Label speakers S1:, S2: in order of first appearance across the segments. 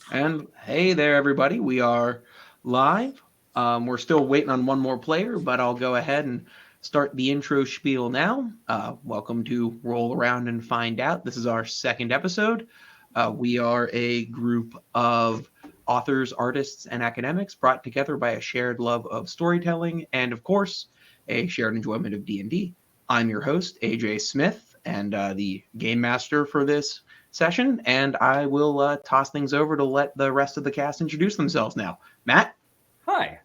S1: And hey there, everybody. We are live. We're still waiting on one more player, but I'll go ahead and start the intro spiel now. Welcome to Roll Around and Find Out. This is our second episode. We are a group of authors, artists, and academics brought together by a shared love of storytelling and, of course, a shared enjoyment of D&D. I'm your host, AJ Smith, and the game master for this session, and I will toss things over to let the rest of the cast introduce themselves now. Matt?
S2: Hi,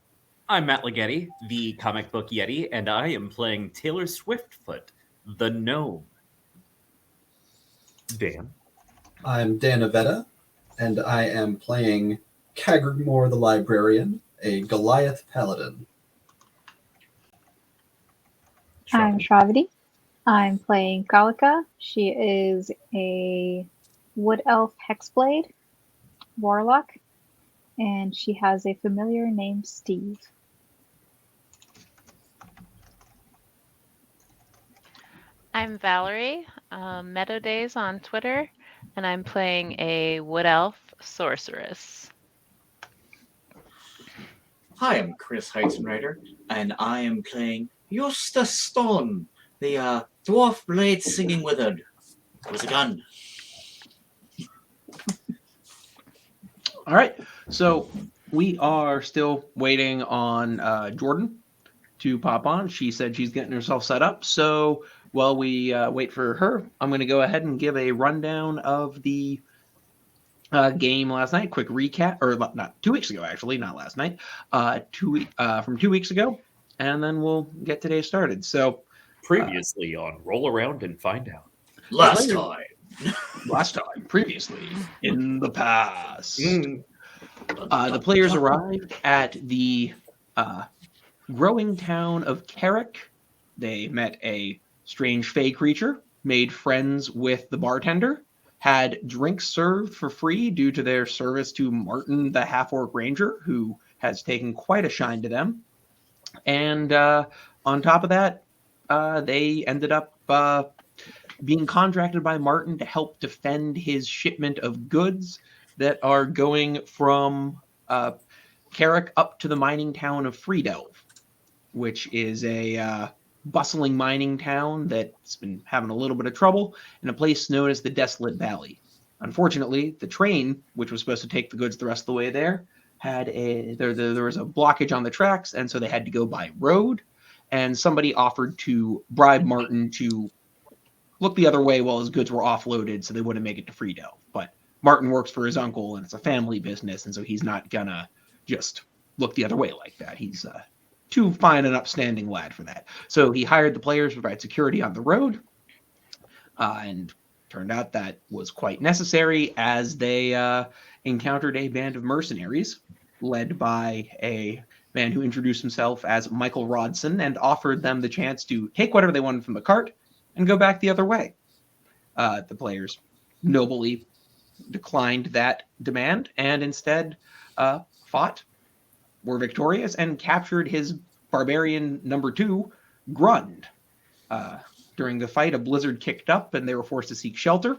S2: I'm Matt Ligeti, the comic book Yeti, and I am playing Taylor Swiftfoot, the gnome. Dan?
S3: I'm Dan Avetta, and I am playing Cagrimore the Librarian, a Goliath Paladin.
S4: I'm Shravati. I'm playing Kalika. She is a wood elf hexblade warlock, and she has a familiar named Steve.
S5: I'm Valerie, Meadow Days on Twitter, and I'm playing a wood elf sorceress.
S6: Hi, I'm Chris Heisenreiter, and I am playing Josta Storm, the dwarf blade singing wizard with a gun.
S1: All right, so we are still waiting on Jordan to pop on. She said she's getting herself set up, so while we wait for her, I'm going to go ahead and give a rundown of the game last night. Quick recap, or not 2 weeks ago, actually, not last night. From 2 weeks ago, and then we'll get today started. So
S2: Previously on Roll Around and Find Out.
S6: Last time.
S1: Previously, in the past. The players arrived at the growing town of Carrick. They met a strange fey creature, made friends with the bartender, had drinks served for free due to their service to Martin, the half-orc ranger, who has taken quite a shine to them. And on top of that, they ended up being contracted by Martin to help defend his shipment of goods that are going from Carrick up to the mining town of Freedelve, which is a bustling mining town that's been having a little bit of trouble in a place known as the Desolate Valley. Unfortunately, the train, which was supposed to take the goods the rest of the way there, there was a blockage on the tracks, and so they had to go by road. And somebody offered to bribe Martin to look the other way while his goods were offloaded, so they wouldn't make it to Freedelve. But Martin works for his uncle, and it's a family business, and so he's not gonna just look the other way like that. He's too fine an upstanding lad for that. So he hired the players to provide security on the road, and turned out that was quite necessary as they encountered a band of mercenaries led by a man who introduced himself as Michael Rodson and offered them the chance to take whatever they wanted from the cart and go back the other way. The players nobly declined that demand and instead fought, were victorious, and captured his barbarian number 2, Grund. During the fight, a blizzard kicked up, and they were forced to seek shelter,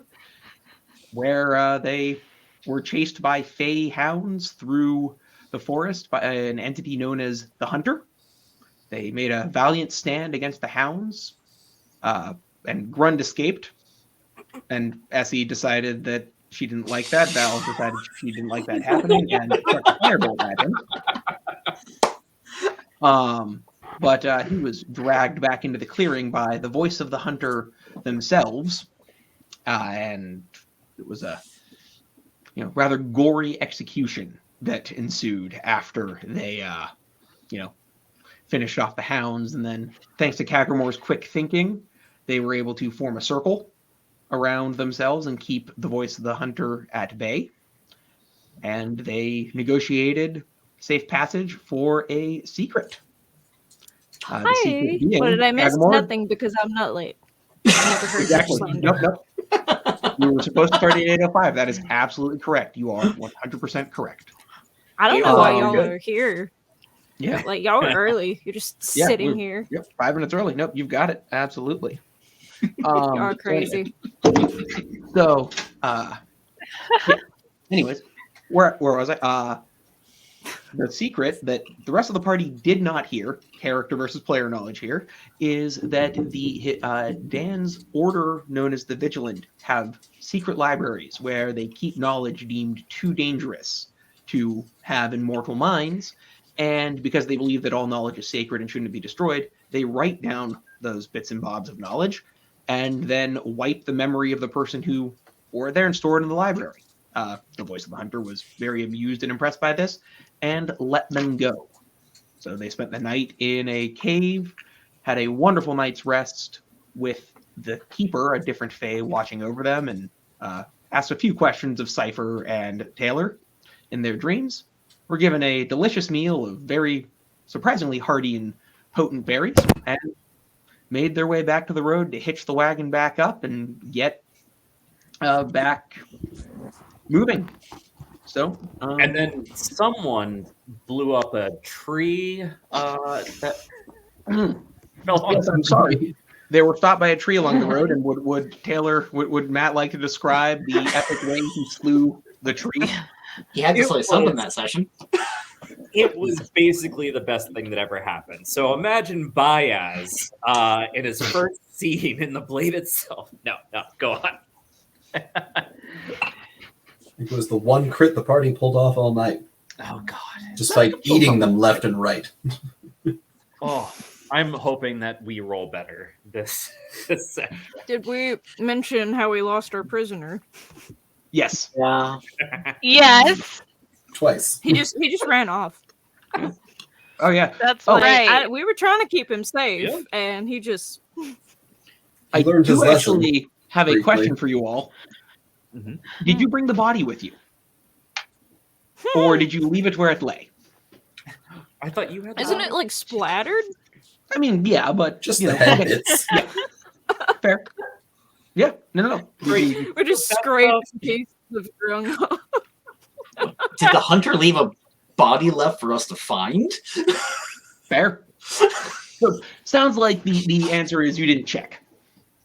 S1: where they were chased by fey hounds through the forest by an entity known as the Hunter. They made a valiant stand against the hounds, and Grund escaped, and Essie decided that she didn't like that. Val decided she didn't like that happening and struck a firebolt at him. But he was dragged back into the clearing by the voice of the Hunter themselves, and it was a rather gory execution that ensued after they finished off the hounds. And then, thanks to Cagrimore's quick thinking, they were able to form a circle around themselves and keep the voice of the Hunter at bay. And they negotiated safe passage for a secret.
S7: Hi.
S1: Secret being,
S7: What did I miss?
S1: Cagrimore,
S7: Nothing, because I'm not late. I never heard
S1: exactly.
S7: such slander.
S1: Nope. You were supposed to start at 8:05. That is absolutely correct. You are 100% correct.
S7: I don't know why
S6: Oh,
S7: y'all
S6: good.
S7: are here.
S1: Yeah.
S7: Like, y'all are early. You're just sitting here.
S1: Yep, 5 minutes early. Nope, you've got it. Absolutely.
S7: Y'all are crazy.
S1: So, anyways, where was I? The secret that the rest of the party did not hear, character versus player knowledge here, is that the Dan's order, known as the Vigilant, have secret libraries where they keep knowledge deemed too dangerous to have in mortal minds. And because they believe that all knowledge is sacred and shouldn't be destroyed, they write down those bits and bobs of knowledge and then wipe the memory of the person who were there and stored in the library. The voice of the hunter was very amused and impressed by this and let them go. So they spent the night in a cave, had a wonderful night's rest with the keeper, a different fae, watching over them, and asked a few questions of Cypher and Taylor in their dreams. Were given a delicious meal of very surprisingly hearty and potent berries, and made their way back to the road to hitch the wagon back up and get back moving. So,
S2: And then someone blew up a tree that fell on.
S1: yes, I'm sorry. They were stopped by a tree along the road, and would Matt like to describe the epic way he slew the tree?
S6: He had to
S2: It
S6: slay something
S2: was-
S6: that session.
S2: It was basically the best thing that ever happened. So imagine Baez in his first scene in the blade itself. No, go on.
S3: It was the one crit the party pulled off all night,
S2: Oh God.
S3: despite eating them left and right.
S2: Oh, I'm hoping that we roll better this session.
S7: Did we mention how we lost our prisoner?
S1: Yes.
S6: Yeah.
S5: Yes,
S3: Twice.
S7: He just ran off.
S1: Oh yeah.
S5: that's
S1: Oh,
S5: right.
S7: We were trying to keep him safe,
S2: Yeah.
S7: and he just.
S1: I
S3: learned his
S1: do
S3: lesson
S1: actually have a
S3: briefly.
S1: question for you all.
S2: Mhm.
S1: Did you bring the body with you, or did you leave it where it lay?
S2: I thought you had.
S7: Isn't it like splattered?
S1: I mean, yeah, but
S3: Just
S1: you
S3: the
S1: know,
S3: head
S1: okay.
S3: bits.
S1: Fair. Yeah. No.
S2: Great.
S7: We're just scraping pieces of drone off.
S6: Did the hunter leave a body left for us to find?
S1: Fair. So, sounds like the answer is you didn't check.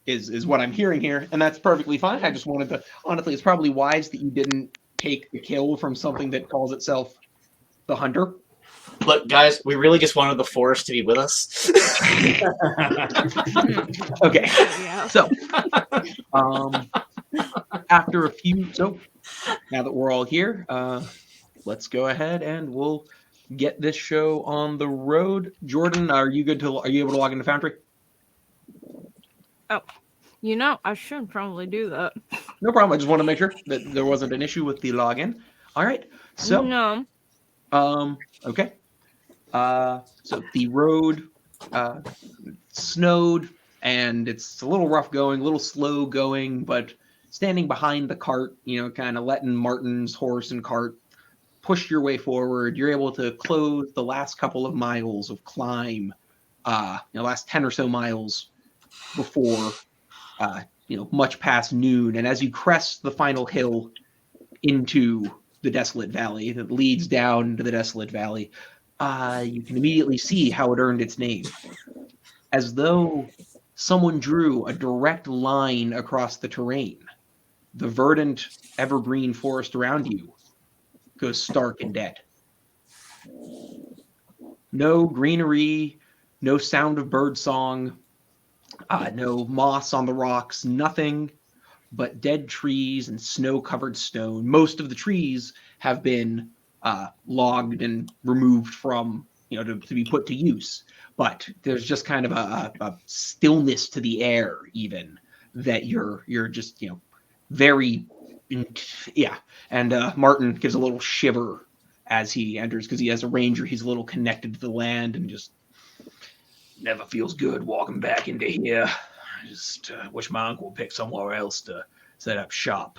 S1: Is what I'm hearing here, and that's perfectly fine. I just wanted to honestly, it's probably wise that you didn't take the kill from something that calls itself the hunter.
S6: Look, guys, we really just wanted the forest to be with us.
S1: Okay.
S7: Yeah.
S1: So, after a few, now that we're all here, let's go ahead and we'll get this show on the road. Jordan, are you able to log into Foundry?
S7: You know, I should probably do that.
S1: No problem. I just want to make sure that there wasn't an issue with the login. All right. So,
S7: No.
S1: okay. So the road snowed and it's a little rough going, a little slow going, but standing behind the cart, kind of letting Martin's horse and cart push your way forward, you're able to close the last couple of miles of climb, last 10 or so miles before, much past noon. And as you crest the final hill into the desolate valley that leads down to the desolate valley, you can immediately see how it earned its name. As though someone drew a direct line across the terrain, the verdant, evergreen forest around you goes stark and dead. No greenery, no sound of bird song, no moss on the rocks, nothing but dead trees and snow-covered stone. Most of the trees have been logged and removed from, to be put to use. But there's just kind of a stillness to the air, even, that you're just, very, yeah. And Martin gives a little shiver as he enters, because he has a ranger. He's a little connected to the land and just never feels good walking back into here. I just wish my uncle would pick somewhere else to set up shop.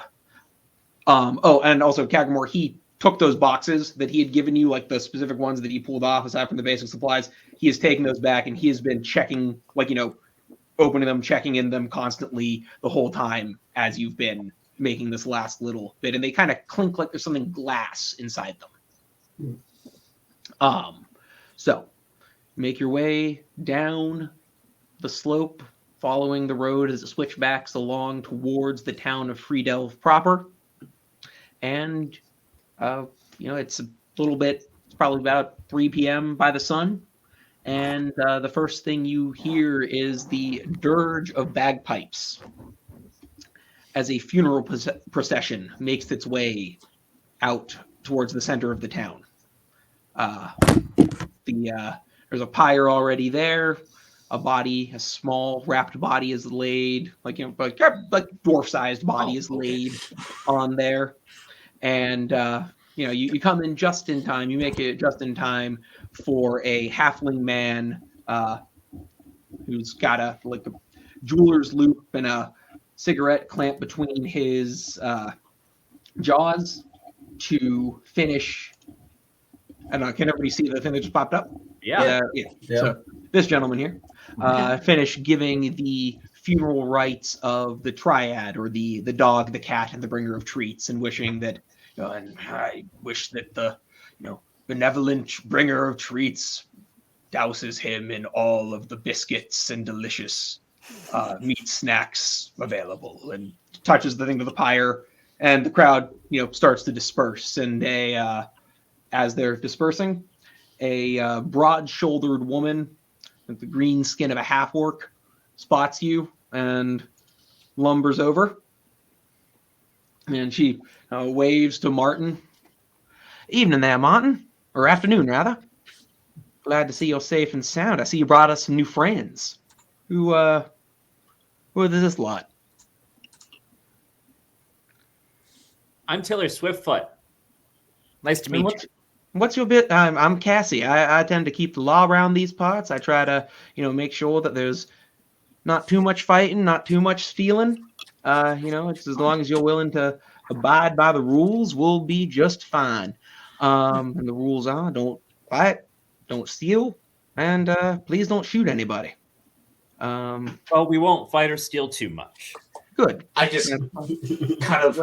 S1: And also Cagamore, he took those boxes that he had given you, like the specific ones that he pulled off aside from the basic supplies. He has taken those back and he has been checking, opening them, checking in them constantly the whole time as you've been making this last little bit. And they kind of clink like there's something glass inside them. So make your way down the slope, following the road as it switchbacks along towards the town of Friedelf proper. And It's a little bit. It's probably about 3 p.m. by the sun, and the first thing you hear is the dirge of bagpipes as a funeral procession makes its way out towards the center of the town. Uh, there's a pyre already there. A small wrapped body is laid, like dwarf-sized body is laid on there, and you come in just in time. You make it just in time for a halfling man who's got a jeweler's loop and a cigarette clamp between his jaws to finish. I don't know. Can everybody see the thing that just popped up?
S2: Yeah.
S1: So this gentleman here finished giving the funeral rites of the triad, or the dog, the cat, and the bringer of treats, and wishing that, and I wish that the benevolent bringer of treats douses him in all of the biscuits and delicious meat snacks available, and touches the thing to the pyre, and the crowd starts to disperse, and as they're dispersing, a broad-shouldered woman with the green skin of a half-orc spots you and lumbers over. And she waves to Martin. Evening there, Martin. Or afternoon, rather. Glad to see you're safe and sound. I see you brought us some new friends. Who is this lot?
S2: I'm Taylor Swiftfoot. Nice to meet you.
S1: What's your bit? I'm Cassie. I tend to keep the law around these parts. I try to, make sure that there's not too much fighting, not too much stealing. It's as long as you're willing to abide by the rules, we'll be just fine. And the rules are: don't fight, don't steal, and please don't shoot anybody.
S2: Well, we won't fight or steal too much.
S1: Good.
S6: I just kind of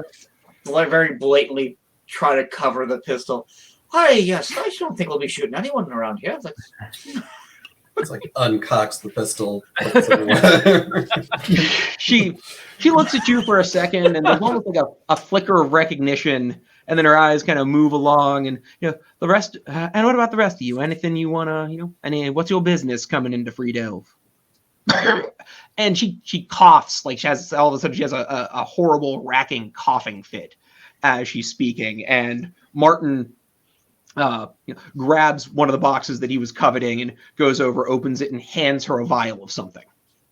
S6: very blatantly try to cover the pistol. Yes, I don't think we'll be shooting anyone around here.
S3: It's like uncocks the pistol.
S1: She looks at you for a second, and there's almost like a flicker of recognition, and then her eyes kind of move along, and the rest. And what about the rest of you? Anything you wanna, what's your business coming into Free Delve? And she coughs, like she has all of a sudden she has a horrible racking coughing fit as she's speaking, and Martin grabs one of the boxes that he was coveting and goes over, opens it, and hands her a vial of something,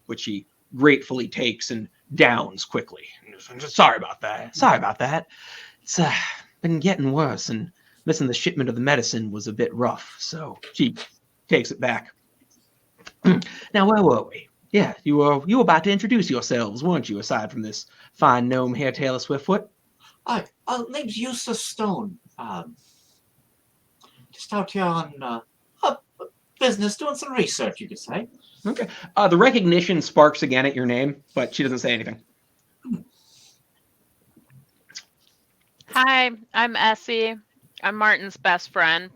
S1: which she gratefully takes and downs quickly. Sorry about that. It's been getting worse, and missing the shipment of the medicine was a bit rough, so she takes it back. Now, where were we? Yeah, you were about to introduce yourselves, weren't you, aside from this fine gnome here, Taylor Swiftfoot?
S6: Name's Eustace Stone. Just out here on business, doing some research, you could say.
S1: Okay. The recognition sparks again at your name, but she doesn't say anything.
S5: Hi, I'm Essie. I'm Martin's best friend.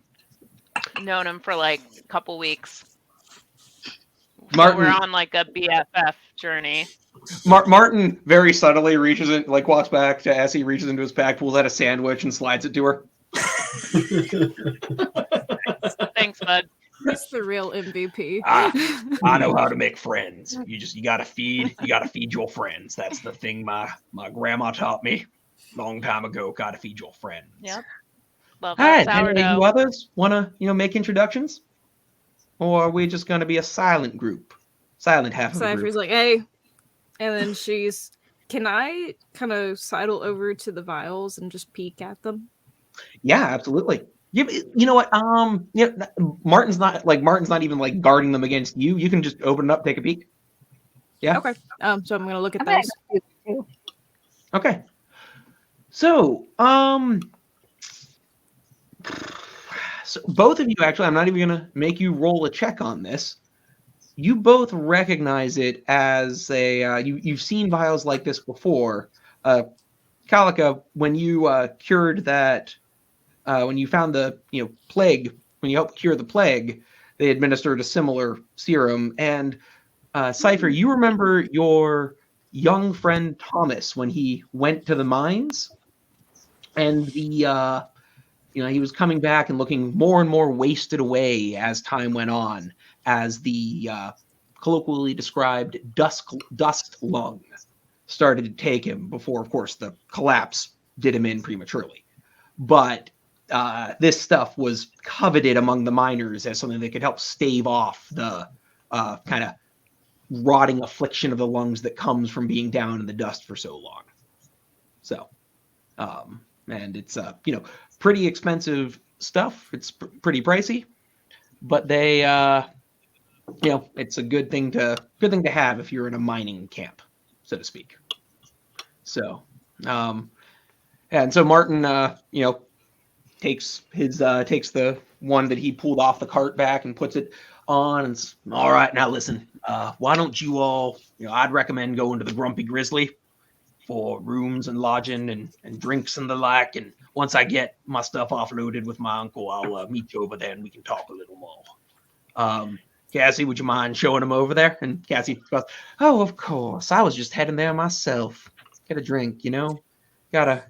S5: Known him for like a couple weeks.
S1: Martin,
S5: we're on like a BFF journey.
S1: Martin very subtly reaches in, walks back to Essie, reaches into his pack, pulls out a sandwich, and slides it to her.
S5: Thanks, bud.
S7: That's the real MVP.
S1: I know how to make friends. You gotta feed your friends. That's the thing my grandma taught me a long time ago. Gotta feed your friends.
S5: Yep. Love
S1: All
S5: that
S1: right, any
S5: sourdough.
S1: you others wanna make introductions, or are we just gonna be a silent group, silent half of the
S7: Cypher's
S1: group?
S7: like, hey, and then can I kind of sidle over to the vials and just peek at them?
S1: Yeah, absolutely. You know what? Martin's not even guarding them against you. You can just open it up, take a peek. Yeah.
S7: Okay. So I'm gonna look at
S4: I'm gonna
S7: those.
S4: do it too.
S1: Okay. So, so both of you actually, I'm not even gonna make you roll a check on this. You both recognize it as you've seen vials like this before. Kalika, when you cured that. When you found the plague, when you helped cure the plague, they administered a similar serum. And Cypher, you remember your young friend Thomas when he went to the mines, and the he was coming back and looking more and more wasted away as time went on, as the colloquially described dust lung started to take him before, of course, the collapse did him in prematurely. But this stuff was coveted among the miners as something that could help stave off the kind of rotting affliction of the lungs that comes from being down in the dust for so long. So, and it's pretty expensive stuff. It's pretty pricey, but they it's a good thing to have if you're in a mining camp, so to speak. So, and so Martin takes the one that he pulled off the cart back and puts it on, and it's, all right, now listen, why don't you all, I'd recommend going to the Grumpy Grizzly for rooms and lodging and drinks and the like, and once I get my stuff offloaded with my uncle, I'll meet you over there and we can talk a little more. Cassie, would you mind showing him over there? And Cassie goes, oh, of course, I was just heading there myself. Get a drink, gotta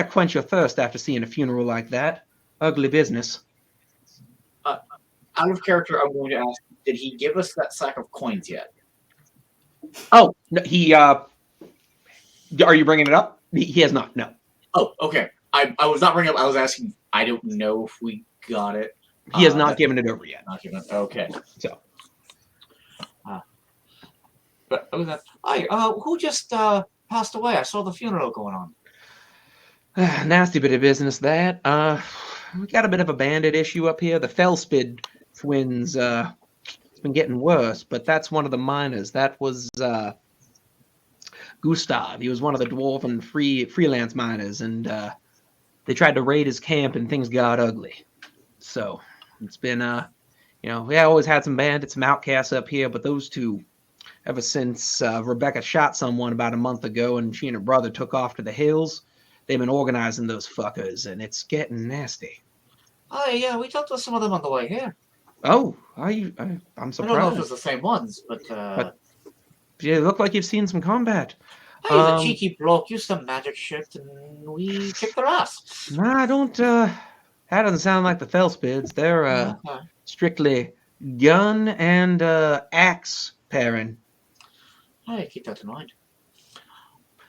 S1: quench your thirst after seeing a funeral like that. Ugly business.
S6: Out of character, I'm going to ask, did he give us that sack of coins yet?
S1: Oh, no, he, are you bringing it up? He has not, no.
S6: Oh, okay. I was not bringing up, I was asking, I don't know if we got it.
S1: He has not given it over yet.
S6: Not given it, okay.
S1: So.
S6: But who just passed away? I saw the funeral going on.
S1: Nasty bit of business, that. We got a bit of a bandit issue up here. The Felspid twins, it's been getting worse, but that's one of the miners. That was Gustav. He was one of the dwarven freelance miners, and they tried to raid his camp, and things got ugly. So it's been, we always had some bandits, some outcasts up here, but those two, ever since Rebecca shot someone about a month ago, and she and her brother took off to the hills, they've been organizing those fuckers, and it's getting nasty.
S6: Oh, yeah, we talked to some of them on the way here.
S1: Oh, I'm surprised.
S6: I don't know if it was the same ones, but
S1: you look like you've seen some combat.
S6: Hey, the cheeky bloke used some magic shit, and we kicked their ass.
S1: Nah, don't, that doesn't sound like the Felspids. They're strictly gun and axe pairing.
S6: Hey, keep that in mind.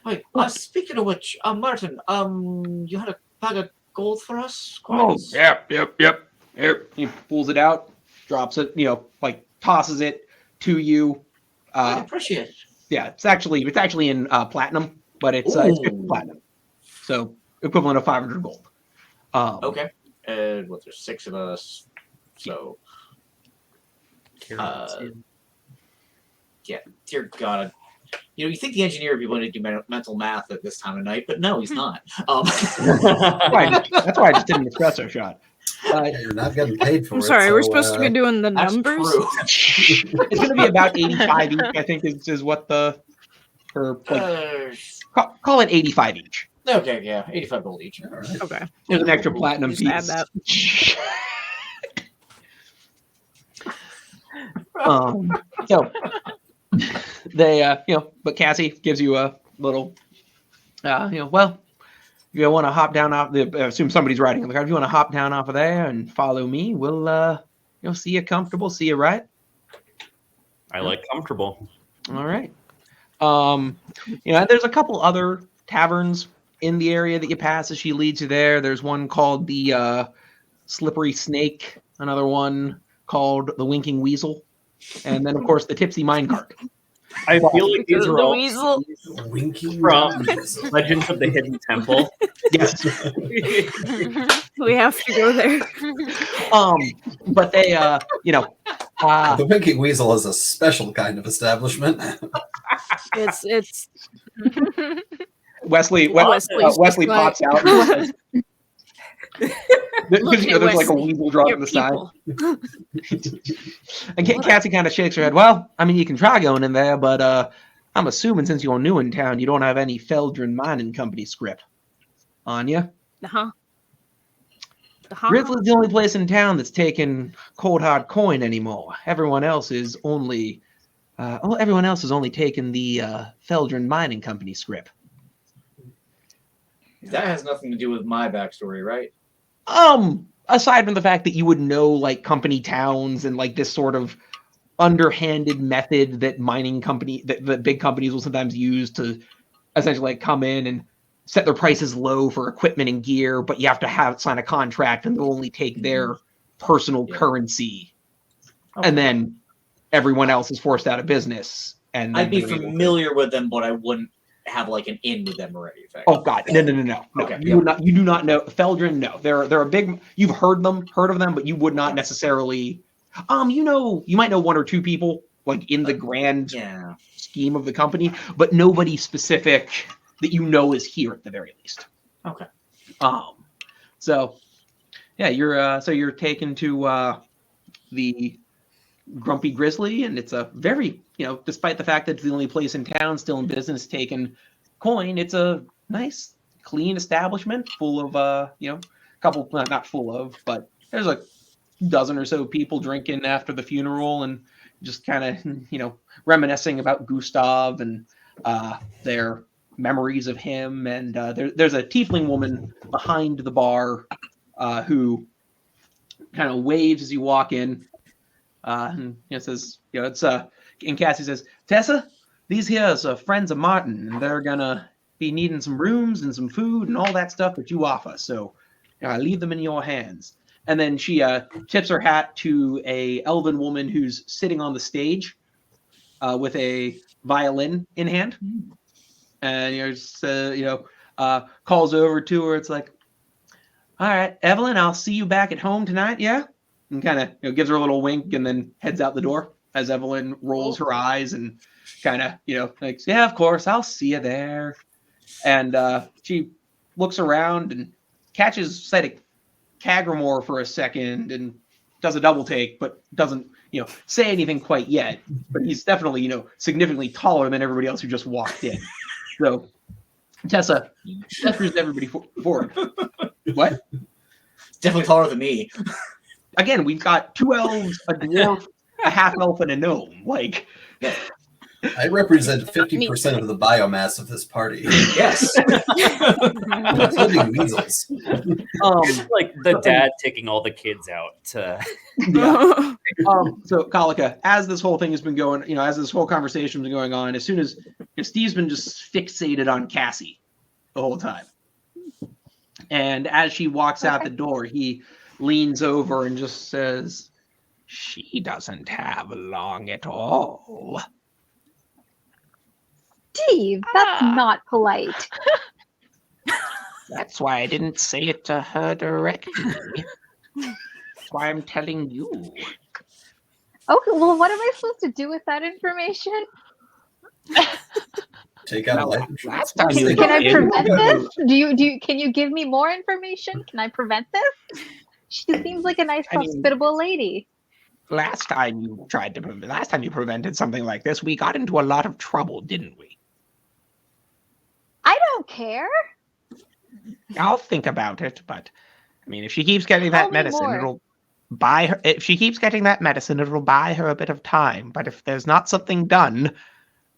S6: Wait, speaking of which, Martin, you had a bag of gold for us?
S1: Coins? Oh, yep. Here, he pulls it out, drops it, tosses it to you.
S6: I appreciate it.
S1: Yeah, it's actually in platinum, but it's 50 platinum, so equivalent of 500 gold.
S6: Okay, and there's 6 of us, so yeah, dear God. You think the engineer would be willing to do mental math at this time of night, but no, he's not.
S1: That's why I just did an espresso shot.
S3: You're not getting paid for it.
S7: I'm sorry, we're supposed to be doing the numbers?
S1: It's going to be about 85 each, I think, is what call it 85 each.
S6: Okay, yeah, 85 gold each. All right.
S7: Okay.
S1: There's an extra platinum piece.
S7: Add that.
S1: So they, but Cassie gives you a little, well, if you want to hop down off the, assume somebody's riding in the car. If you want to hop down off of there and follow me, we'll, see you comfortable, see you right.
S2: I like comfortable.
S1: All right. There's a couple other taverns in the area that you pass as she leads you there. There's one called the Slippery Snake, another one called the Winking Weasel, and then of course the Tipsy Minecart.
S2: I feel like these are all
S3: from
S2: Legends of the Hidden Temple.
S1: Yes.
S7: We have to go there.
S1: But they,
S3: the Winking Weasel is a special kind of establishment.
S7: It's
S1: Wesley pops out and says, because there's like a weasel drawn on the side. And Cassie kind of shakes her head. Well, I mean, you can try going in there, but I'm assuming since you're new in town, you don't have any Feldrin Mining Company script on you. Grizzly's the only place in town that's taking cold hard coin anymore. Everyone else is only taking the Feldrin Mining Company script.
S6: That has nothing to do with my backstory, right?
S1: Aside from the fact that you would know like company towns and like this sort of underhanded method that that big companies will sometimes use to essentially like come in and set their prices low for equipment and gear, but you have to sign a contract and they'll only take their personal currency.
S6: Okay.
S1: And then everyone else is forced out of business. And
S6: I'd be familiar with them, but I wouldn't have like an in with them already.
S1: Oh God, no.
S6: Okay,
S1: You do not know Feldrin. No, they're a big. You've heard of them, but you would not necessarily. You might know one or two people like in the grand scheme of the company, but nobody specific that you know is here at the very least.
S6: Okay.
S1: So yeah, you're taken to the Grumpy Grizzly, and it's a very, despite the fact that it's the only place in town still in business taking coin, it's a nice, clean establishment full of, couple, not full of, but there's a dozen or so people drinking after the funeral and just kind of, reminiscing about Gustav and their memories of him. And there's a tiefling woman behind the bar who kind of waves as you walk in. And says, it's and Cassie says, Tessa, these here are friends of Martin, and they're gonna be needing some rooms and some food and all that stuff that you offer. So I leave them in your hands. And then she tips her hat to a elven woman who's sitting on the stage with a violin in hand, and calls over to her. It's like, all right, Evelyn, I'll see you back at home tonight. Yeah. And kind of gives her a little wink and then heads out the door as Evelyn rolls her eyes and kind of thinks, yeah, of course, I'll see you there. And she looks around and catches sight of Kagramore for a second and does a double take, but doesn't say anything quite yet. But he's definitely significantly taller than everybody else who just walked in. So Tessa gestures everybody forward. What?
S6: Definitely taller than me.
S1: Again, we've got 2 elves, a dwarf, a half elf, and a gnome. Like,
S3: I represent 50% of the biomass of this party,
S6: Yes.
S3: including weasels.
S2: Like the dad taking all the kids out to.
S1: So Kalika, as this whole thing has been going, as this whole conversation has been going on, as soon as Steve's been just fixated on Cassie the whole time, and as she walks out the door, he leans over and just says, "She doesn't have long at all."
S4: Steve, that's not polite.
S1: That's why I didn't say it to her directly. That's why I'm telling you.
S4: Okay, well, what am I supposed to do with that information?
S3: Take out a life insurance.
S4: Can I prevent this? Do you? Can you give me more information? Can I prevent this? She seems like a nice, hospitable lady.
S1: Last time you prevented something like this, we got into a lot of trouble, didn't we?
S4: I don't care.
S1: I'll think about it, but I mean, if she keeps getting that medicine, it'll buy her. If she keeps getting that medicine, it'll buy her a bit of time. But if there's not something done,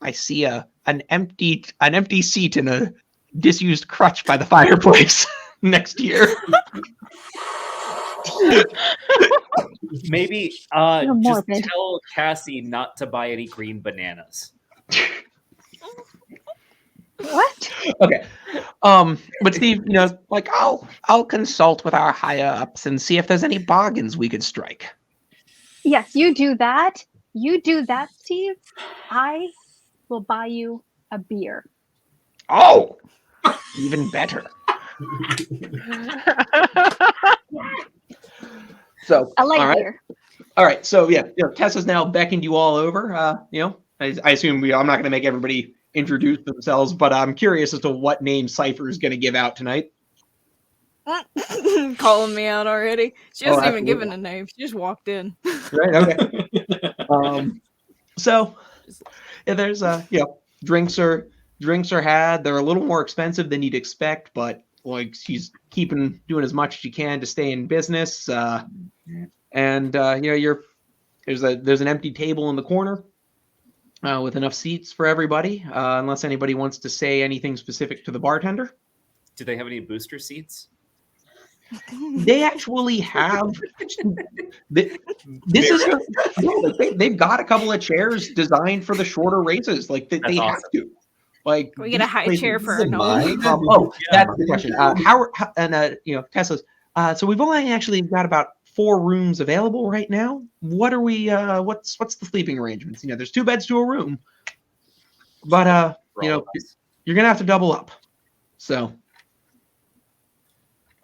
S1: I see an empty seat in a disused crutch by the fireplace next year.
S2: Maybe just tell Cassie not to buy any green bananas.
S4: What?
S1: Okay. But Steve, I'll consult with our higher ups and see if there's any bargains we could strike.
S4: Yes, you do that. You do that, Steve. I will buy you a beer.
S1: Oh, even better. So
S4: I like beer.
S1: All right. So yeah, Tessa's now beckoned you all over. I assume I'm not going to make everybody introduce themselves, but I'm curious as to what name Cypher is going to give out tonight.
S7: Calling me out already. She hasn't even
S1: absolutely.
S7: given a name. She just walked in.
S1: Right. Okay. So yeah, there's drinks are had. They're a little more expensive than you'd expect, but like she's doing as much as she can to stay in business. And there's an empty table in the corner with enough seats for everybody, unless anybody wants to say anything specific to the bartender.
S2: Do they have any booster seats?
S1: They actually have. This is they've got a couple of chairs designed for the shorter races. Like they
S2: That's
S1: have
S2: awesome.
S1: to. Like
S7: Can we get a
S1: these
S7: high
S1: places-
S7: chair for
S3: Is
S7: our
S3: it
S7: gnome?
S3: mine?
S1: that's the question. How and Tesla's. So we've only actually got about 4 rooms available right now. What are we? What's the sleeping arrangements? There's 2 beds to a room, but
S2: For all of us.
S1: you're gonna have to double up. So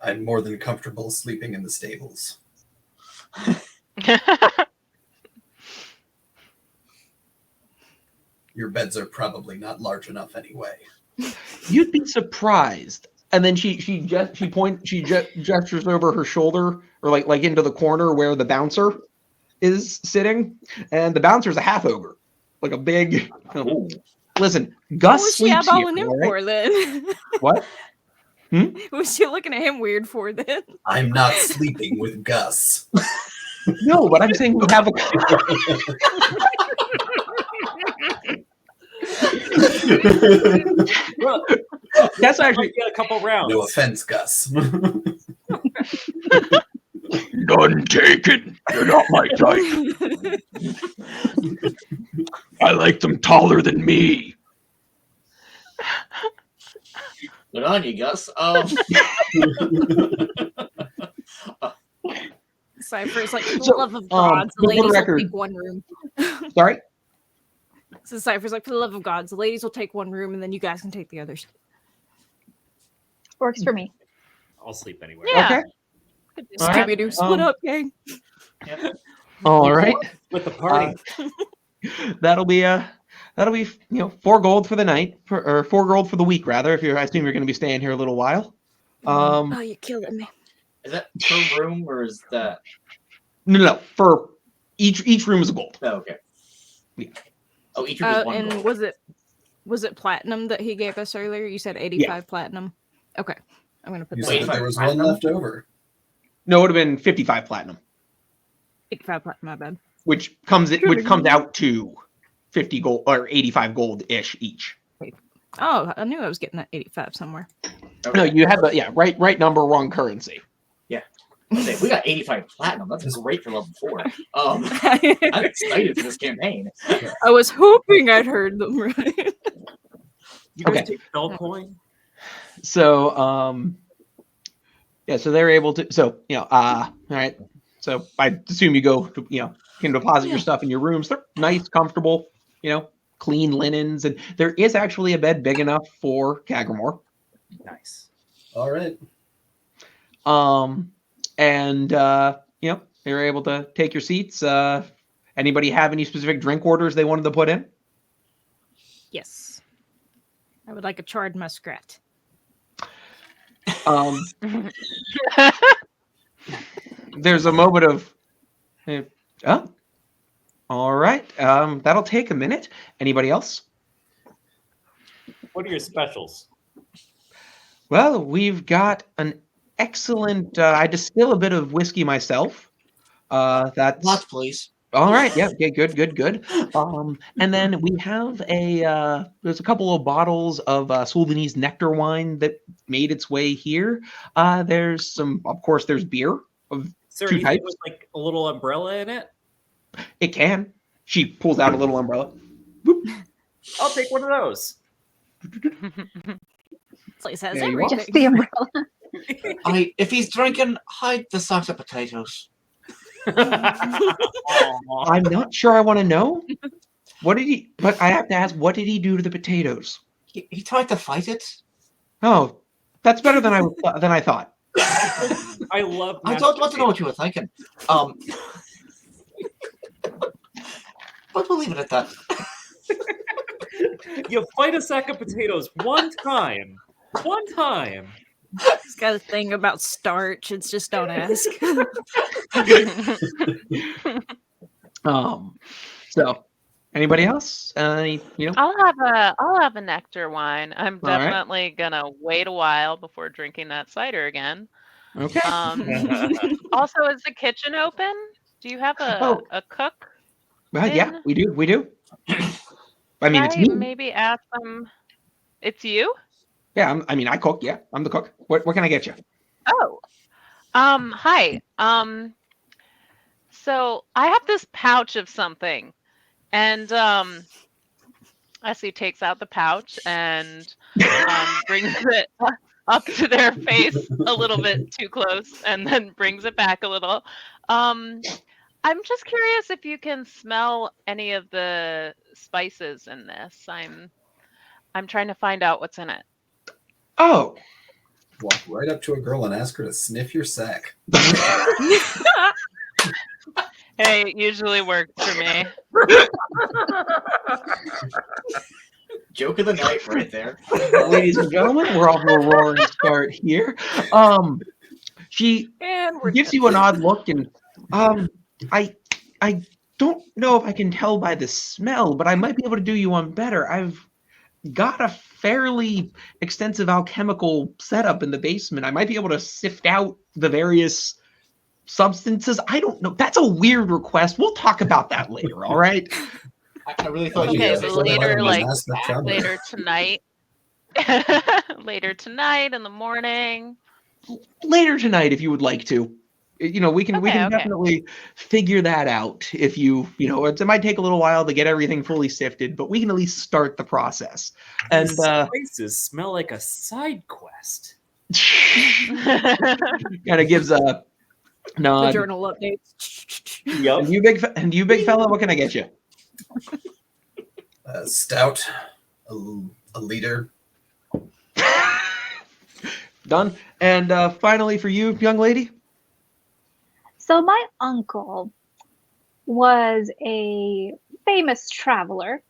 S3: I'm more than comfortable sleeping in the stables. Your beds are probably not large enough anyway.
S1: you'd be surprised. And then she gestures over her shoulder or like into the corner where the bouncer is sitting, and the bouncer's a half ogre, like a big. Listen, Gus
S7: What was she
S1: sleeps here.
S7: eyeballing him
S1: all right?
S7: for then?
S1: What?
S7: Was she looking at him weird for then?
S3: I'm not sleeping with Gus.
S1: No, but I'm saying we have a.
S2: Well,
S1: That's
S2: might
S1: actually
S2: get a couple rounds.
S3: No offense, Gus.
S1: none taken. You're not my type. I like them taller than me.
S6: Good on you, Gus.
S7: Cypher's like, for the
S1: So,
S7: love of God, the
S1: for the
S7: ladies will
S1: record-
S7: take one room.
S1: Sorry.
S7: So Cypher's like, for the love of God, the ladies will take one room and then you guys can take the others.
S4: Works for me.
S2: I'll sleep anywhere.
S5: Yeah.
S1: Okay. All right.
S7: Scooby-Doo, split up, gang.
S1: All right.
S2: With the party.
S1: That'll be 4 gold for the night, or 4 gold for the week rather. I assume you're going to be staying here a little while.
S7: Oh, you're killing me.
S6: Is that per room or is that?
S1: No. For each room is a gold.
S6: Oh, okay.
S1: Yeah.
S6: Oh, each room is one
S7: And
S6: gold.
S7: was it platinum that he gave us earlier? You said 85 platinum. Okay. I'm gonna put
S3: You
S7: that
S3: said
S7: in.
S3: that there was
S6: Platinum?
S3: one left over.
S1: No, it would have been 55 platinum,
S7: 85 platinum, my bad.
S1: which comes out to 50 gold or 85 gold ish each.
S7: Oh, I knew I was getting that 85 somewhere.
S6: Okay.
S1: No, you had the right number, wrong currency.
S6: Say, we got 85 platinum. That's great for level 4. I'm excited for this campaign.
S7: I was hoping I'd heard them right.
S2: You guys
S1: Okay.
S2: take Bell coin?
S1: So so they're able to. So all right. So I assume you go to can deposit your stuff in your rooms. They're nice, comfortable. Clean linens, and there is actually a bed big enough for Kagramore.
S2: Nice.
S3: All right.
S1: And you're able to take your seats. Anybody have any specific drink orders they wanted to put in?
S7: Yes. I would like a charred muskrat.
S1: There's a moment of, oh, all right. That'll take a minute. Anybody else?
S2: What are your specials?
S1: Well, we've got an excellent. I distill a bit of whiskey myself. That's
S6: Lots, please.
S1: all right. Yeah. Okay. Good. And then we have there's a couple of bottles of Sudanese nectar wine that made its way here. There's there's beer.
S2: Is there
S1: Two
S2: anything
S1: types.
S2: with like a little umbrella in it?
S1: It can. She pulls out a little umbrella.
S2: I'll take one of those.
S7: Place has
S1: There you
S7: everything.
S4: Just the umbrella.
S6: If he's drinking, hide the sacks of potatoes.
S1: I'm not sure I want to know. What did he? But I have to ask, what did he do to the potatoes?
S6: He tried to fight it.
S1: Oh, that's better than I thought.
S2: I love.
S6: I don't want to know what you were thinking. But we'll leave it at that.
S2: You fight a sack of potatoes one time. One time.
S7: He's got a thing about starch. It's just don't ask.
S1: So anybody else?
S5: I'll have a nectar wine. I'm
S1: All right.
S5: definitely gonna wait a while before drinking that cider again.
S1: Okay.
S5: Also, is the kitchen open? Do you have a cook?
S1: Well, yeah,
S5: in-
S1: we do. I mean, it's
S5: Can
S1: me.
S5: I maybe ask them. It's you?
S1: Yeah, I cook. Yeah, I'm the cook. What can I get you?
S5: Oh, Hi. So I have this pouch of something, and Essie takes out the pouch and brings it up to their face a little bit too close, and then brings it back a little. Um, I'm just curious if you can smell any of the spices in this. I'm trying to find out what's in it.
S1: Oh,
S3: Walk right up to a girl and ask her to sniff your sack.
S5: Hey, it usually works for me.
S6: Joke of the night right there.
S1: ladies and gentlemen, we're off to a roaring start here. She
S7: And we're
S1: gives
S7: done.
S1: you an odd look, and I I don't know if I can tell by the smell, but I might be able to do you one better. I've got a fairly extensive alchemical setup in the basement. I might be able to sift out the various substances. I don't know. That's a weird request. We'll talk about that later, all right?
S6: I really thought you
S5: Okay,
S6: guys
S5: but
S6: were
S5: later, like
S3: Later.
S5: later tonight. Later tonight in the morning.
S1: Later tonight if you would like to. We can
S5: Okay.
S1: definitely figure that out if it might take a little while to get everything fully sifted, but we can at least start the process. And
S2: These spices smell like a side quest.
S1: kind of gives a
S7: The
S1: nod.
S7: journal updates.
S2: Yep.
S1: And you big fella, what can I get you?
S3: Stout, a liter.
S1: Done. And finally for you, young lady.
S4: So my uncle was a famous traveler.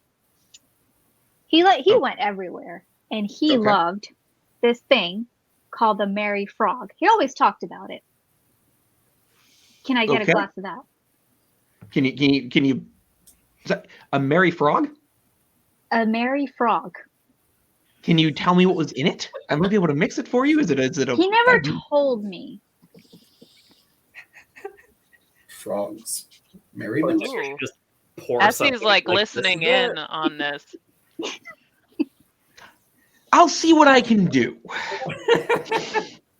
S4: He went everywhere, and he
S1: Okay.
S4: loved this thing called the Merry Frog. He always talked about it. Can I get
S1: Okay.
S4: a glass of that?
S1: Can you is that a merry frog?
S4: A Merry Frog.
S1: Can you tell me what was in it? I might be able to mix it for you. Is it a
S4: He never told me.
S3: Frogs. Merry
S2: Like,
S3: Melody.
S5: Ooh.
S2: just pour
S5: Essie's
S2: something
S5: like
S2: this
S5: listening
S2: is
S5: in
S2: it.
S5: on this.
S1: I'll see what I can do.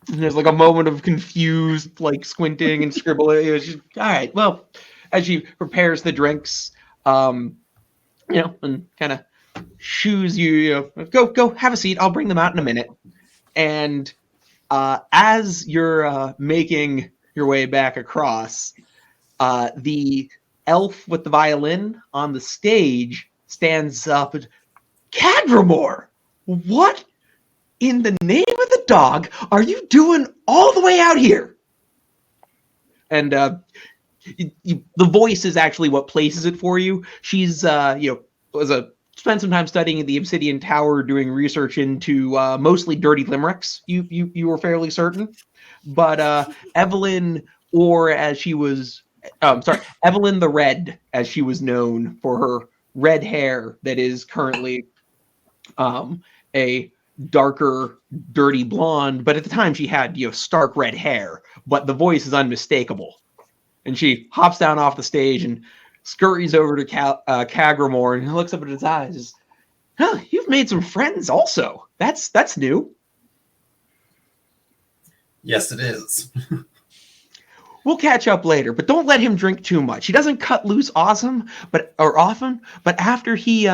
S1: And there's like a moment of confused, like squinting and scribbling. It was just, all right. Well, as she prepares the drinks, and kind of shoos you, go have a seat. I'll bring them out in a minute. And as you're making your way back across, the elf with the violin on the stage stands up. Cadramore, what in the name of the dog are you doing all the way out here? And the voice is actually what places it for you. She's spent some time studying at the Obsidian Tower, doing research into mostly dirty limericks. You were fairly certain, but Evelyn, or as she was, Evelyn the Red, as she was known for her red hair that is currently a darker, dirty blonde, but at the time she had stark red hair, but the voice is unmistakable. And she hops down off the stage and scurries over to Cagramore and looks up at his eyes. Huh, you've made some friends also. That's new.
S3: Yes, it is.
S1: We'll catch up later, but don't let him drink too much. He doesn't cut loose often, but after he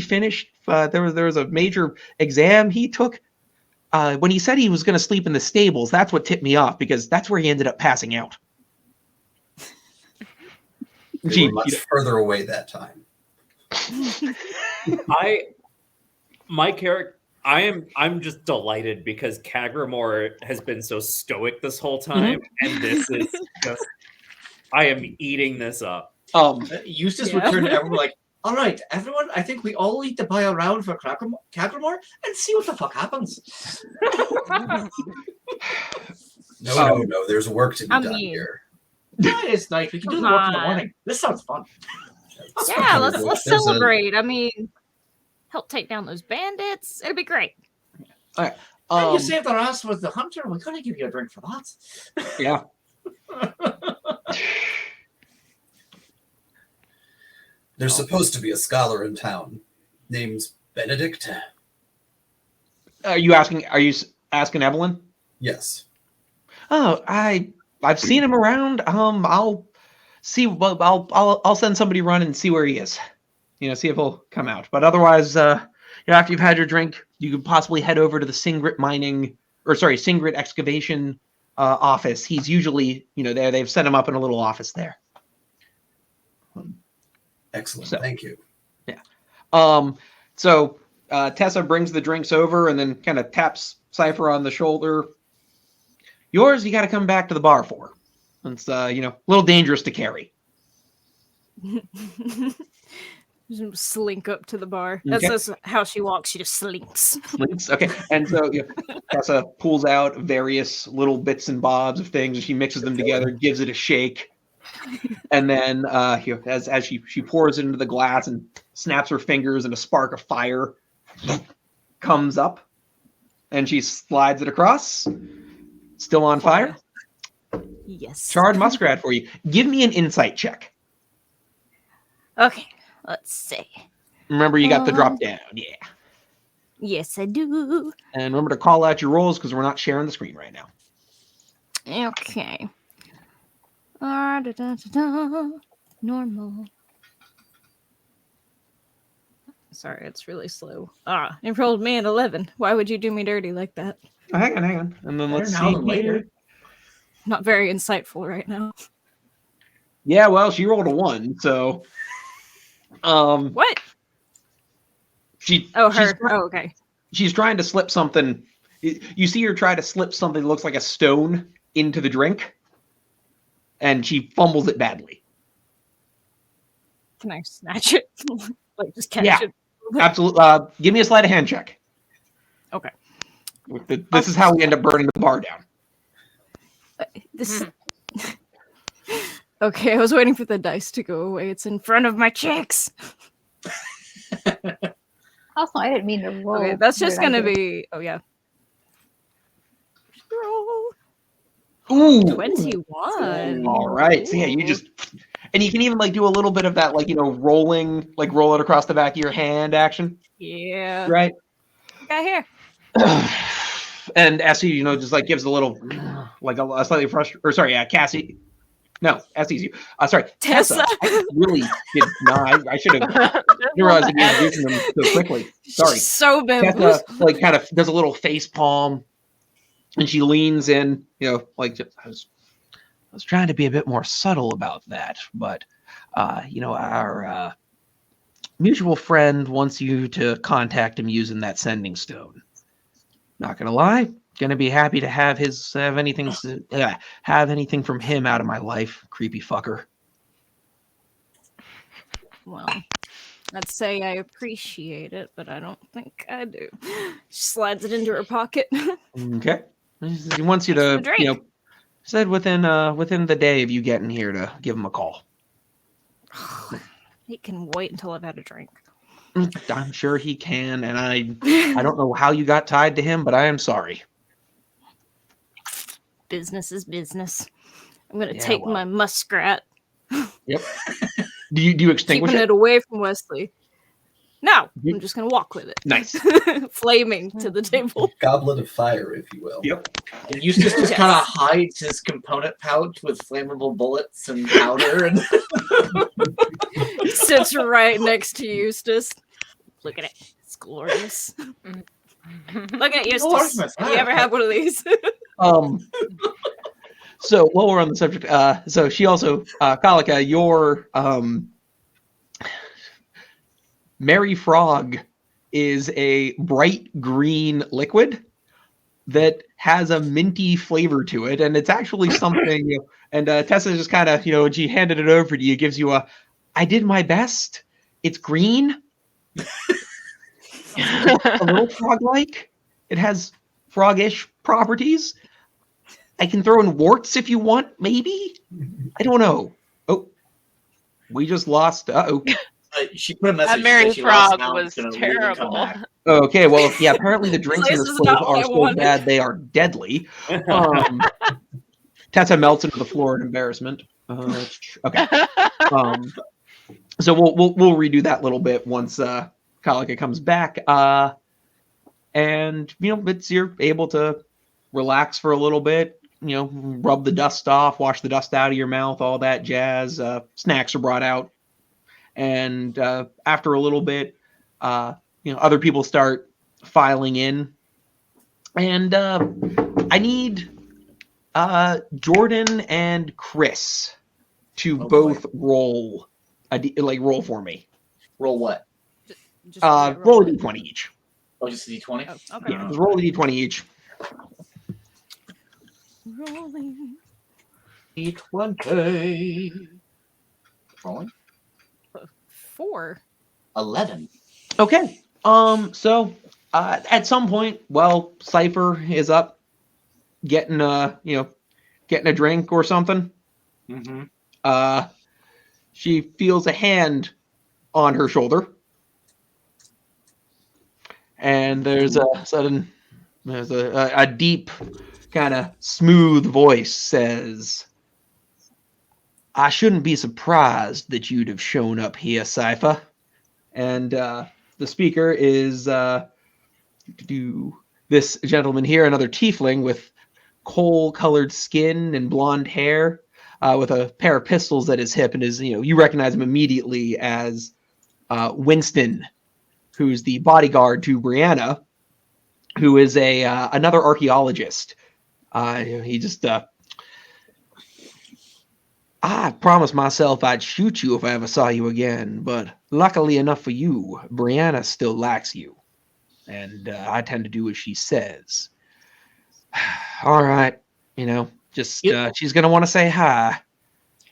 S1: finished, there was a major exam he took. When he said he was going to sleep in the stables, that's what tipped me off, because that's where he ended up passing out.
S3: They were much further away that time.
S2: I'm just delighted because Cagramore has been so stoic this whole time, and this is just I am eating this up.
S6: Eustace would turn to everyone like, all right, everyone, I think we all need to buy a round for Cagramore and see what the fuck happens.
S3: No, there's work to be done here.
S6: Yeah, it's nice. We can do the work in the morning. This sounds fun.
S7: Yeah, let's
S3: There's
S7: celebrate. I mean, help take down those bandits. It'll be great.
S1: All right.
S6: And you saved our ass with the hunter. We couldn't give you a drink for that.
S1: Yeah.
S3: There's supposed to be a scholar in town. Name's Benedict.
S1: Are you asking Evelyn?
S3: Yes.
S1: Oh, I've seen him around. I'll see. I'll send somebody run and see where he is. See if he'll come out. But otherwise, after you've had your drink, you could possibly head over to the Singrit excavation office. He's usually, there. They've set him up in a little office there.
S3: Excellent.
S1: So,
S3: Thank you.
S1: Yeah. So Tessa brings the drinks over and then kind of taps Cypher on the shoulder. Yours, you got to come back to the bar for. It's a little dangerous to carry.
S7: Slink up to the bar.
S1: Okay.
S7: That's how she walks. She just slinks.
S1: Slinks. Okay. And so Tessa pulls out various little bits and bobs of things, and she mixes them together, gives it a shake, and then as she pours it into the glass and snaps her fingers, and a spark of fire comes up, and she slides it across. Still on fire.
S7: Yes.
S1: Charred muskrat for you. Give me an insight check.
S7: Okay. Let's see.
S1: Remember, you got the drop down. Yeah.
S7: Yes, I do.
S1: And remember to call out your rolls because we're not sharing the screen right now.
S7: Okay. Normal. Sorry, it's really slow. It rolled me an 11. Why would you do me dirty like that?
S1: Oh, hang on. And then let's
S6: Better now
S1: see
S6: than later.
S1: here.
S7: Not very insightful right now.
S1: Yeah, well, she rolled a 1, so
S7: What? Okay.
S1: She's trying to slip something. You see her try to slip something that looks like a stone into the drink, and she fumbles it badly.
S7: Can I snatch it? Like just catch it?
S1: Absolutely. Give me a sleight of hand check.
S7: Okay.
S1: This is how we end up burning the bar down.
S7: This. Okay, I was waiting for the dice to go away. It's in front of my chicks.
S4: Also, I didn't mean to roll.
S7: Okay, that's just
S4: What did I
S7: gonna
S4: do?
S7: be. Oh yeah.
S1: Ooh.
S7: 21.
S1: All right. So yeah, you just, and you can even do a little bit of that, rolling, roll it across the back of your hand action.
S7: Yeah.
S1: Right.
S7: Got here.
S1: And Essie, just gives a little, a slightly frustrated, or sorry, Cassie. No, Essie's you. Sorry, Tessa. I really did not. I should have realized that you were using them so quickly. Sorry.
S7: She's so
S1: Tessa, kind of does a little face palm, and she leans in. I was trying to be a bit more subtle about that, but our mutual friend wants you to contact him using that sending stone. Not gonna lie, gonna be happy to have anything from him out of my life, creepy fucker.
S7: Well, I'd say I appreciate it, but I don't think I do. She slides it into her pocket.
S1: Okay. He wants you to, said within the day of you getting here to give him a call.
S7: He can wait until I've had a drink.
S1: I'm sure he can, and I don't know how you got tied to him, but I am sorry.
S7: Business is business. I'm gonna take my muskrat.
S1: Yep. Do you extinguish
S7: Keeping it away from Wesley. No, I'm just gonna walk with it.
S1: Nice.
S7: Flaming to the table.
S3: Goblet of fire, if you will.
S1: Yep.
S6: And Eustace just kind of hides his component pouch with flammable bullets and powder, and
S7: Sits right next to Eustace. Look at it. It's glorious. Look at Eustace. You ever have one of these?
S1: So while we're on the subject, so she also, Kalika, your Mary Frog is a bright green liquid that has a minty flavor to it, and it's actually something. And Tessa just kind of, when she handed it over to you, gives you I did my best. It's green. A little frog-like. It has frog-ish properties. I can throw in warts if you want, maybe? I don't know. Oh, we just lost.
S6: she put a message.
S5: That Mary
S6: she lost,
S5: Frog
S6: now
S5: was
S6: it's gonna leave and come
S5: terrible.
S6: back.
S1: Okay, well, yeah, apparently the drinks in
S7: This
S1: this
S7: is
S1: place
S7: not what
S1: are
S7: I
S1: so
S7: wanted.
S1: bad they are deadly. Tessa melts into the floor in embarrassment. Okay. So we'll redo that little bit once Kalika comes back. And you're able to relax for a little bit. rub the dust off, wash the dust out of your mouth, all that jazz. Snacks are brought out. And after a little bit, other people start filing in. And I need Jordan and Chris to both roll roll for me.
S6: Roll what?
S7: Just
S1: Roll a d20 each.
S6: Oh, just a d20?
S7: Oh, okay.
S1: Yeah, just roll a d20 each.
S7: Rolling.
S6: d20. Rolling.
S7: 4.
S6: 11.
S1: Okay. So at some point, while Cypher is up getting getting a drink or something, she feels a hand on her shoulder. And there's a deep, kind of smooth voice says, "I shouldn't be surprised that you'd have shown up here, Cypher." And the speaker is this gentleman here, another tiefling with coal-colored skin and blonde hair, with a pair of pistols at his hip, and you recognize him immediately as Winston, who's the bodyguard to Brianna, who is another archaeologist. He just I promised myself I'd shoot you if I ever saw you again, but luckily enough for you, Brianna still likes you, and I tend to do as she says. All right, she's gonna want to say hi.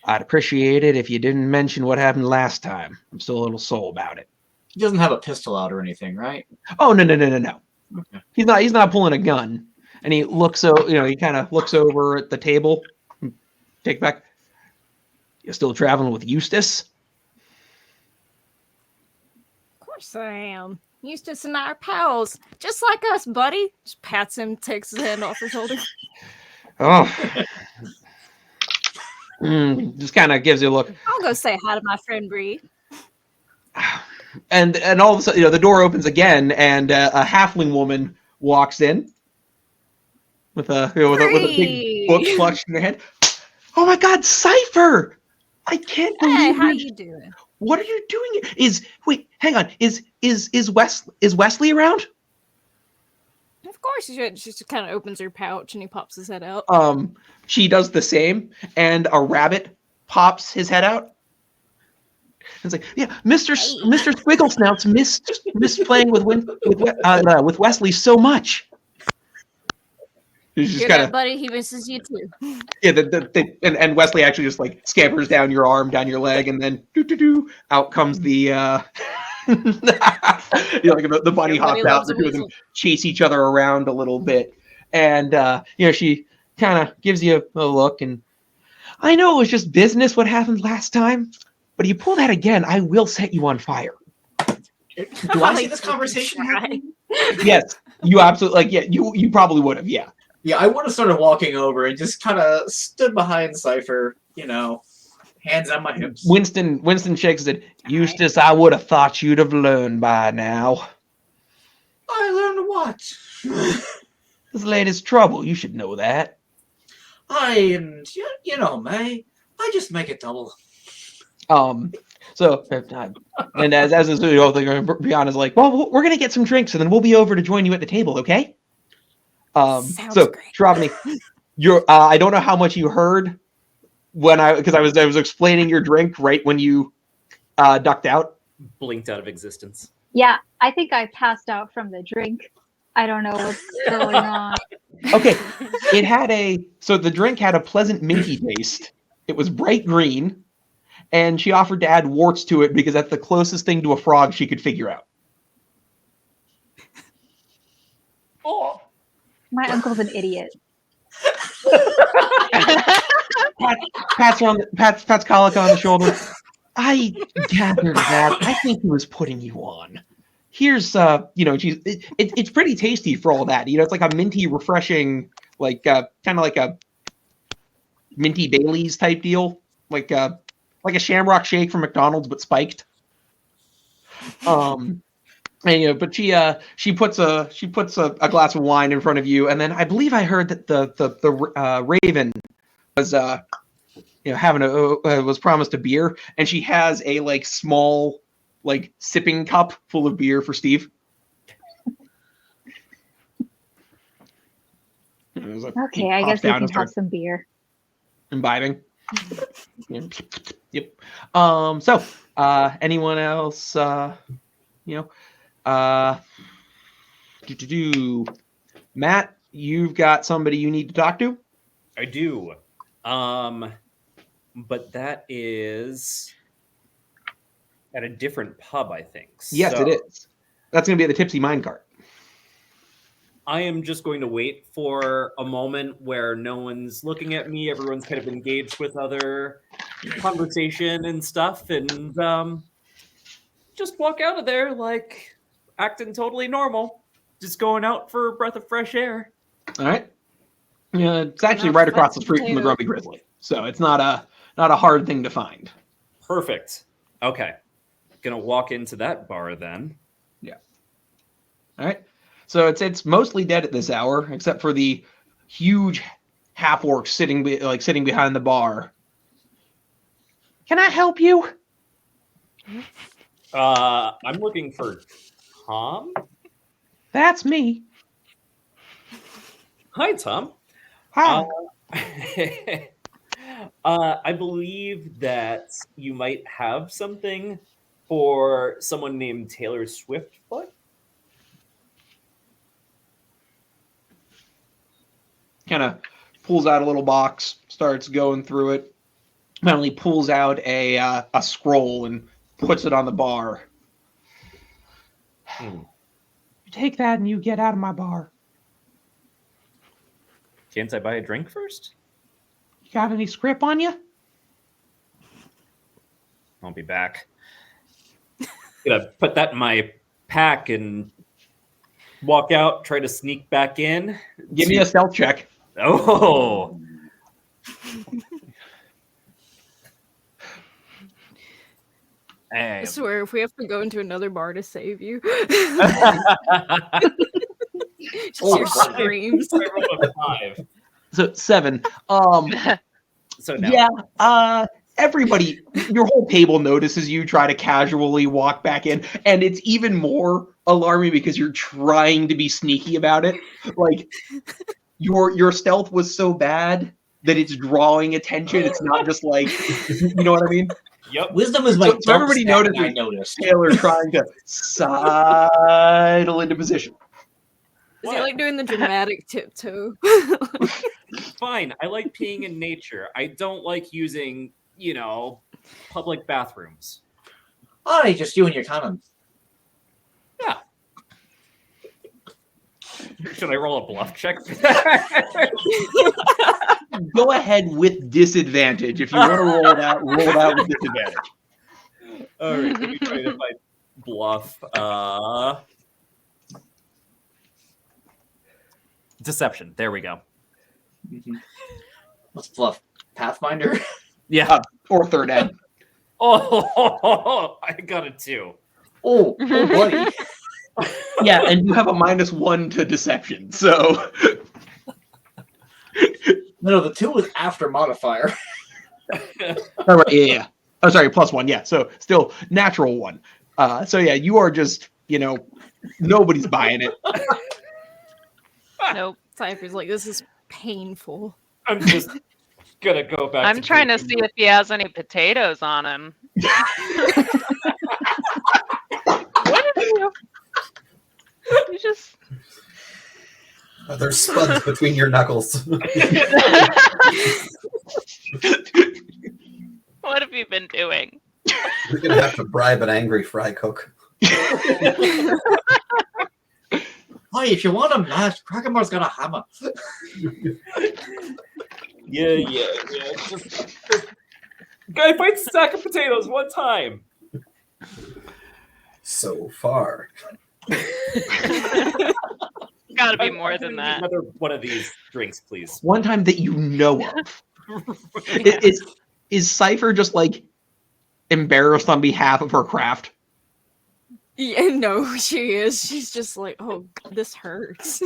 S1: I'd appreciate it if you didn't mention what happened last time. I'm still a little sore about it.
S6: He doesn't have a pistol out or anything, right?
S1: Oh, no.
S6: Okay.
S1: He's not pulling a gun. And he looks he kind of looks over at the table. Take back. You're still traveling with Eustace?
S7: Of course I am. Eustace and I are pals. Just like us, buddy. Just pats him, takes his hand off her shoulder.
S1: Oh. Just kind of gives you a look.
S7: I'll go say hi to my friend Bree.
S1: And all of a sudden, the door opens again, and a halfling woman walks in with a big book clutched in her head. Oh my God, Cypher! I can't believe.
S7: Hey, how you doing?
S1: What are you doing? Hang on. Is Wesley around?
S7: Of course, she just kind of opens her pouch and he pops his head out.
S1: She does the same, and a rabbit pops his head out. It's like, yeah, Mr. Squiggle Snouts missed playing with Wesley so much.
S7: Hear that, buddy? He misses you too.
S1: Yeah, and Wesley actually just like scampers down your arm, down your leg, and then out comes the the bunny hops out. The two of them chase each other around a little bit, and she kind of gives you a look, and I know it was just business what happened last time, but if you pull that again, I will set you on fire.
S6: Do I see this conversation happening?
S1: Yes, you absolutely you probably would have, yeah.
S6: Yeah, I would have started walking over and just kind of stood behind Cypher, hands on my hips.
S1: Winston shakes it. Eustace, I would have thought you'd have learned by now.
S6: I learned what?
S1: This latest trouble. You should know that.
S6: And May, I just make it double.
S1: So, and as is Brianna's like, well, we're gonna get some drinks, and then we'll be over to join you at the table, okay?
S7: Sounds
S1: so
S7: great.
S1: Shravani, I don't know how much you heard because I was explaining your drink right when you ducked out.
S2: Blinked out of existence.
S4: Yeah, I think I passed out from the drink. I don't know what's going on.
S1: Okay, the drink had a pleasant minty taste. It was bright green, and she offered to add warts to it because that's the closest thing to a frog she could figure out.
S6: Oh.
S4: My uncle's an idiot.
S1: Pats Kalika on the shoulder. I gathered that. I think he was putting you on. Here's it's pretty tasty for all that. It's like a minty, refreshing, like kind of like a minty Bailey's type deal, like a Shamrock Shake from McDonald's but spiked. And but she puts a glass of wine in front of you, and then I believe I heard that the raven was having was promised a beer, and she has a like small like sipping cup full of beer for Steve.
S4: Okay, I guess we can have some beer.
S1: Imbibing. Yep. So, anyone else? Matt, you've got somebody you need to talk to.
S2: I do. But that is at a different pub, I think.
S1: Yes, it is. That's going to be at the Tipsy Minecart.
S2: I am just going to wait for a moment where no one's looking at me. Everyone's kind of engaged with other conversation and stuff, and just walk out of there like acting totally normal, just going out for a breath of fresh air.
S1: All right. Yeah, it's actually right across the street from the Grumpy Grizzly, so it's not a hard thing to find.
S2: Perfect. Okay, gonna walk into that bar then.
S1: Yeah. All right. So it's mostly dead at this hour, except for the huge half-orc sitting behind the bar. Can I help you?
S2: I'm looking for Tom.
S1: That's me.
S2: Hi, Tom.
S1: Hi.
S2: I believe that you might have something for someone named Taylor Swiftfoot.
S1: Kind of pulls out a little box, starts going through it. Finally pulls out a scroll and puts it on the bar. You take that and you get out of my bar.
S2: Can't I buy a drink first?
S1: You got any script on you?
S2: I'll be back. Gonna put that in my pack and walk out, try to sneak back in.
S1: Give me a stealth check.
S2: Oh.
S7: I swear, if we have to go into another bar to save you, just your screams.
S1: So 7.
S2: So no.
S1: Yeah. Everybody, your whole table notices you try to casually walk back in, and it's even more alarming because you're trying to be sneaky about it. Like your stealth was so bad that it's drawing attention. It's not just like, you know what I mean?
S2: Yep.
S6: Wisdom is my
S1: So everybody noticed
S6: I noticed.
S1: Taylor trying to sidle into position.
S7: Is he like doing the dramatic tiptoe?
S2: Fine. I like peeing in nature. I don't like using, public bathrooms.
S6: Oh, just you and your condoms.
S2: Yeah. Should I roll a bluff check for that?
S1: Go ahead with disadvantage. If you want to roll it out with disadvantage.
S2: All right, let me try to find bluff. Deception. There we go.
S6: Mm-hmm. What's bluff? Pathfinder?
S2: Yeah.
S1: Or third ed.
S2: Oh, I got a 2.
S6: Oh, buddy.
S1: Yeah, and you have a -1 to deception, so.
S6: No, the 2 was after modifier.
S1: All right, yeah. Oh, sorry, +1, yeah. So still natural 1. So yeah, you are just, nobody's buying it.
S5: Nope.
S7: Cypher's like, this is painful.
S2: I'm just gonna go back.
S5: I'm trying to see if he has any potatoes on him. What did you? You just.
S3: There's spuds between your knuckles.
S5: What have you been doing?
S3: You're gonna have to bribe an angry fry cook.
S6: Hi, if you want a mash, Crackerbar's got a hammer.
S2: Yeah. Just guy fights a sack of potatoes one time.
S3: So far.
S5: Gotta be more than that.
S2: Another one of these drinks, please.
S1: One time that you know of. Is Cypher just like embarrassed on behalf of her craft?
S7: Yeah, no, she is. She's just like, oh, this hurts.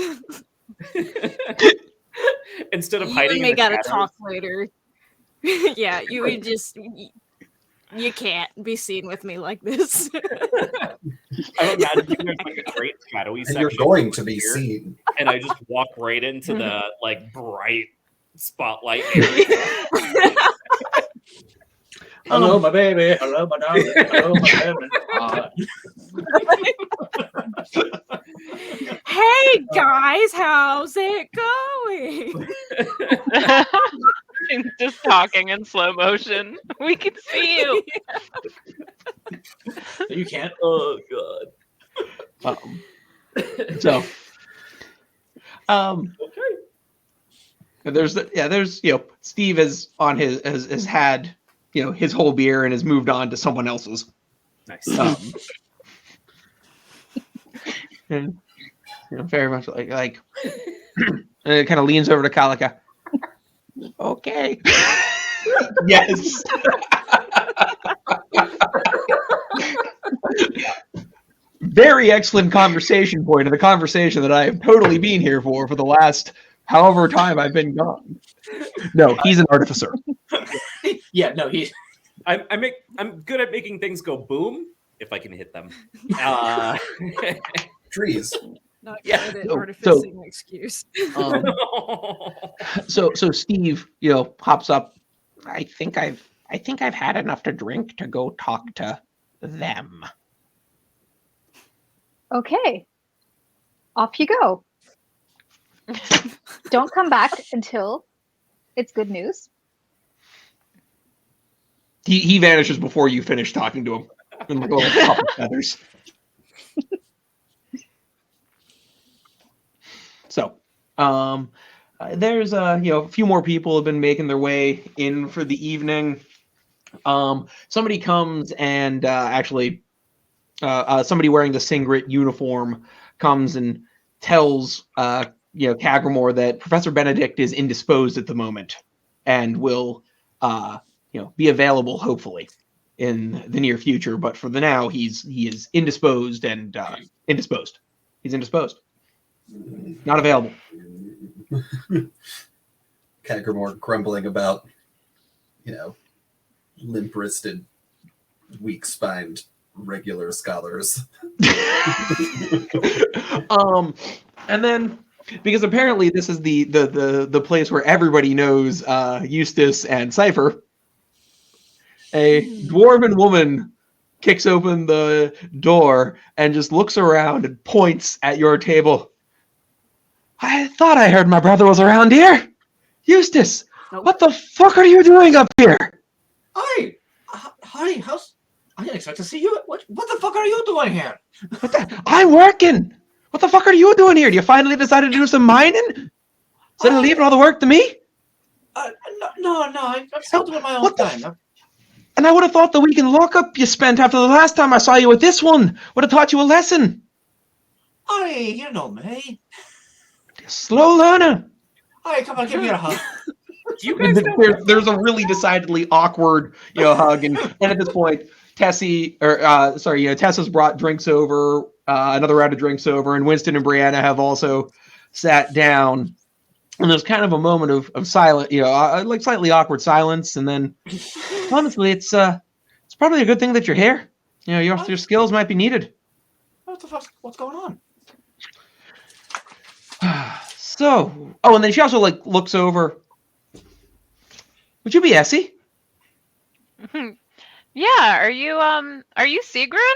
S2: Instead of
S7: You
S2: hiding
S7: and
S2: in
S7: me
S2: the
S7: gotta
S2: shadows,
S7: talk later. Yeah, you would just. You can't be seen with me like this.
S2: I'm imagining there's like a great shadowy
S3: And
S2: section.
S3: you're going
S2: over
S3: to be
S2: here,
S3: seen.
S2: and I just walk right into the like bright spotlight area.
S6: Hello, my baby. Hello, my darling. Hello, my baby.
S7: Hey guys, how's it going?
S5: Just talking in slow motion. We can see you.
S6: You can't.
S2: Oh god.
S1: So,
S2: Okay.
S1: there's Steve is on has had his whole beer and has moved on to someone else's.
S2: Nice.
S1: And very much like and it kind of leans over to Kalika. Okay. Yes. Very excellent conversation point of the conversation that I have totally been here for the last however time I've been gone. No, he's an artificer.
S6: Yeah, no, he.
S2: I'm good at making things go boom if I can hit them.
S3: Trees.
S7: Not
S2: Yeah.
S7: good at
S1: So-
S7: artificing excuse.
S1: So Steve, pops up. I think I've had enough to drink to go talk to them.
S4: Okay. Off you go. Don't come back until it's good news.
S1: He vanishes before you finish talking to him. In like a little puff of feathers. So, there's a few more people have been making their way in for the evening. Somebody comes and actually, somebody wearing the Singret uniform comes and tells Cagramore that Professor Benedict is indisposed at the moment and will be available hopefully in the near future. But for the now, he is indisposed and indisposed. He's indisposed. Not available.
S3: Cagramore grumbling about, limp-wristed, weak-spined regular scholars.
S1: And then because apparently this is the place where everybody knows Eustace and Cypher, a dwarven woman kicks open the door and just looks around and points at your table. I thought I heard my brother was around here. Eustace, what the fuck are you doing up here?
S6: Hi, honey, I didn't expect to see you. What the fuck are you doing here?
S1: I'm working. What the fuck are you doing here? Do you finally decided to do some mining? Instead of leaving all the work to me?
S6: No, I'm still doing my own thing.
S1: And I would have thought the week in lockup you spent after the last time I saw you with this one would have taught you a lesson.
S6: You know me.
S1: Slow learner.
S6: Come on, give me a hug.
S2: Do you guys
S1: There's a really decidedly awkward, hug, and at this point, Tessa's brought drinks over, another round of drinks over, and Winston and Brianna have also sat down. And there's kind of a moment of silence, like slightly awkward silence, and then honestly, it's probably a good thing that you're here. Your skills might be needed.
S6: What the fuck? What's going on?
S1: So, and then she also looks over. Would you be Essie?
S5: Yeah, are you Sigrun?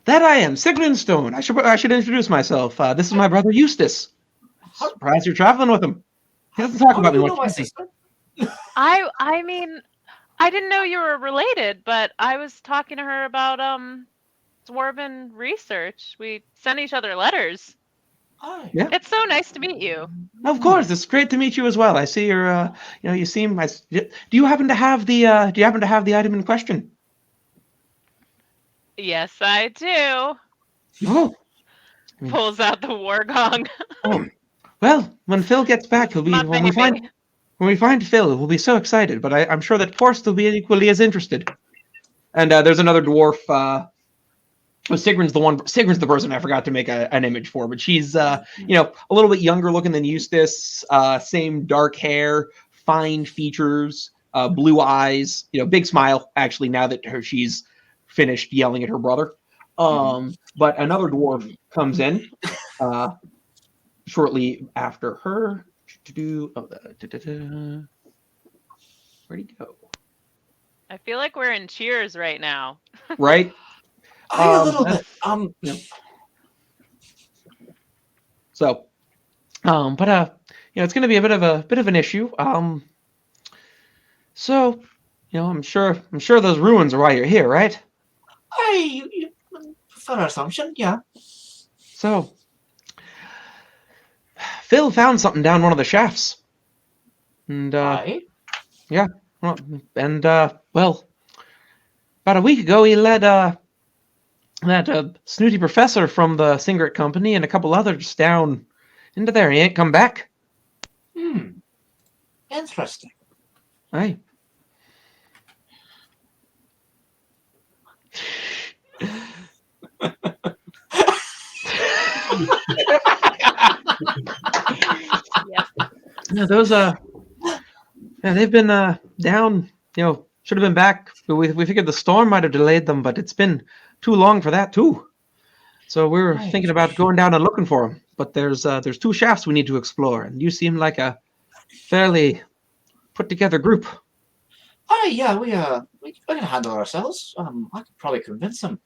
S1: That I am, Sigrun Stone. I should introduce myself. This is my brother Eustace. Surprised you're traveling with him. He doesn't talk about me much.
S6: My sister?
S5: I mean, I didn't know you were related, but I was talking to her about dwarven research. We sent each other letters.
S1: Yeah.
S5: It's so nice to meet you.
S1: Of course, it's great to meet you as well. I see you're, you seem. Do you happen to have the item in question?
S5: Yes, I do.
S1: Oh.
S5: Pulls out the war gong.
S1: Oh. Well, when Phil gets back, he'll be when we find Phil, we'll be so excited. But I'm sure that Forrest will be equally as interested. And there's another dwarf Well, Sigrun's the person I forgot to make an image for, but she's a little bit younger looking than Eustace. Same dark hair, fine features, blue eyes. Big smile. Actually, now that she's finished yelling at her brother. But another dwarf comes in shortly after her. Where'd he go?
S5: I feel like we're in Cheers right now.
S1: Right?
S6: A little bit.
S1: So, but it's going to be a bit of an issue. So, I'm sure those ruins are why you're here, right?
S6: For assumption, yeah.
S1: So, Phil found something down one of the shafts, and yeah, well, about a week ago he led that snooty professor from the Singret Company and a couple others down into there. He ain't come back.
S6: Interesting.
S1: Aye. Yeah, those they've been down. Should have been back. We figured the storm might have delayed them, but it's been too long for that too. So we were thinking about going down and looking for them. But there's 2 shafts we need to explore, and you seem like a fairly put together group.
S6: Yeah, we can handle ourselves. I could probably convince them.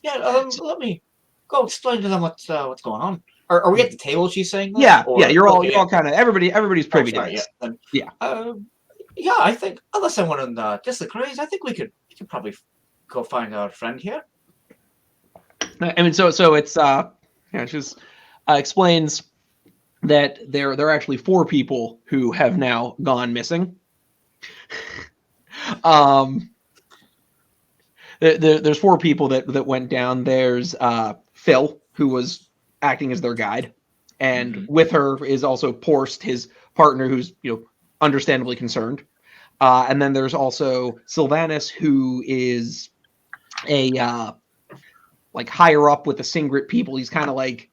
S6: Let me go explain to them what's going on. Are we at the table? She's saying that?
S1: Yeah. You're all kind of everybody's privy to this.
S6: Yeah, I think unless someone disagrees, I think we could probably go find our friend here.
S1: I mean, so it's she just explains that there are actually 4 people who have now gone missing. There's 4 people that went down. There's Phil, who was acting as their guide, and with her is also Porst, his partner, who's understandably concerned. And then there's also Sylvanus, who is a like higher up with the Singret people. He's kind of like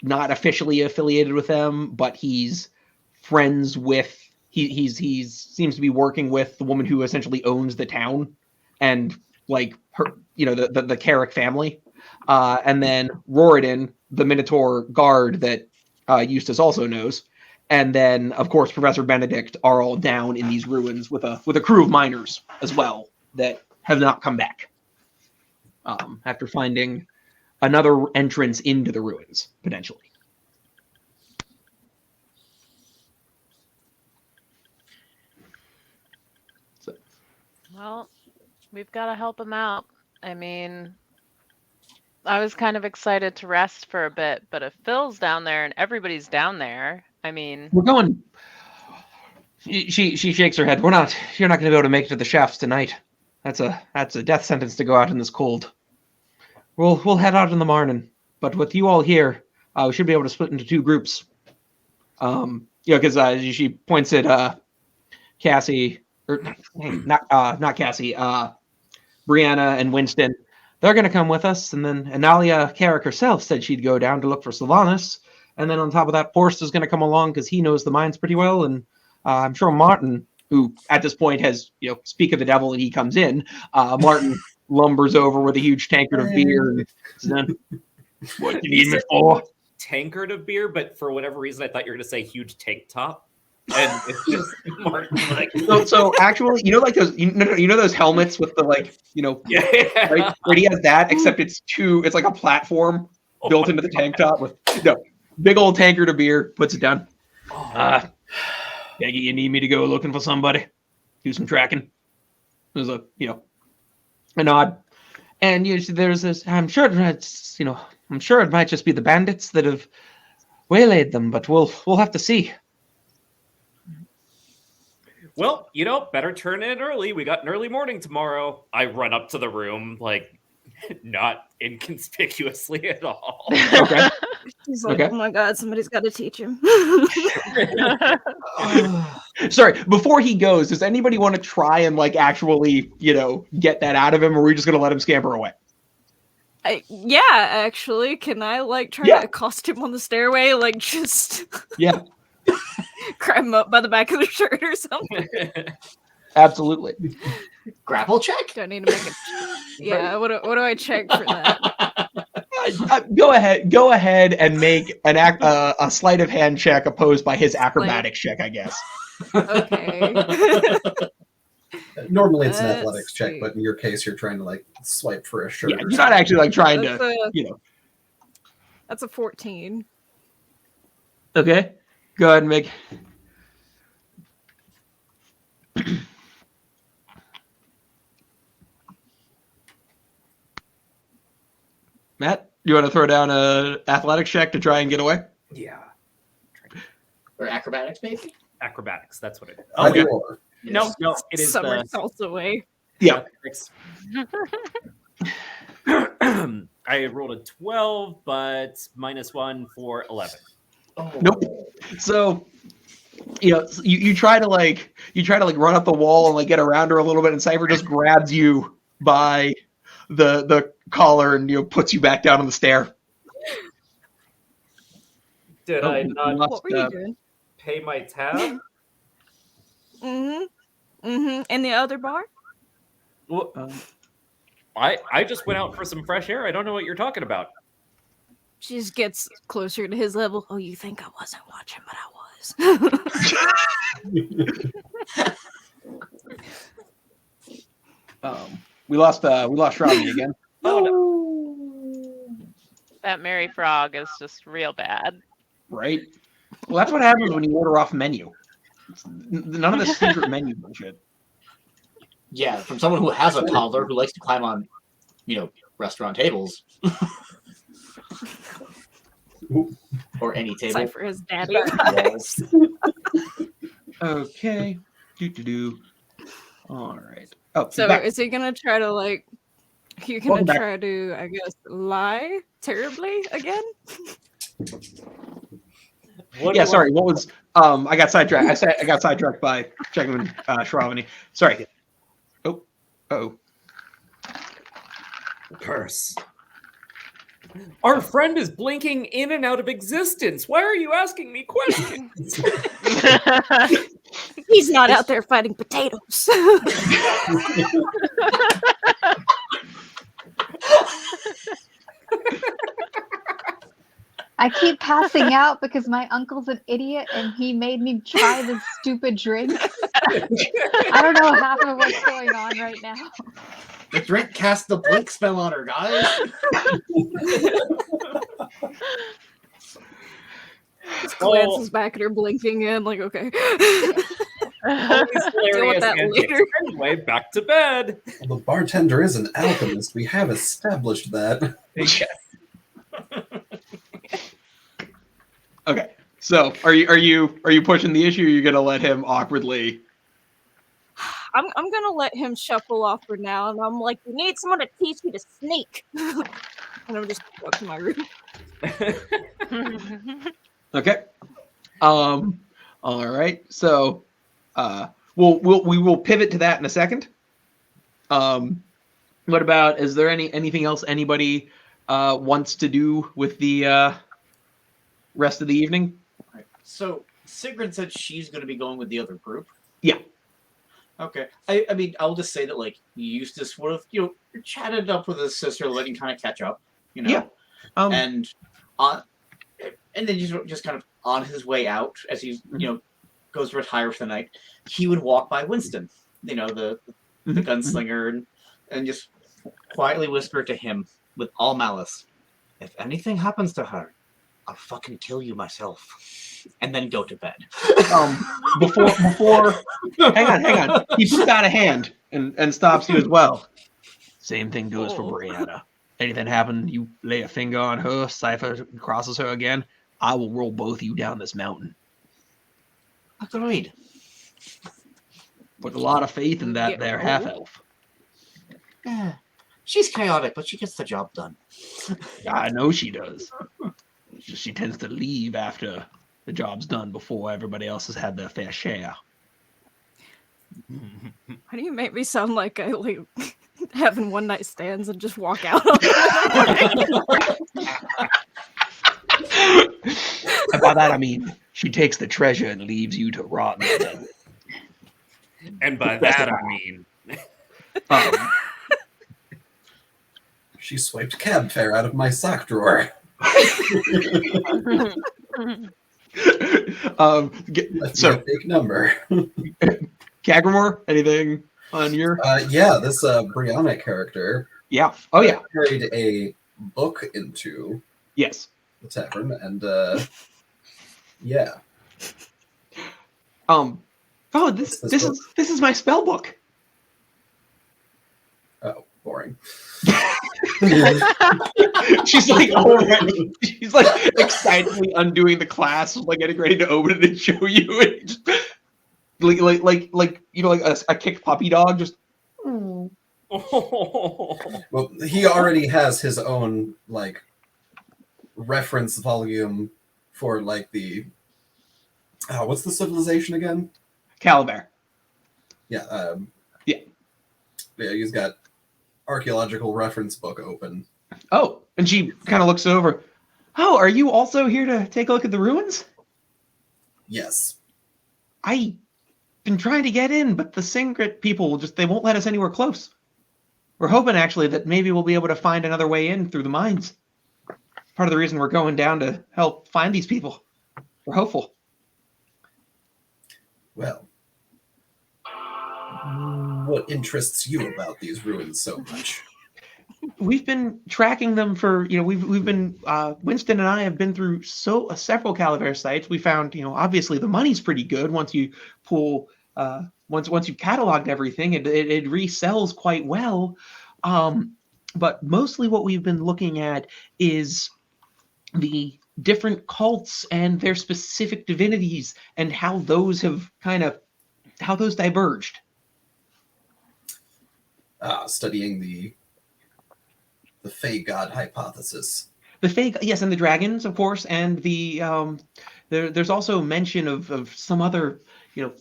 S1: not officially affiliated with them, but he's friends with he's seems to be working with the woman who essentially owns the town, and like her, the Carrick family. And then Roridan, the Minotaur guard that Eustace also knows. And then, of course, Professor Benedict are all down in these ruins with a crew of miners as well that have not come back after finding another entrance into the ruins, potentially. So.
S5: Well, we've got to help him out. I mean, I was kind of excited to rest for a bit, but if Phil's down there and everybody's down there, I mean,
S1: we're going. She shakes her head. You're not going to be able to make it to the shafts tonight. That's a death sentence to go out in this cold. We'll head out in the morning. But with you all here, we should be able to split into 2 groups. Because she points at Cassie, or not Cassie, Brianna and Winston. They're going to come with us, and then Analia Carrick herself said she'd go down to look for Sylvanus. And then on top of that, Porst is going to come along because he knows the mines pretty well, and I'm sure Martin, who at this point has speak of the devil, and he comes in. Martin lumbers over with a huge tankard of beer. And what do you need me for?
S2: Tankard of beer, but for whatever reason, I thought you were going to say huge tank top. And it's just Martin like.
S1: So actually, like those, those helmets with the right, where he has that, except it's like a platform built into the tank top with big old tankard of beer. Puts it down. Peggy, you need me to go looking for somebody? Do some tracking. There's a a nod, and there's this. I'm sure it might just be the bandits that have waylaid them, but we'll have to see.
S2: Well, better turn in early. We got an early morning tomorrow. I run up to the room, not inconspicuously at all.
S7: He's like, oh my God, somebody's got to teach him.
S1: Sorry, before he goes, does anybody want to try and like actually, get that out of him, or are we just gonna let him scamper away?
S7: Yeah, actually, can I like try
S1: Yeah.
S7: to accost him on the stairway? Like just
S1: Yeah,
S7: grab him up by the back of the shirt or something?
S1: absolutely.
S6: Grapple check?
S7: Do I need to make it? Yeah. What do I check for that?
S1: Go ahead and make a sleight of hand check opposed by his acrobatics check, I guess.
S7: Okay.
S3: Normally it's an
S7: Let's
S3: athletics check,
S7: see.
S3: but in your case, you're trying to like swipe for a shirt.
S1: Yeah,
S3: or
S1: you're not
S3: something.
S1: actually like trying
S7: That's
S1: to,
S7: That's a 14.
S1: Okay, go ahead and make. Matt, you want to throw down a athletics check to try and get away?
S2: Yeah.
S6: Or acrobatics, maybe?
S2: Acrobatics, that's what it is.
S3: Either
S2: yeah.
S3: or.
S2: No, it is
S7: Somersaults away.
S1: Yeah.
S2: I rolled a 12, but -1 for 11.
S6: Oh.
S1: Nope. So, you try to run up the wall and like get around her a little bit, and Cypher just grabs you by the collar and puts you back down on the stair.
S2: Did I not
S7: What were you doing?
S2: pay my tab?
S7: In the other bar?
S2: Well, I just went out for some fresh air. I don't know what you're talking about.
S7: She just gets closer to his level. Oh, you think I wasn't watching, but I was.
S1: We lost Shravani again.
S2: Oh, no.
S5: That Mary Frog is just real bad.
S1: Right? Well, that's what happens when you order off menu. None of this secret menu bullshit.
S6: Yeah, from someone who has a toddler who likes to climb on, restaurant tables. Or any table.
S7: Cypher has daddy vibes.
S1: Okay. All right. Oh,
S7: So
S1: back.
S7: is he gonna try to like? You're gonna
S1: Welcome back.
S7: try to, I guess, lie terribly again?
S1: Yeah, sorry. What was? I got sidetracked. I got sidetracked by checking Shravani. Sorry. Oh.
S2: Curse. Our friend is blinking in and out of existence. Why are you asking me questions?
S7: He's not out there fighting potatoes.
S4: I keep passing out because my uncle's an idiot and he made me try this stupid drink. I don't know half of what's going on right now.
S6: The drink cast the blink spell on her, guys.
S7: Just glances back at her, blinking in, like, okay.
S2: Always
S7: Deal with that later.
S2: Anyway, back to bed.
S3: Well, the bartender is an alchemist. We have established that.
S1: Okay. So, are you pushing the issue? Or are you gonna let him awkwardly?
S7: I'm gonna let him shuffle off for now, and I'm like, you need someone to teach you to sneak. And I'm just go to my room.
S1: Okay. All right. So, we will pivot to that in a second. What about? Is there anything else anybody wants to do with the rest of the evening?
S6: Right. So Sigrid said she's going to be going with the other group.
S1: Yeah.
S6: Okay. I mean, I'll just say that like Eustace would have chatted up with his sister, letting kind of catch up.
S1: Yeah.
S6: And then just kind of on his way out as he's goes to retire for the night, he would walk by Winston, the gunslinger, and just quietly whisper to him with all malice, "If anything happens to her, I'll fucking kill you myself," and then go to bed.
S1: Before hang on. He puts out a hand and stops you as well. Same thing goes for Brianna. Anything happen, you lay a finger on her, Cypher crosses her again, I will roll both of you down this mountain.
S6: Agreed.
S1: Put a lot of faith in that
S7: Yeah.
S1: there half-elf.
S6: Yeah. She's chaotic, but she gets the job done.
S1: I know she does. She tends to leave after the job's done before everybody else has had their fair share.
S7: Why do you make me sound like I like having one night stands and just walk out?
S1: And by that I mean she takes the treasure and leaves you to rot in the desert.
S2: And by that I mean,
S3: She swiped cab fare out of my sock drawer. That's
S1: So
S3: a big number.
S1: Kagramore, anything on your?
S3: Yeah, this Brianna character
S1: Yeah. Oh yeah.
S3: carried a book into
S1: Yes.
S3: the tavern, and yeah.
S1: Oh, this is my spell book.
S3: Oh, boring.
S1: She's like already. She's like excitedly undoing the clasp, like getting ready to open it and show you. And just, like you know, like a kicked puppy dog. Just.
S3: Well, he already has his own like reference volume for like the what's the civilization again?
S1: Calabar.
S3: Yeah.
S1: Yeah.
S3: He's got archaeological reference book open.
S1: Oh, and she kind of looks over. Oh, are you also here to take a look at the ruins?
S3: Yes.
S1: I've been trying to get in, but the Singret people they won't let us anywhere close. We're hoping actually that maybe we'll be able to find another way in through the mines. Part of the reason we're going down to help find these people. We're hopeful.
S3: Well, what interests you about these ruins so much?
S1: We've been tracking them for, we've been, Winston and I have been through several Calabar sites. We found, obviously the money's pretty good once you pull, once you've cataloged everything, it resells quite well. But mostly what we've been looking at is the different cults and their specific divinities and how those have how those diverged.
S3: Studying the Fey God hypothesis.
S1: The Fey, yes, and the dragons, of course, and the there's also mention of some other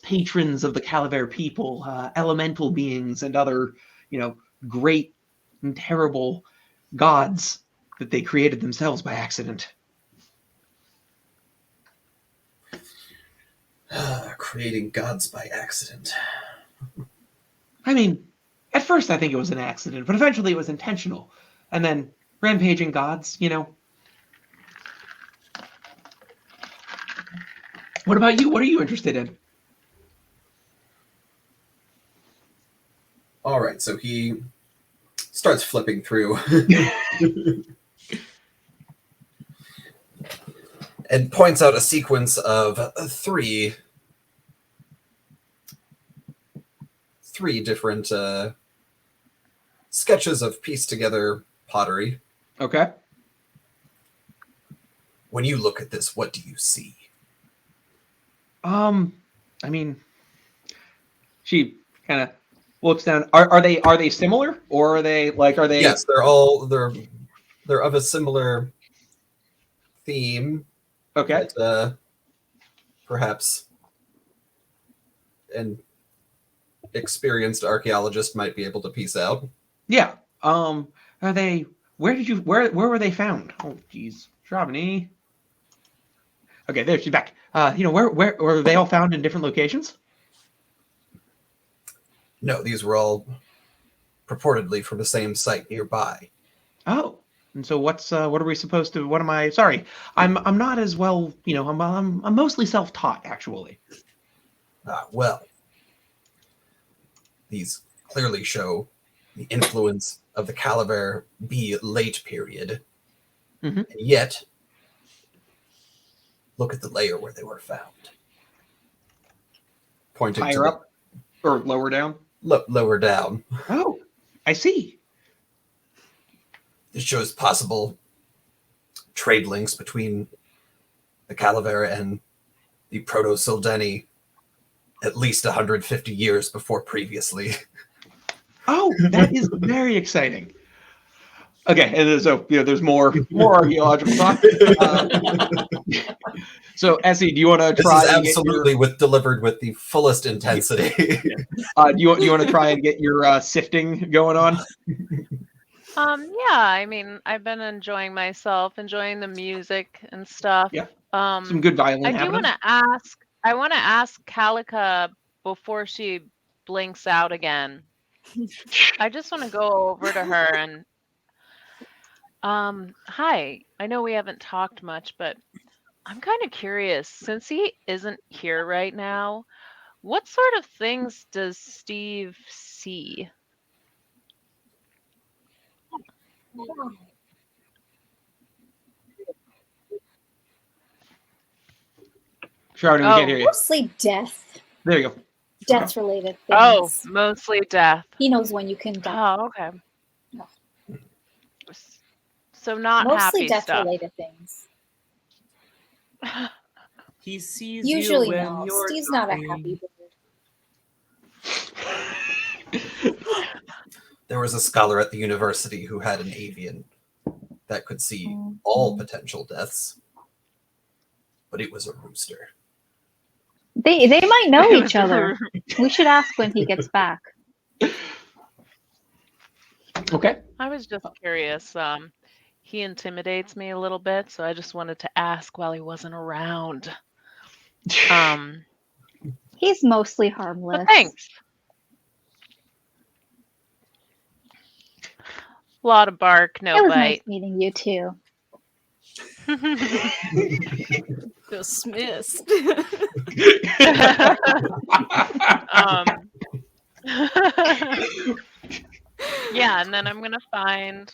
S1: patrons of the Calabar people, elemental beings, and other great and terrible gods that they created themselves by accident.
S3: Creating gods by accident.
S1: I mean, at first I think it was an accident, but eventually it was intentional. And then rampaging gods, What about you? What are you interested in?
S3: All right, so he starts flipping through and points out a sequence of three different sketches of pieced together pottery.
S1: Okay.
S3: When you look at this, what do you see?
S1: I mean, she kind of looks down. Are they similar, or are they?
S3: Yes, they're of a similar theme.
S1: Okay.
S3: That, perhaps an experienced archaeologist might be able to piece out.
S1: Yeah. Are they? Where were they found? Oh, geez, Shravani. Okay, there she's back. Where were they all found in different locations?
S3: No, these were all purportedly from the same site nearby.
S1: Oh, and so what are we supposed to? What am I? Sorry, I'm not as well. I'm mostly self-taught actually.
S3: Well, these clearly show the influence of the Calabar B late period, and yet look at the layer where they were found. Pointing
S1: higher up or lower down?
S3: Lower down.
S1: Oh, I see.
S3: This shows possible trade links between the Calabar and the Proto-Sildeni at least 150 years before previously.
S1: Oh, that is very exciting. Okay, and so there's more archaeological talk. So, Essie, do you want to
S3: This
S1: try?
S3: is
S1: and get
S3: absolutely delivered with the fullest intensity.
S1: do you want to try and get your sifting going on?
S5: Yeah, I mean, I've been enjoying myself, enjoying the music and stuff.
S1: Yeah.
S5: Um,
S1: Some good violin
S5: I do
S1: happening.
S5: want to ask. I want to ask Calica before she blinks out again. I just want to go over to her and, hi. I know we haven't talked much, but I'm kind of curious. Since he isn't here right now, what sort of things does Steve see?
S1: Sharding, we can't hear you.
S8: Mostly death.
S1: There you go.
S8: Death related things.
S5: Oh, mostly death.
S8: He knows when you can die.
S5: Oh, okay. So not
S8: Mostly
S5: happy
S8: death
S5: stuff.
S8: related things.
S2: He sees
S8: Usually
S2: you when
S8: no.
S2: you're
S8: Steve's not a
S2: dying.
S8: happy bird.
S3: There was a scholar at the university who had an avian that could see all potential deaths, but it was a rooster.
S4: They might know
S5: It was
S4: each other. We should ask when he gets back.
S1: Okay.
S5: I was just curious. He intimidates me a little bit, so I just wanted to ask while he wasn't around.
S4: He's mostly harmless.
S5: But thanks. A lot of bark,
S4: It
S5: no
S4: was nice
S5: bite.
S4: meeting you too.
S7: Dismissed.
S5: Yeah, and then I'm gonna find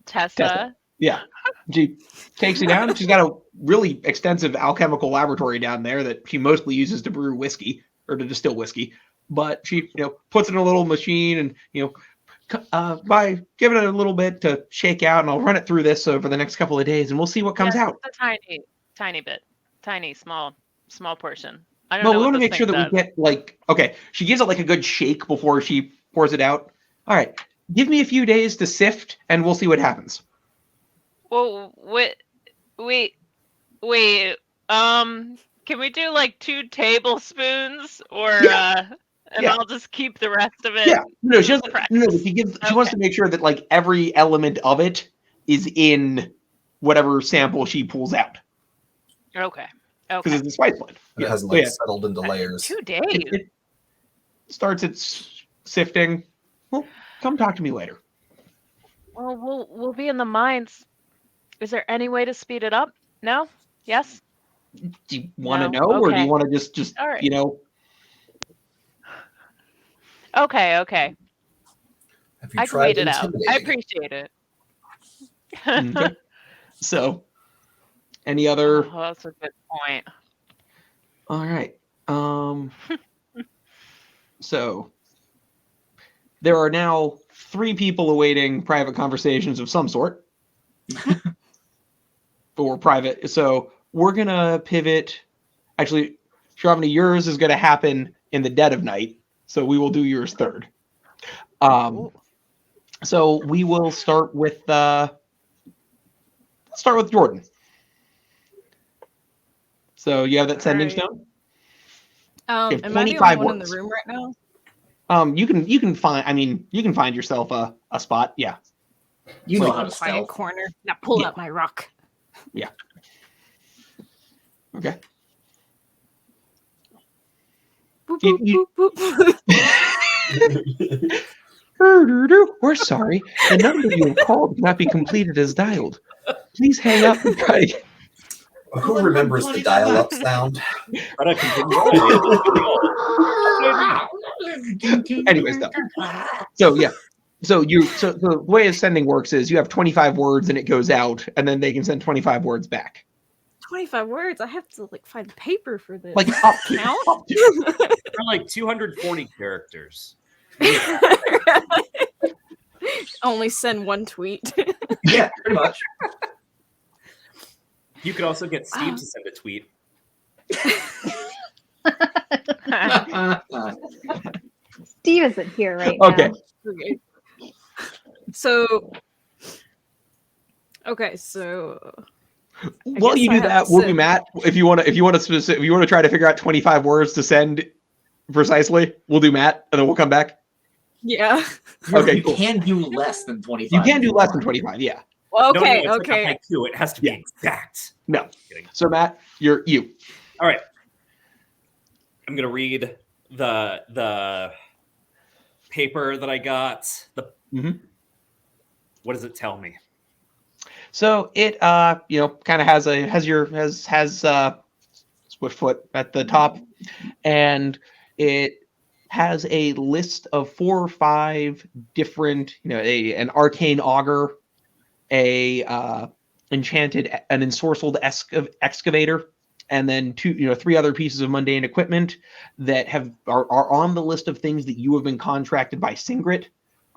S5: Tessa.
S1: Yeah. She takes you down. She's got a really extensive alchemical laboratory down there that she mostly uses to brew whiskey or to distill whiskey. But she, puts it in a little machine and, by giving it a little bit to shake out, and I'll run it through this over the next couple of days, and we'll see what comes
S5: Yeah,
S1: out.
S5: just a tiny bit, small portion. I don't
S1: Well,
S5: know
S1: we
S5: what
S1: want to
S5: this
S1: make sure
S5: thing
S1: that we
S5: does.
S1: get okay. She gives it like a good shake before she pours it out. All right, give me a few days to sift, and we'll see what happens.
S5: Well, wait. Can we do like 2 tablespoons, or
S1: Yeah.
S5: and
S1: Yeah.
S5: I'll just keep the rest of it?
S1: Yeah, no, she doesn't.
S5: Practice.
S1: No, but she wants to make sure that like every element of it is in whatever sample she pulls out
S5: Okay.
S1: because it's a spice blend.
S3: It hasn't settled into layers.
S5: 2 days.
S1: It starts its sifting. Well, come talk to me later.
S5: Well, we'll be in the mines. Is there any way to speed it up? No? Yes?
S1: Do you want to
S5: No?
S1: know, or do you
S5: Okay.
S1: want to just
S5: All right. Okay.
S3: Have you
S5: I can
S3: tried
S5: wait it out. I
S3: intimidating?
S5: appreciate it.
S1: Okay. So, any other?
S5: Oh, that's a good point.
S1: All right. So there are now 3 people awaiting private conversations of some sort. Or private. So we're gonna pivot. Actually, Shravani, yours is gonna happen in the dead of night. So we will do yours third. So we will start with Jordan. So you have that sending
S7: Alright.
S1: stone. You have
S7: Am I the
S1: 25
S7: only one in
S1: words.
S7: the room right now?
S1: You can find. I mean, you can find yourself a spot. Yeah.
S6: You know
S7: Like
S6: how
S7: a
S6: to
S7: quiet
S6: stealth.
S7: corner. Now pull
S1: Yeah.
S7: out my rock.
S1: Okay.
S7: Boop,
S1: You-
S7: boop, boop, boop.
S1: We're sorry. The number you have called cannot be completed as dialed. Please hang up and try again.
S3: Who remembers the dial-up sound?
S2: But I continue.
S1: Anyways, though. So yeah. So the way a sending works is you have 25 words and it goes out, and then they can send 25 words back.
S7: 25 words. I have to find paper for this.
S1: Like up to.
S7: Count?
S1: Up to.
S2: They're like 240 characters.
S7: Only send one tweet.
S6: Yeah, pretty much.
S2: You could also get Steve to send a tweet.
S4: Steve isn't here right
S1: Okay.
S4: now.
S7: Okay. So
S1: While
S7: guess
S1: you
S7: I
S1: do
S7: have
S1: that,
S7: to
S1: we'll be
S7: sit.
S1: Matt. If you want to try to figure out 25 words to send precisely, we'll do Matt, and then we'll come back.
S7: Yeah.
S1: Okay,
S6: You
S1: cool.
S6: can do less than 25.
S1: You can do
S6: if
S1: less than
S6: want.
S1: 25. Yeah.
S7: Okay.
S2: No, it's
S7: okay.
S2: like a haiku. It has to be
S1: Yeah.
S2: exact.
S1: No.
S2: Kidding.
S1: So Matt, you're you.
S2: All right. I'm gonna read the paper that I got.
S1: Mhm.
S2: What does it tell me?
S1: So it kind of has Swiftfoot at the top, and it has a list of 4 or 5 different, an arcane auger, an ensorcelled excavator, and then 3 other pieces of mundane equipment that are on the list of things that you have been contracted by Singret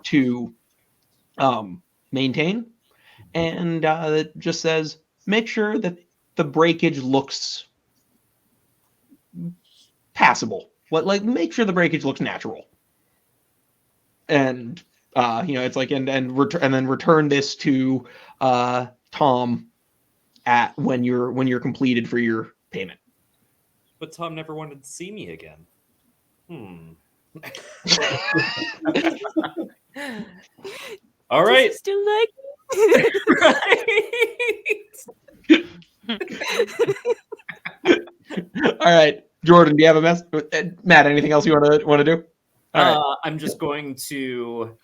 S1: to maintain. And it just says, make sure that the breakage looks passable. Make sure the breakage looks natural. And it's like and then return this to Tom when you're completed for your payment.
S2: But Tom never wanted to see me again. All right.
S7: Does he still like
S2: Right.
S1: All right, Jordan, do you have a mess? Matt, anything else you want to do? All right.
S2: I'm just going to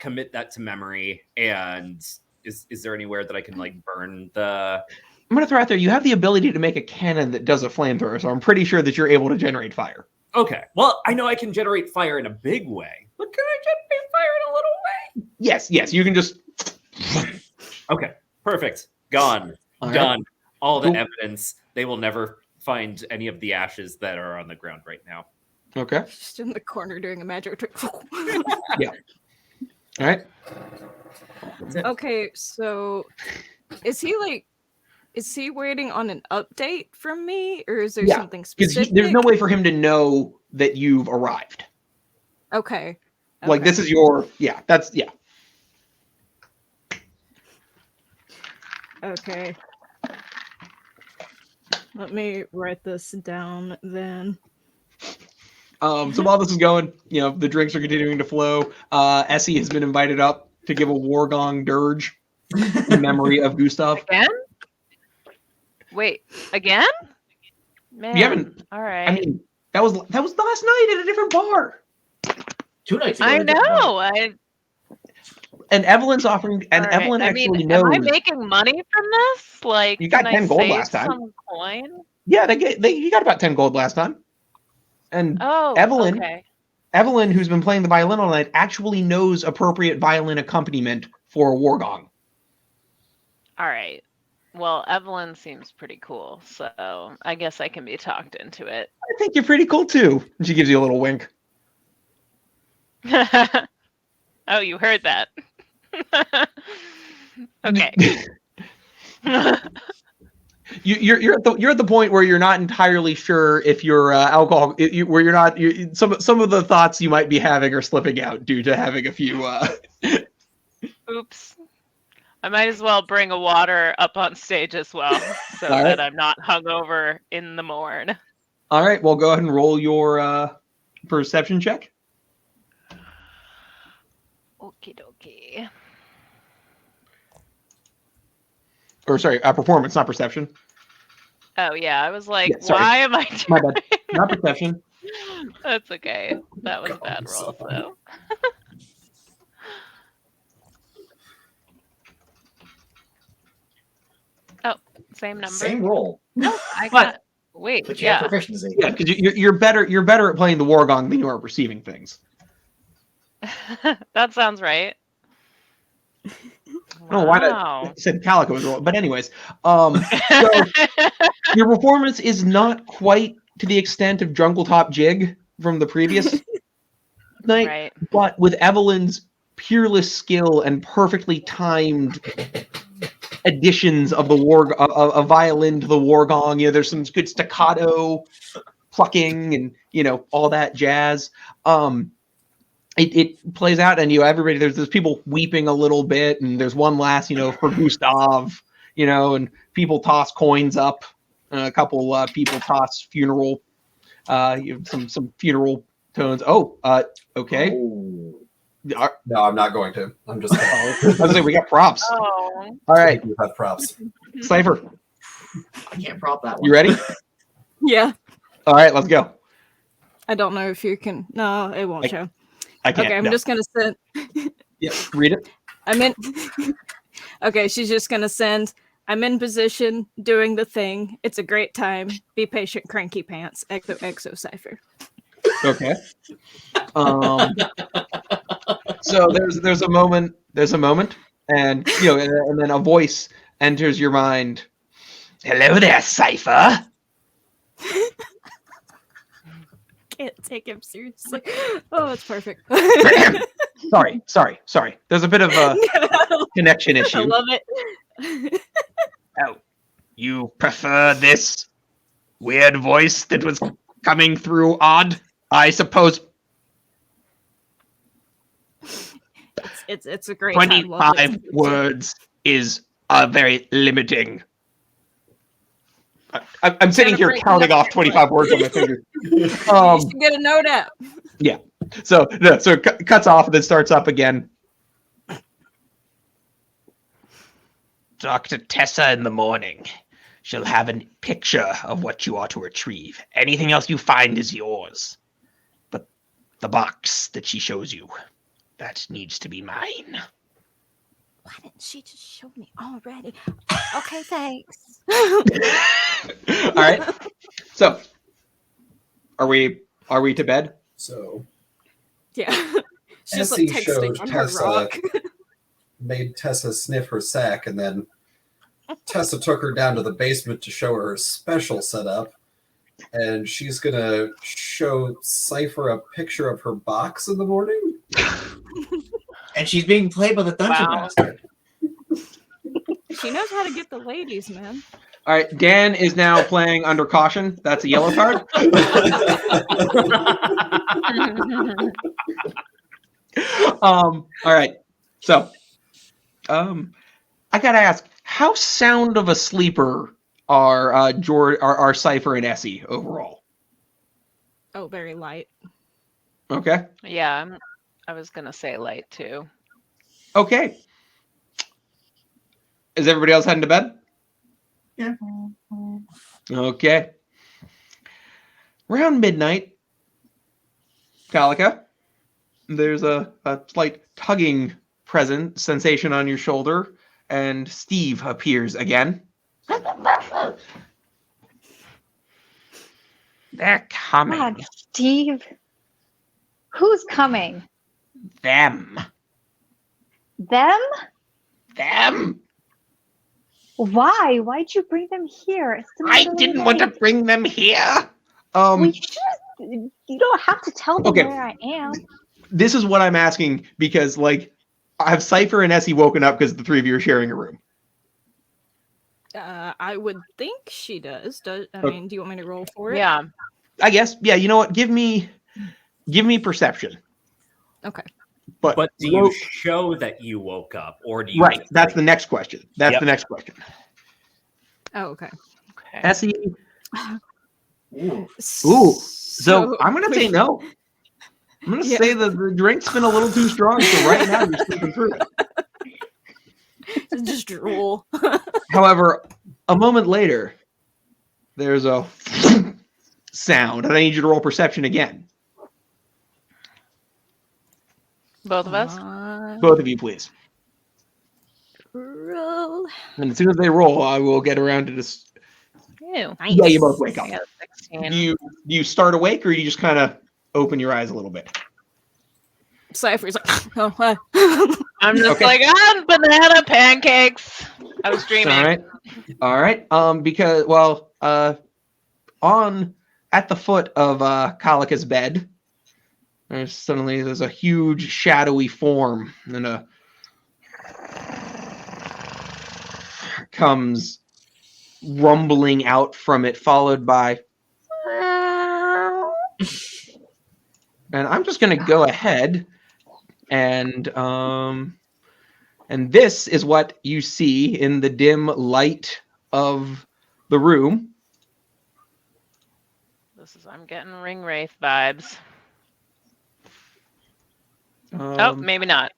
S2: commit that to memory. And is there anywhere that I can burn the?
S1: I'm going to throw out there, you have the ability to make a cannon that does a flamethrower, so I'm pretty sure that you're able to generate fire.
S2: Okay. Well, I know I can generate fire in a big way, but can I generate fire in a little way?
S1: Yes, you can just...
S2: Okay, perfect. Gone.
S1: All right.
S2: Done. All the
S1: Cool.
S2: evidence. They will never find any of the ashes that are on the ground right now.
S1: Okay.
S7: just in the corner doing a magic trick?
S1: Yeah. All right.
S7: Okay, so is he waiting on an update from me, or is there
S1: Yeah,
S7: something
S1: Because
S7: specific?
S1: there's no way for him to know that you've arrived.
S7: Okay.
S1: Like, this is your... Yeah, that's... Yeah.
S7: Okay. Let me write this down then.
S1: So while this is going, the drinks are continuing to flow. Essie has been invited up to give a war gong dirge in memory of Gustav.
S5: Again? Wait, again? Man.
S1: You haven't...
S5: All right.
S1: I mean, that was last night at a different bar.
S6: 2 nights ago.
S5: I
S6: they did one.
S5: know.
S1: And Evelyn's offering... And
S5: All right.
S1: Evelyn actually
S5: am
S1: knows...
S5: I making money from this? Like,
S1: You got
S5: can
S1: 10
S5: I
S1: gold
S5: save
S1: last time.
S5: some coin?
S1: Yeah, you got about 10 gold last time. And
S5: Oh,
S1: Evelyn...
S5: okay.
S1: Evelyn, who's been playing the violin all night, actually knows appropriate violin accompaniment for a war gong.
S5: All right. Well, Evelyn seems pretty cool, so I guess I can be talked into it.
S1: I think you're pretty cool, too. And she gives you a little wink.
S5: Oh, you heard that. Okay.
S1: You're at the point where you're not entirely sure if your alcohol where you're not some of the thoughts you might be having are slipping out due to having a few
S5: Oops. I might as well bring a water up on stage as well, so
S1: All right.
S5: that I'm not hungover in the morn.
S1: All right, well, go ahead and roll your perception check.
S5: Okie dokie.
S1: Or sorry, performance, not perception.
S5: Oh yeah, I was like,
S1: Yeah, sorry.
S5: why am I
S1: My
S5: doing?
S1: bad. Not perception.
S5: That's okay. That was a bad roll, though. Oh, same number.
S6: Same roll.
S5: I got. Wait,
S6: But you
S5: yeah.
S6: have proficiency.
S1: Yeah, because you're better at playing the war gong than you are receiving things.
S5: That sounds right.
S1: Oh, why
S5: Wow.
S1: not? I said Calico was rolling, but anyways, so your performance is not quite to the extent of Jungle Top Jig from the previous night,
S5: Right.
S1: but with Evelyn's peerless skill and perfectly timed additions of a violin to the war gong, there's some good staccato plucking and all that jazz. It plays out, and there's people weeping a little bit, and there's one last for Gustav, and people toss coins up. A couple people toss funeral. You have some funeral tones. Oh, okay.
S3: No, I'm not going to. I'm just.
S1: I was gonna say we got props.
S5: Oh.
S1: All right,
S3: You have props.
S1: Cypher,
S6: I can't prop that one.
S1: you ready?
S7: Yeah.
S1: All right, let's go.
S7: I don't know if you can. No, it won't
S1: I-
S7: show.
S1: I can't.
S7: Okay, I'm
S1: no.
S7: just gonna send.
S1: Yeah, read it.
S7: I'm in. Okay, she's just gonna send. I'm in position, doing the thing. It's a great time. Be patient, cranky pants. XO Cypher.
S1: Okay. So there's a moment, and and then a voice enters your mind. Hello there, Cypher.
S7: Can't take him seriously. Oh, it's perfect.
S1: Sorry. There's a bit of a connection
S7: I
S1: issue.
S7: love it.
S1: Oh, you prefer this weird voice that was coming through odd, I suppose.
S7: It's a great time.
S1: 25 words is very limiting. I'm sitting here counting off 25 words on my fingers.
S7: You should get a note app.
S1: So it cuts off and then starts up again. Dr. Tessa in the morning. She'll have a picture of what you are to retrieve. Anything else you find is yours. But the box that she shows you, that needs to be mine.
S7: Why didn't she just show me already? Okay, thanks.
S1: All right. So, are we to bed?
S3: So
S7: Yeah. She's like
S3: Essie
S7: texting
S3: showed
S7: on her
S3: Tessa,
S7: rock.
S3: made Tessa sniff her sack, and then Tessa took her down to the basement to show her special setup. And she's gonna show Cypher a picture of her box in the morning.
S6: And she's being played by the dungeon
S5: Wow.
S6: master.
S7: She knows how to get the ladies, man.
S1: All right. Dan is now playing under caution. That's a yellow card. All right. So, I gotta ask, how sound of a sleeper are George, are Cypher and Essie overall?
S7: Oh, very light.
S1: Okay.
S5: Yeah, I was gonna say light too.
S1: Okay. Is everybody else heading to bed? Okay. Around midnight, Kalika, there's a slight tugging sensation on your shoulder, and Steve appears again. They're coming.
S4: God, Steve. Who's coming?
S1: Them.
S4: Them?
S1: Them.
S4: Why? Why'd you bring them here? It's the
S1: I
S4: middle of the
S1: didn't want to
S4: night.
S1: bring them here.
S4: We should. You don't have to tell them
S1: Okay.
S4: where I am.
S1: This is what I'm asking because, like, have Cypher and Essie woken up because the three of you are sharing a room?
S7: I would think she does. I
S1: Okay.
S7: mean, do you want me to roll for it?
S5: Yeah.
S1: I guess. Yeah. You know what? Give me perception.
S7: Okay.
S2: But do you show that you woke up, or do you?
S1: Right. That's the next question.
S2: Yep.
S1: The next question.
S7: Oh, okay.
S1: Essie.
S6: Ooh.
S1: Ooh. So I'm gonna say no. I'm gonna
S7: Yeah.
S1: say the drink's been a little too strong. So right now you're sleeping through it.
S7: Just drool.
S1: However, a moment later, there's a sound, and I need you to roll perception again.
S5: Both of us.
S1: Both of you, please.
S7: Roll.
S1: And as soon as they roll, I will get around to this.
S5: Ew.
S7: Nice.
S1: Yeah, you both wake up.
S5: I got a 16.
S1: Do you start awake, or you just kind of open your eyes a little bit?
S7: Cypher's like, oh, hi.
S5: I'm just
S1: Okay.
S5: like, banana pancakes. I was dreaming.
S1: All right. Because at the foot of Kalika's bed, there's a huge shadowy form, and comes rumbling out from it, followed by. And I'm just going to go ahead and this is what you see in the dim light of the room.
S5: I'm getting ring wraith vibes. Maybe not.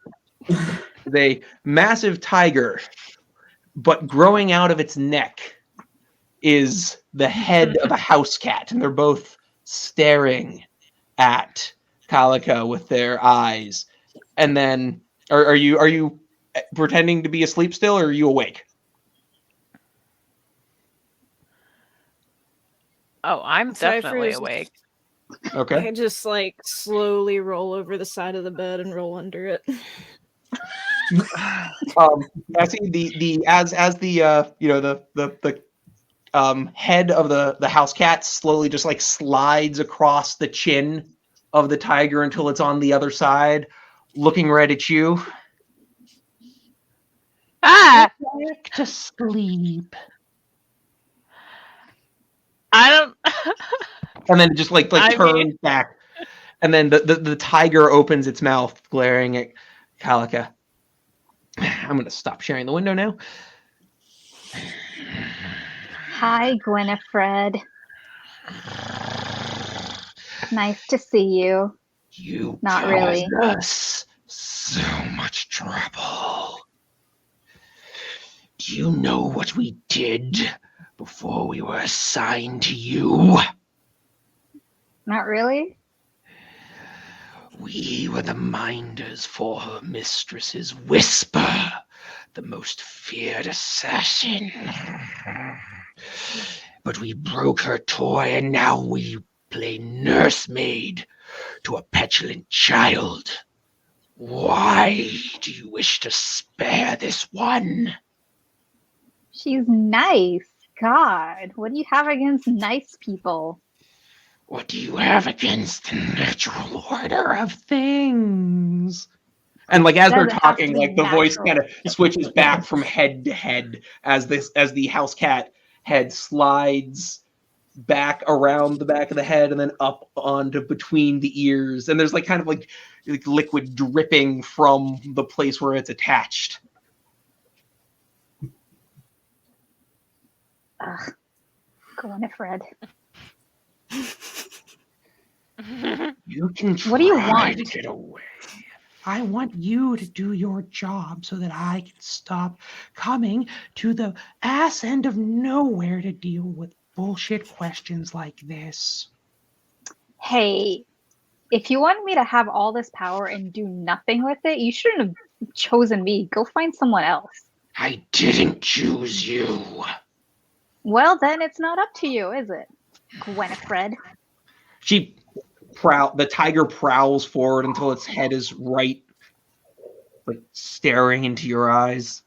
S1: A massive tiger, but growing out of its neck is the head of a house cat, and they're both staring at Kalika with their eyes. And then, are you pretending to be asleep still, or are you awake?
S5: Oh, I'm definitely awake.
S1: Okay.
S7: I just like slowly roll over the side of the bed and roll under it.
S1: I see the as the head of the house cat slowly just like slides across the chin of the tiger until it's on the other side, looking right at you. Back to sleep.
S5: I don't.
S1: And then just like turns back, and then the tiger opens its mouth, glaring at Kalika. I'm gonna stop sharing the window now.
S4: Hi, Gwynifred. Nice to see you.
S1: You
S4: Not really.
S1: us so much trouble. Do you know what we did before we were assigned to you?
S4: Not really.
S1: We were the minders for her mistress's whisper, the most feared assassin. But we broke her toy, and now we play nursemaid to a petulant child. Why do you wish to spare this one?
S4: She's nice. God, what do you have against nice people?
S1: What do you have against the natural order of things? And like as they're talking, like the voice kind of switches back from head to head as the house cat head slides back around the back of the head and then up onto between the ears, and there's like kind of like liquid dripping from the place where it's attached.
S4: Ugh. Gwynifred.
S1: You can try
S4: What do you want?
S1: to get away. I want you to do your job so that I can stop coming to the ass end of nowhere to deal with bullshit questions like this.
S4: Hey, if you want me to have all this power and do nothing with it, you shouldn't have chosen me. Go find someone else.
S1: I didn't choose you.
S4: Well, then it's not up to you, is it, Gwynifred?
S1: The tiger prowls forward until its head is right, like staring into your eyes.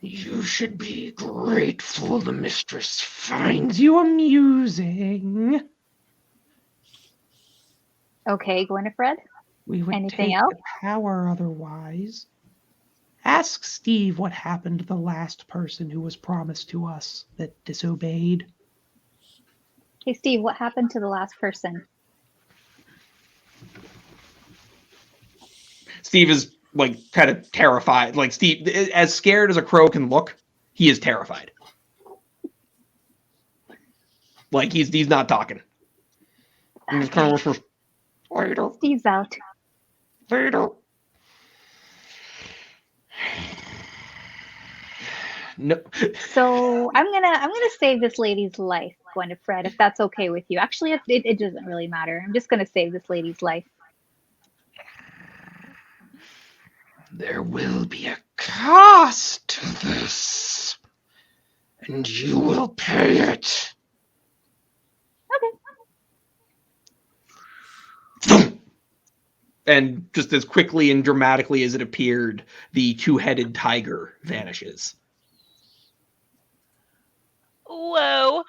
S1: You should be grateful the mistress finds you amusing.
S4: Okay, Gwynifred.
S1: We would
S4: Anything
S1: take
S4: else?
S1: the power otherwise. Ask Steve what happened to the last person who was promised to us that disobeyed.
S4: Hey, Steve, what happened to the last person?
S1: Steve is like kind of terrified. Like Steve, as scared as a crow can look, he is terrified. Like he's not talking. He's kind of whispers, "Later,
S4: Steve's out.
S1: later." No.
S4: So I'm gonna save this lady's life, Gwynifred, if that's okay with you. Actually, it doesn't really matter. I'm just gonna save this lady's life.
S1: There will be a cost to this, and you will pay it.
S4: Okay.
S1: And just as quickly and dramatically as it appeared, the two-headed tiger vanishes.
S5: Whoa.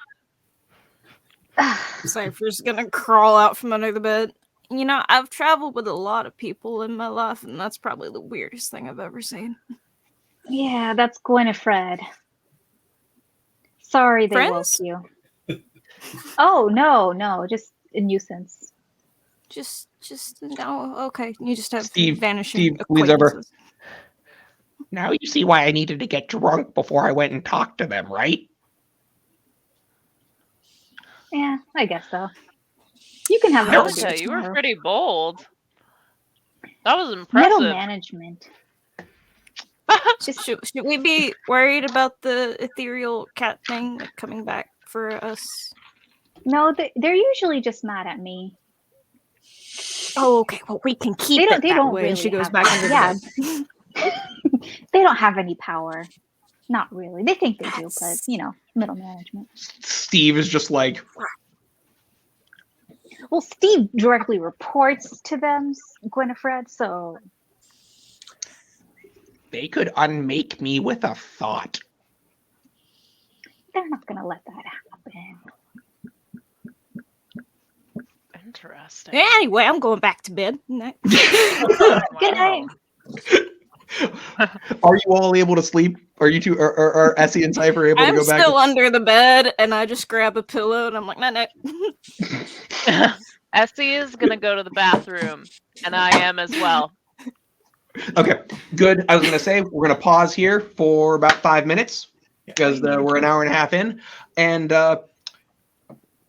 S7: Cypher's gonna crawl out from under the bed. You know, I've traveled with a lot of people in my life, and that's probably the weirdest thing I've ever seen.
S4: Yeah, that's Gwynifred. Sorry they woke
S7: Friends?
S4: you. Oh, no, just a nuisance.
S7: Just no. Okay, you just have
S1: Steve
S7: vanishing
S1: leans over.
S7: acquaintances.
S1: Now you see why I needed to get drunk before I went and talked to them, right?
S4: Yeah, I guess so. You can have another beer
S5: Calica, you were
S4: tomorrow.
S5: pretty bold. That was
S4: Middle
S5: impressive.
S4: management.
S7: Should we be worried about the ethereal cat thing like, coming back for us?
S4: No, they're usually just mad at me.
S7: Oh, okay. Well, we can keep
S4: They
S7: it
S4: don't. They
S7: that
S4: don't
S7: way.
S4: really
S7: And she goes
S4: have.
S7: back under
S4: Yeah,
S7: the bed.
S4: they don't have any power. Not really. They think they do, but
S7: That's-
S4: middle management.
S1: Steve is just like,
S4: Well, Steve directly reports to them, Gwynifred. So
S1: they could unmake me with a thought.
S4: they're not gonna let that happen.
S5: Interesting.
S7: Anyway, I'm going back to bed.
S4: Good night.
S1: Are you all able to sleep? Are you two, are Essie and Cypher able to
S7: I'm
S1: go back?
S7: still under the bed, and I just grab a pillow, and I'm like, no.
S5: Essie is gonna go to the bathroom, and I am as well.
S1: Okay, good. I was going to say we're going to pause here for about 5 minutes because we're an hour and a half in, and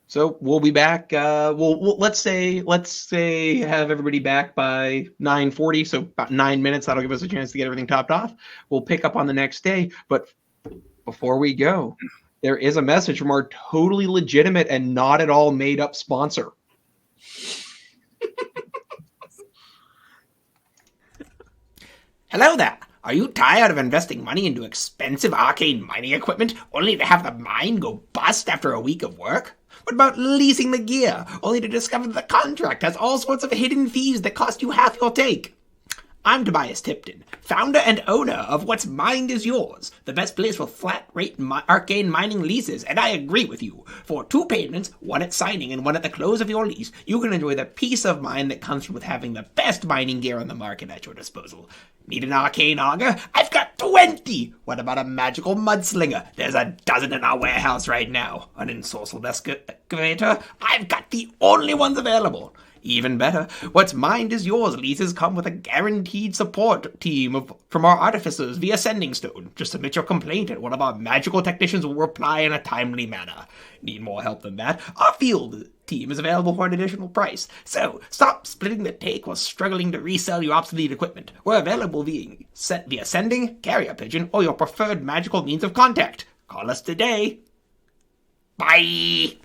S1: so we'll be back. Let's say have everybody back by 9:40, so about 9 minutes. That'll give us a chance to get everything topped off. We'll pick up on the next day, but before we go, there is a message from our totally legitimate and not at all made up sponsor.
S9: Hello there. Are you tired of investing money into expensive arcane mining equipment only to have the mine go bust after a week of work? What about leasing the gear only to discover that the contract has all sorts of hidden fees that cost you half your take? I'm Tobias Tipton, founder and owner of What's Mined Is Yours, the best place for flat-rate arcane mining leases, and I agree with you. For 2 payments, one at signing and one at the close of your lease, you can enjoy the peace of mind that comes with having the best mining gear on the market at your disposal. Need an arcane auger? I've got 20! What about a magical mudslinger? There's a dozen in our warehouse right now. An ensorcelled excavator? I've got the only ones available. Even better, What's Mined Is Yours leases come with a guaranteed support team from our artificers via Sending Stone. Just submit your complaint and one of our magical technicians will reply in a timely manner. Need more help than that? Our field team is available for an additional price. So, stop splitting the take while struggling to resell your obsolete equipment. We're available via Sending, Carrier Pigeon, or your preferred magical means of contact. Call us today. Bye!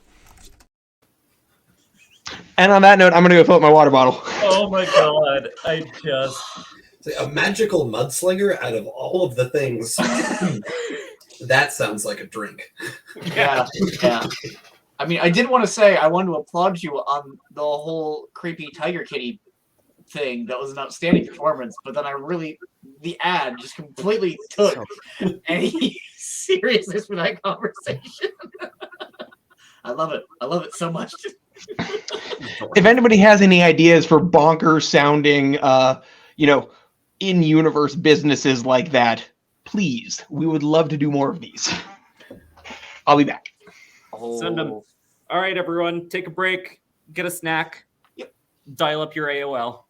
S1: And on that note, I'm going to go fill up my water bottle.
S2: Oh my god! I just
S3: A magical mudslinger out of all of the things. That sounds like a drink.
S6: Yeah. I mean, I did want to say I wanted to applaud you on the whole creepy tiger kitty thing. That was an outstanding performance. But then the ad just completely took any seriousness for that conversation. I love it. I love it so much.
S1: If anybody has any ideas for bonkers sounding, in-universe businesses like that, please, we would love to do more of these. I'll be back.
S2: send them. All right, everyone, take a break, get a snack.
S6: Yep.
S2: Dial up your AOL.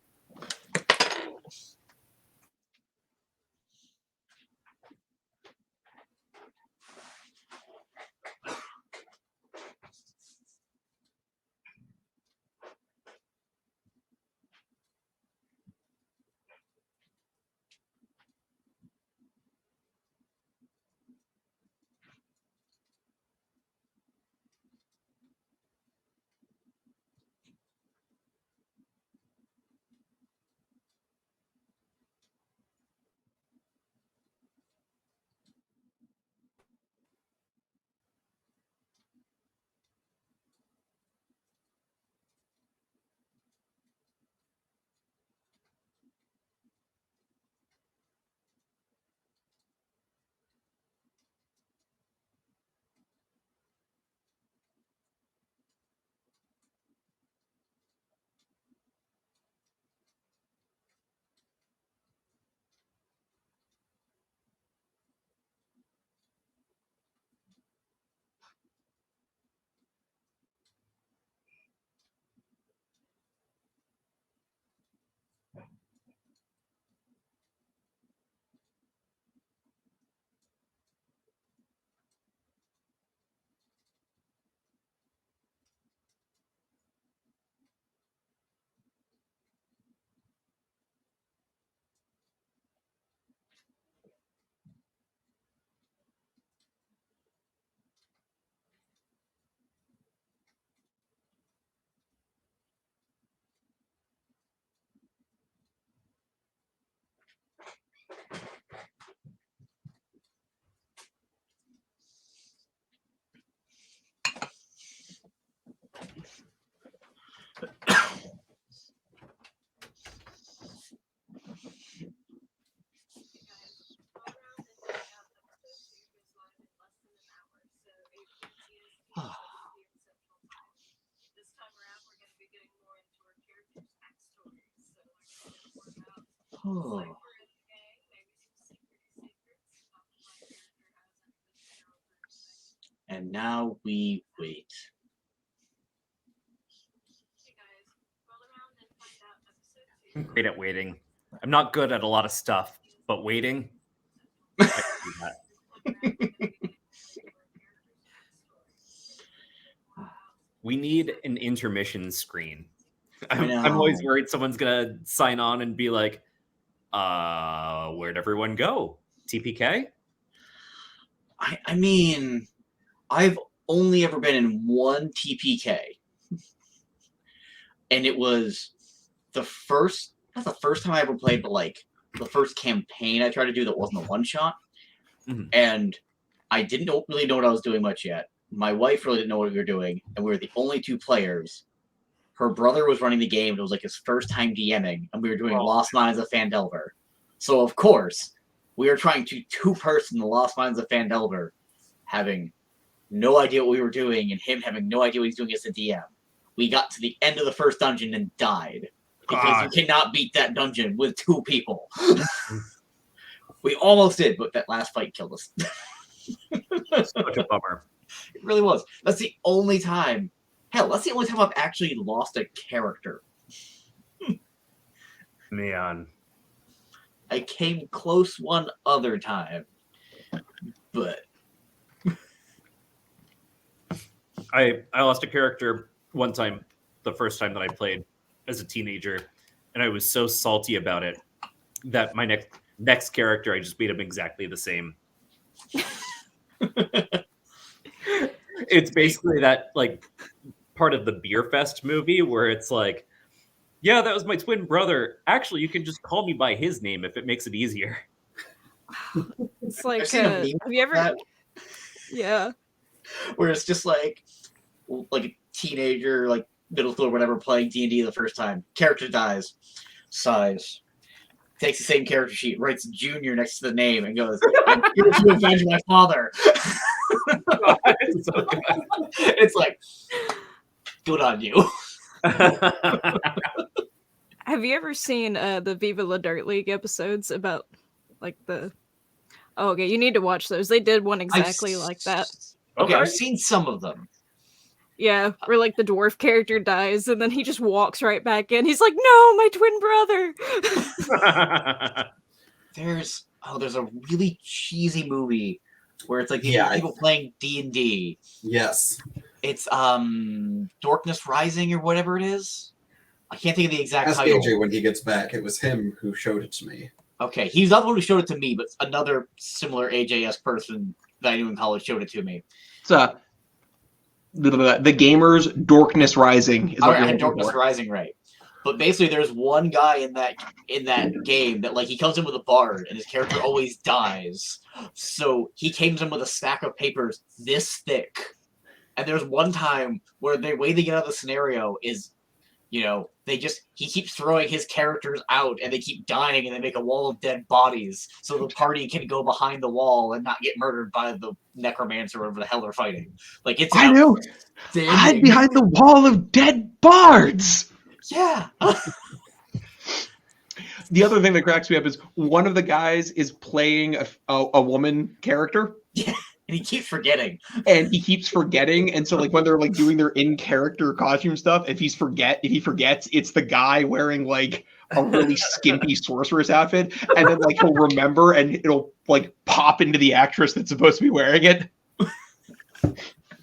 S6: Oh. And now we wait.
S2: I'm great at waiting. I'm not good at a lot of stuff, but waiting, I can do that. We need an intermission screen. I'm always worried someone's gonna sign on and be like, where'd everyone go? TPK?
S6: I mean, I've only ever been in one TPK. And it was not the first time I ever played, but like the first campaign I tried to do that wasn't a one-shot.
S2: Mm-hmm.
S6: And I didn't really know what I was doing much yet. My wife really didn't know what we were doing, and we were the only two players. Her brother was running the game. It was like his first time DMing, and we were doing Lost Mines of Phandelver. So, of course, we were trying to two-person the Lost Mines of Phandelver, having no idea what we were doing, and him having no idea what he's doing as a DM. We got to the end of the first dungeon and died. Because you cannot beat that dungeon with two people. We almost did, but that last fight killed us.
S2: Such a bummer.
S6: It really was. That's the only time. Hell, that's the only time I've actually lost a character.
S2: Man.
S6: I came close one other time. But
S2: I lost a character one time, the first time that I played as a teenager, and I was so salty about it that my next character, I just made him exactly the same. It's basically that like part of the Beer Fest movie where it's like, yeah, that was my twin brother. Actually, you can just call me by his name if it makes it easier.
S7: It's like,
S6: I've seen a meme
S7: have you ever?
S6: that,
S7: Yeah.
S6: where it's just like a teenager, like middle school or whatever, playing D&D the first time. Character dies, sighs, takes the same character sheet, writes Junior next to the name, and goes, "I'm here to avenge my father."
S2: It's so good.
S6: It's like, good on you.
S7: Have you ever seen the Viva La Dirt League episodes about like the? Oh, okay, you need to watch those. They did one exactly like that.
S6: Okay, I've seen some of them.
S7: Yeah, where like the dwarf character dies and then he just walks right back in. He's like, "No, my twin brother."
S6: There's a really cheesy movie where it's like these people playing D&D.
S3: Yes.
S6: It's Darkness Rising or whatever it is. I can't think of the exact
S3: Ask
S6: title.
S3: AJ when he gets back. It was him who showed it to me.
S6: Okay, he's not the one who showed it to me, but another similar AJS person that I knew in college showed it to me.
S1: It's the gamers Darkness Rising. Is
S6: I
S1: what you're
S6: had
S1: looking
S6: Darkness
S1: for.
S6: Rising right. But basically, there's one guy in that game that like he comes in with a bard, and his character always dies. So he comes in with a stack of papers this thick. And there's one time where the way they get out of the scenario is, he keeps throwing his characters out, and they keep dying, and they make a wall of dead bodies, so the party can go behind the wall and not get murdered by the necromancer or whatever the hell they're fighting. Like it's
S1: I know. Hide behind the wall of dead bards.
S6: Yeah.
S1: The other thing that cracks me up is one of the guys is playing a woman character.
S6: Yeah. And he keeps forgetting.
S1: And so like when they're like doing their in-character costume stuff, if he forgets, it's the guy wearing like a really skimpy sorceress outfit, and then like he'll remember and it'll like pop into the actress that's supposed to be wearing it.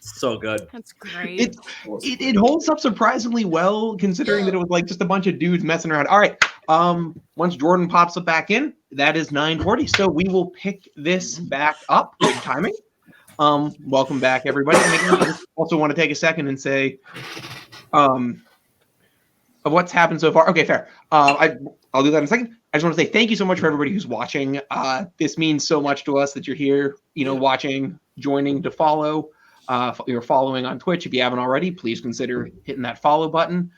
S2: So good.
S7: That's great.
S1: It holds up surprisingly well, considering that it was like just a bunch of dudes messing around. All right. Once Jordan pops up back in, that is 9:40. So we will pick this back up. Good timing. Welcome back, everybody. I also want to take a second and say, of what's happened so far. Okay, fair. I'll do that in a second. I just want to say thank you so much for everybody who's watching. This means so much to us that you're here, watching, joining to follow. You're following on Twitch. If you haven't already, please consider hitting that follow button.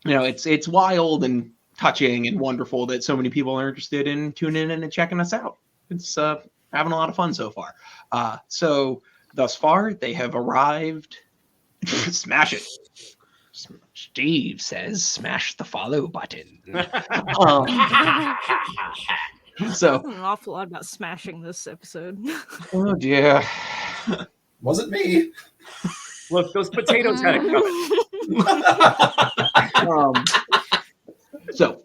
S1: It's wild and touching and wonderful that so many people are interested in tuning in and checking us out. It's having a lot of fun so far. So thus far, they have arrived. Smash it. Steve says smash the follow button. So,
S7: An awful lot about smashing this episode.
S1: oh dear.
S3: Wasn't me.
S2: Look, those potatoes had it coming.
S1: So,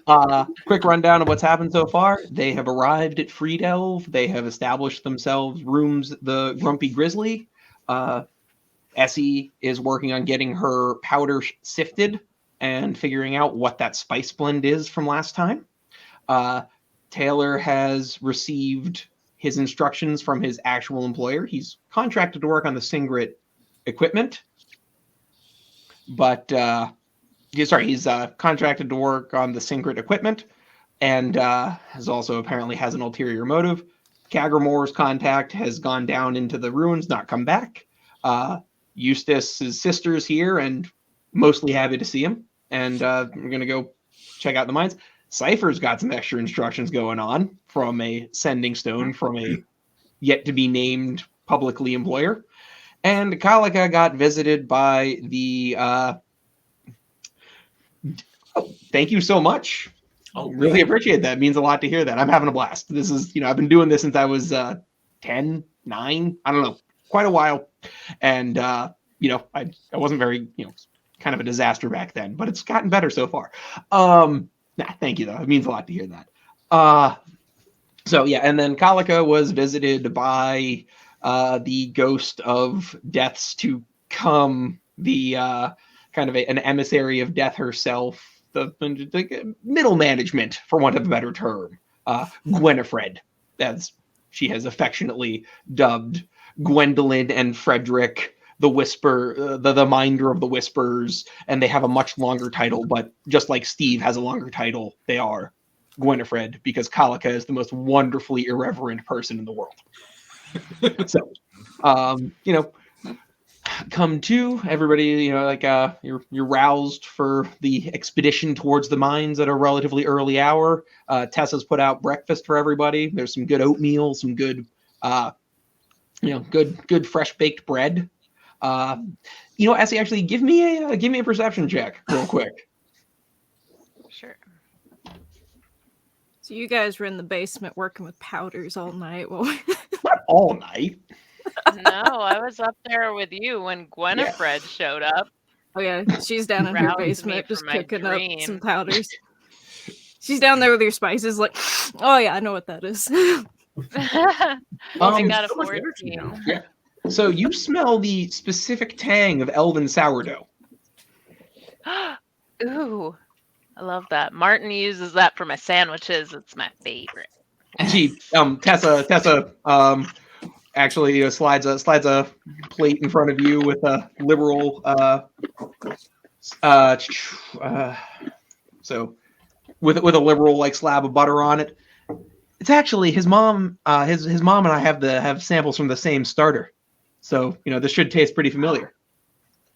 S1: okay. Quick rundown of what's happened so far. They have arrived at Freedelve. They have established themselves rooms. The Grumpy Grizzly. Essie is working on getting her powder sifted and figuring out what that spice blend is from last time. Taylor has received his instructions from his actual employer. He's contracted to work on the Singret equipment, but he's contracted to work on the Singret equipment, and has also apparently has an ulterior motive. Kagramor's contact has gone down into the ruins, not come back. Eustace's sister's here and mostly happy to see him, and we're gonna go check out the mines. Cypher's got some extra instructions going on from a sending stone from a yet to be named publicly employer. And Kalika got visited by the thank you so much. Oh, really appreciate that. It means a lot to hear that. I'm having a blast. This is, I've been doing this since I was 10, 9, I don't know, quite a while. And I wasn't very, kind of a disaster back then, but it's gotten better so far. Thank you though. It means a lot to hear that. So yeah, and then Kalika was visited by the ghost of deaths to come, the kind of an emissary of death herself, the middle management, for want of a better term, Gwenifred, as she has affectionately dubbed Gwendolyn and Frederick, the Whisper, the Minder of the Whispers, and they have a much longer title, but just like Steve has a longer title, they are Gwenifred, because Kalika is the most wonderfully irreverent person in the world. So, come to everybody, you're roused for the expedition towards the mines at a relatively early hour. Tessa's put out breakfast for everybody. There's some good oatmeal, some good, good fresh baked bread. Essie, actually, give me a perception check real quick.
S5: Sure.
S7: So you guys were in the basement working with powders all night. Well,
S1: Not all night.
S5: No, I was up there with you when Gwenifred showed up.
S7: Oh yeah, she's down in her
S5: Roused me
S7: basement just
S5: from my
S7: cooking up
S5: dream.
S7: some powders. She's down there with her spices, like, oh yeah, I know what that is.
S5: I got a
S3: so much
S5: 14.
S3: energy now.
S1: Yeah. So you smell the specific tang of elven sourdough.
S5: Ooh, I love that. Martin uses that for my sandwiches. It's my favorite.
S1: Tessa actually slides a plate in front of you with a liberal so with a liberal slab of butter on it. It's actually his mom. His mom and I have samples from the same starter, so this should taste pretty familiar.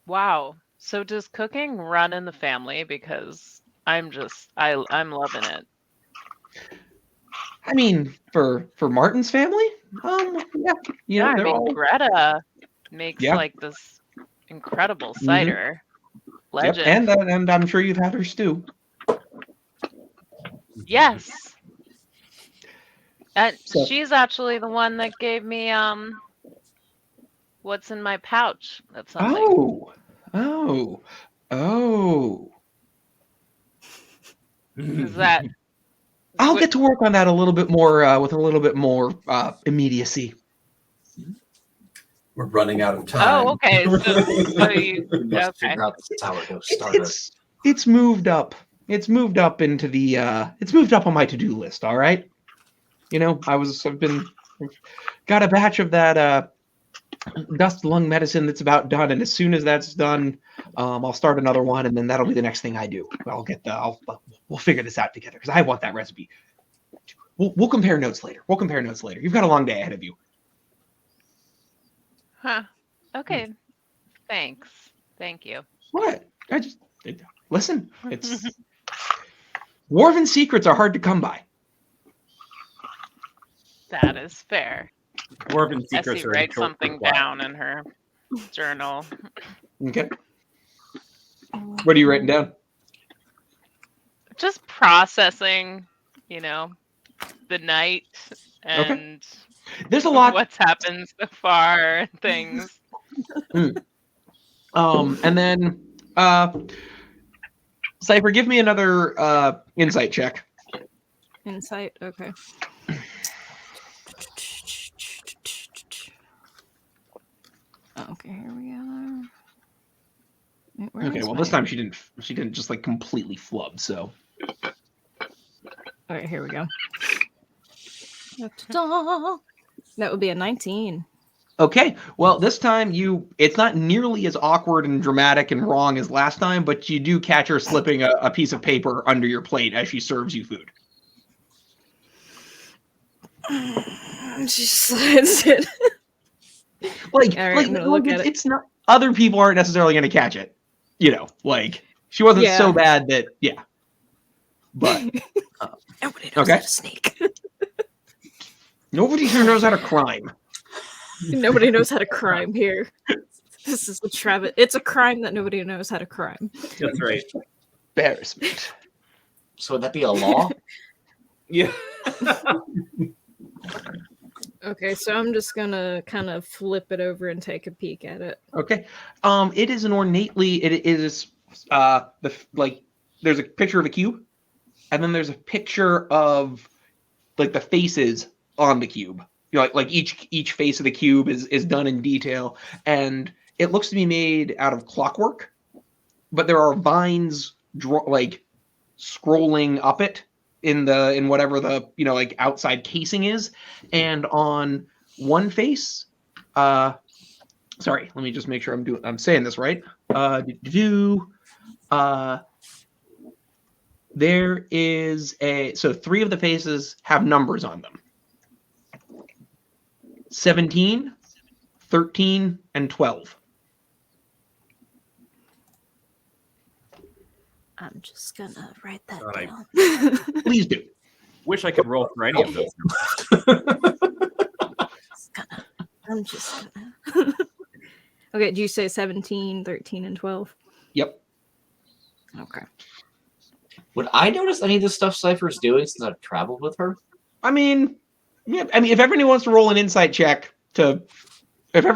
S5: Wow. So does cooking run in the family? Because I'm loving it.
S1: I mean, for Martin's family, yeah, they're all.
S5: Greta makes
S1: Yeah.
S5: this incredible cider.
S1: Yep,
S5: Legend.
S1: and I'm sure you've had her stew.
S5: Yes.
S1: So-
S5: She's actually the one that gave me what's in my pouch. That's something.
S1: Oh.
S5: Is that
S1: I'll get to work on that a little bit more with a little bit more immediacy.
S3: We're running out of time.
S5: Oh, okay. So you
S6: We must
S5: okay.
S6: figure out the sourdough starter.
S1: It's moved up. It's moved up into the. It's moved up on my to-do list. All right. I've got a batch of that dust lung medicine that's about done, and as soon as that's done, I'll start another one, and then that'll be the next thing I do. We'll figure this out together because I want that recipe. We'll compare notes later. You've got a long day ahead of you.
S5: Huh. Okay. Thanks. Thank you.
S1: What? Listen. It's Dwarven secrets are hard to come by.
S5: That is fair.
S2: Dwarven secrets
S5: Essie
S2: are in
S5: writes
S2: short
S5: something
S2: supply.
S5: down in her journal.
S1: Okay. What are you writing down?
S5: Just processing, you know, the night and
S1: There's a lot.
S5: what's happened so far and things.
S1: And then Cypher, give me another insight check.
S7: Insight. Okay. Okay, here we are. Wait,
S1: Okay, well this time she didn't just like completely flub, so.
S7: Alright, here we go. That would be a 19.
S1: Okay, well this time it's not nearly as awkward and dramatic and wrong as last time, but you do catch her slipping a piece of paper under your plate as she serves you food.
S7: She slides it.
S1: Like,
S7: All right, I'm gonna look at it.
S1: It's not. Other people aren't necessarily going to catch it. You know, like she wasn't so bad that But
S7: nobody knows how to sneak.
S1: Nobody here knows how to crime.
S7: Nobody knows how to crime here. This is it's a crime that nobody knows how to crime.
S2: That's right.
S1: Embarrassment.
S6: So would that be a law?
S2: Yeah.
S7: Okay, so I'm just gonna kind of flip it over and take a peek at it.
S1: Okay. It is an ornately. It is there's a picture of a cube, and then there's a picture of like the faces on the cube. You know, like each face of the cube is done in detail, and it looks to be made out of clockwork, but there are vines scrolling up it in whatever the like outside casing is, and on one face, sorry, let me just make sure I'm saying this right. There is so 3 of the faces have numbers on them. 17, 13, and 12.
S7: I'm just gonna write that
S2: God,
S7: down.
S1: Please do.
S2: Wish I could roll for any of those.
S7: I'm just gonna. Okay, do you say 17, 13, and 12?
S1: Yep.
S7: Okay.
S6: Would I notice any of the stuff Cypher's doing since I've traveled with her?
S1: I mean, yeah. I mean, if everybody wants to roll an insight check if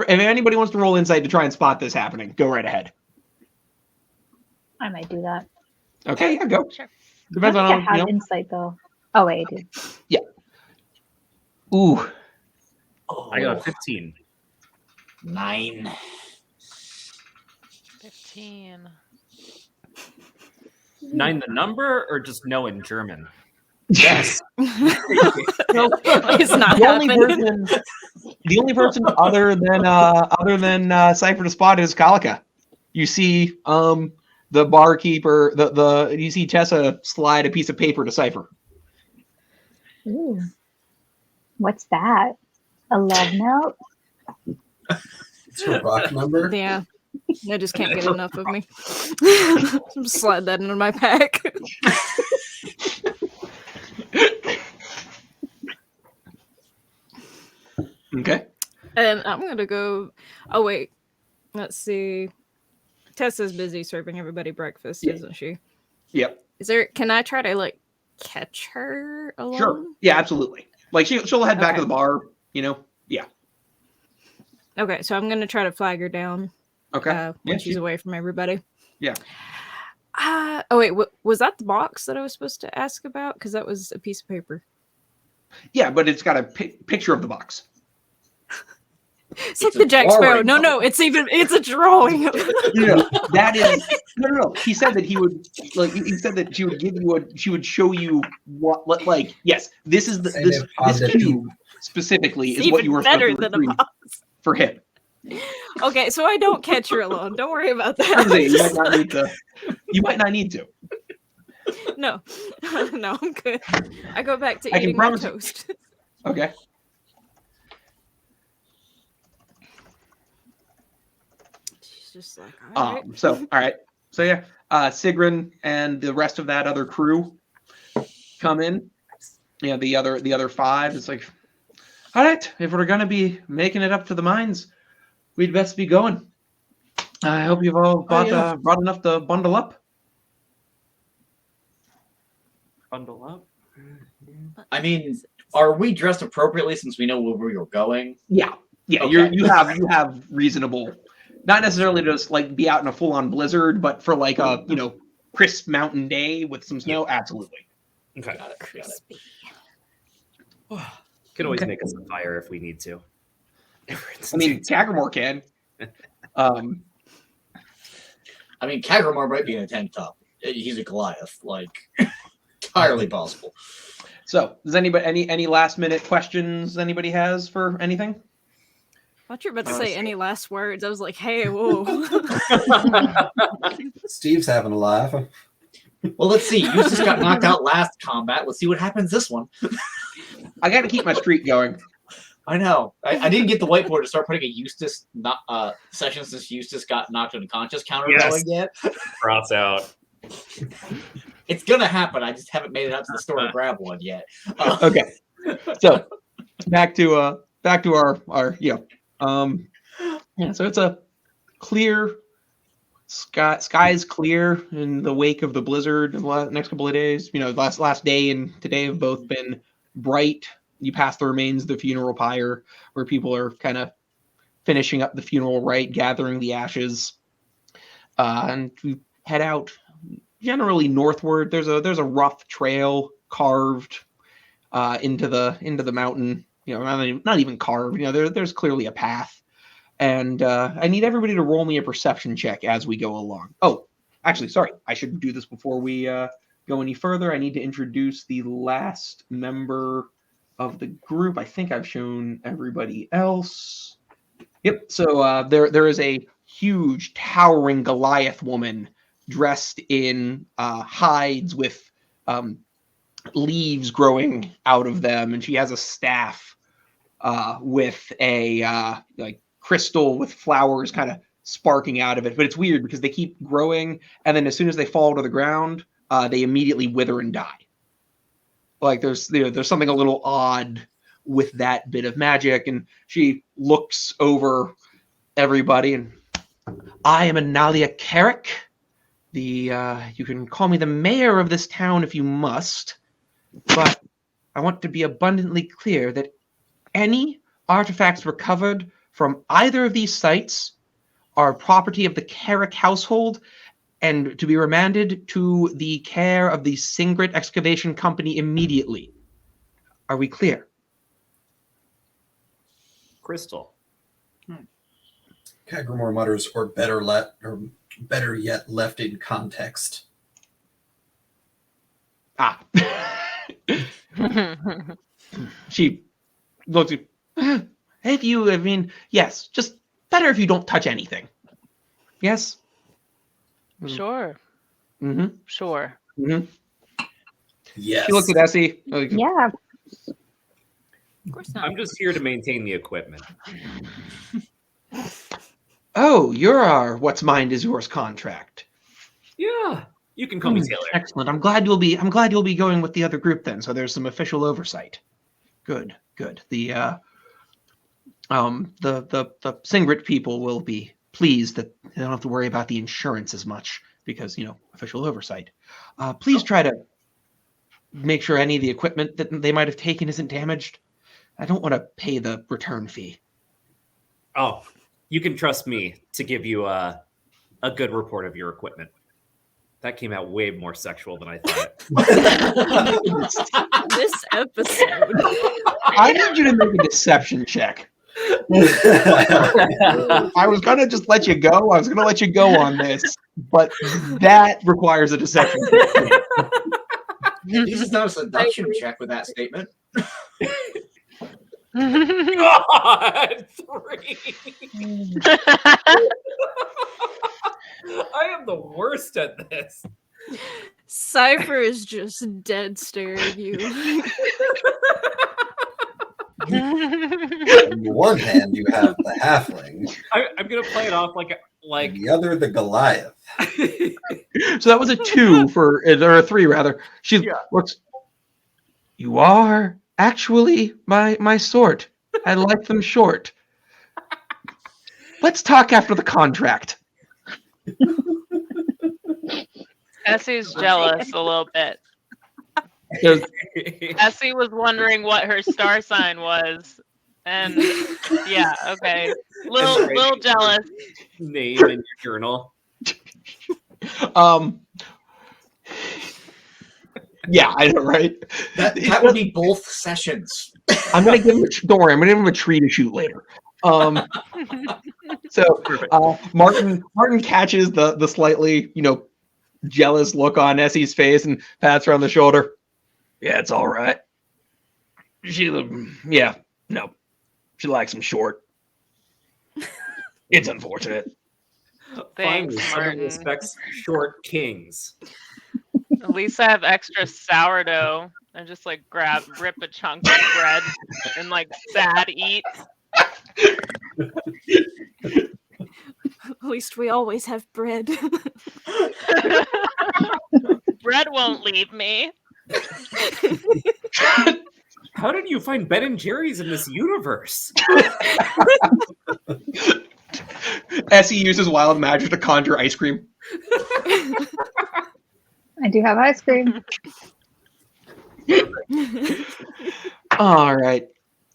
S1: anybody wants to roll insight to try and spot this happening, go right ahead.
S4: I might do that.
S1: Okay, yeah, go.
S5: Sure.
S1: Depends
S4: I
S1: on
S4: think I have insight though. Oh wait, I do.
S1: Yeah. Ooh.
S6: Oh,
S2: I got a 15.
S6: 9.
S5: 15.
S2: 9 the number, or just no in German?
S6: Yes.
S7: It's not
S1: The only
S7: happening.
S1: person other than Cypher to spot is Kalika. You see the barkeeper, you see Tessa slide a piece of paper to Cypher.
S4: Ooh. What's that? A love note?
S3: It's her rock number.
S7: Yeah. I just can't get enough of me. Slide that into my pack.
S1: Okay.
S7: And I'm gonna go. Oh wait, let's see. Tessa's busy serving everybody breakfast, isn't she?
S1: Yep.
S7: Can I try to catch her alone?
S1: Sure. Yeah, absolutely. Like she'll head back to the bar. Yeah.
S7: Okay, so I'm gonna try to flag her down.
S1: Okay.
S7: When she's away from everybody.
S1: Yeah.
S7: Oh wait, was that the box that I was supposed to ask about? Because that was a piece of paper.
S1: Yeah, but it's got a picture of the box.
S7: It's like the Jack Sparrow. No, it's a drawing.
S1: That is no. He said that he would he said that she would give you she would show you what yes, this is this cube specifically
S7: It's
S1: is what
S7: even
S1: you were
S7: better
S1: supposed to
S7: than a
S1: retrieve
S7: box.
S1: for him.
S7: Okay, so I don't catch her alone. Don't worry about that.
S1: You might not need to.
S7: No, I'm good. I go back to
S1: I can
S7: eating my
S1: promise you-
S7: toast.
S1: Okay.
S7: She's just like, all right.
S1: All right. So yeah, Sigrun and the rest of that other crew come in. Yeah, the other 5. It's like, all right, if we're gonna be making it up to the mines, we'd best be going. I hope you've all brought enough to bundle up.
S2: Bundle up.
S6: I mean, are we dressed appropriately since we know where you're going?
S1: Yeah.
S6: Okay.
S1: You have reasonable, not necessarily just like be out in a full on blizzard, but for like a crisp mountain day with some snow. Absolutely.
S2: Okay.
S6: Got it.
S8: Crispy.
S2: Can always
S1: Okay.
S2: make us a fire if we need to.
S1: I mean, Kagramore can.
S6: I mean, Kagramore might be in a tank top. He's a Goliath, like entirely possible.
S1: So, does anybody any last minute questions anybody has for anything?
S7: I thought you were about to say any last words. I was like, hey, whoa.
S3: Steve's having a laugh.
S6: Well, let's see. Eustace got knocked out last combat. Let's see what happens this one.
S1: I got to keep my streak going.
S6: I know. I didn't get the whiteboard to start putting a Eustace session since Eustace got knocked unconscious counter going yet.
S2: Cross out.
S6: It's gonna happen. I just haven't made it out to the store to grab one yet.
S1: Okay. So back to our so it's a clear sky's clear in the wake of the blizzard the next couple of days. Last day and today have both been bright. You pass the remains of the funeral pyre where people are kind of finishing up the funeral rite, gathering the ashes, and we head out generally northward. There's a rough trail carved into the mountain. Not even carved. There's clearly a path, and I need everybody to roll me a perception check as we go along. Oh, actually, sorry, I should do this before we go any further. I need to introduce the last member of the group. I think I've shown everybody else. Yep. So there is a huge, towering Goliath woman dressed in hides with leaves growing out of them, and she has a staff with a crystal with flowers kind of sparking out of it. But it's weird because they keep growing, and then as soon as they fall to the ground, they immediately wither and die. Like there's something a little odd with that bit of magic, and she looks over everybody, and I am Analia Carrick. You can call me the mayor of this town if you must, but I want to be abundantly clear that any artifacts recovered from either of these sites are property of the Carrick household and to be remanded to the care of the Singret Excavation Company immediately. Are we clear?
S2: Crystal.
S3: Kagramore mutters, or better yet, left in context.
S1: She looks at yes, just better if you don't touch anything. Yes?
S5: Sure.
S1: Mm-hmm.
S5: Sure.
S1: Mm-hmm.
S3: Yes.
S1: She looks at Essie.
S4: Yeah.
S7: Of course not.
S2: I'm just here to maintain the equipment.
S1: Oh, you're our what's mine is yours contract.
S2: Yeah. You can call me Taylor.
S1: Excellent. I'm glad you'll be going with the other group then, so there's some official oversight. Good. The Singret people will be pleased that they don't have to worry about the insurance as much because, official oversight. Please try to make sure any of the equipment that they might have taken isn't damaged. I don't want to pay the return fee.
S2: Oh, you can trust me to give you a good report of your equipment. That came out way more sexual than I thought.
S7: This episode.
S1: I need you to make a deception check. I was gonna just let you go. I was gonna let you go on this, but that requires a deception check.
S6: This is not a seduction check with that statement.
S2: God, 3. I am the worst at this.
S7: Cypher is just dead staring at you.
S3: On the one hand, you have the halfling.
S2: I'm gonna play it off like
S3: And the other, the Goliath.
S1: So that was a 2 or a 3 rather. She looks. You are actually my sort. I like them short. Let's talk after the contract.
S5: Essie's jealous a little bit.
S1: There's,
S5: Essie was wondering what her star sign was, and yeah, okay, little jealous.
S2: Name in your journal.
S1: yeah, I know, right?
S6: That would be both sessions.
S1: I'm gonna give him. Don't worry, I'm gonna give him a tree to shoot later. So Martin catches the slightly jealous look on Essie's face and pats her on the shoulder. Yeah, it's all right. She likes him short. It's unfortunate.
S5: Thanks,
S2: Finally, someone
S5: Martin.
S2: respects short kings.
S5: At least I have extra sourdough. I just like rip a chunk of bread and like sad eat.
S7: At least we always have bread.
S5: Bread won't leave me.
S2: How did you find Ben and Jerry's in this universe?
S1: Essie uses wild magic to conjure ice cream.
S4: I do have ice cream.
S1: All right.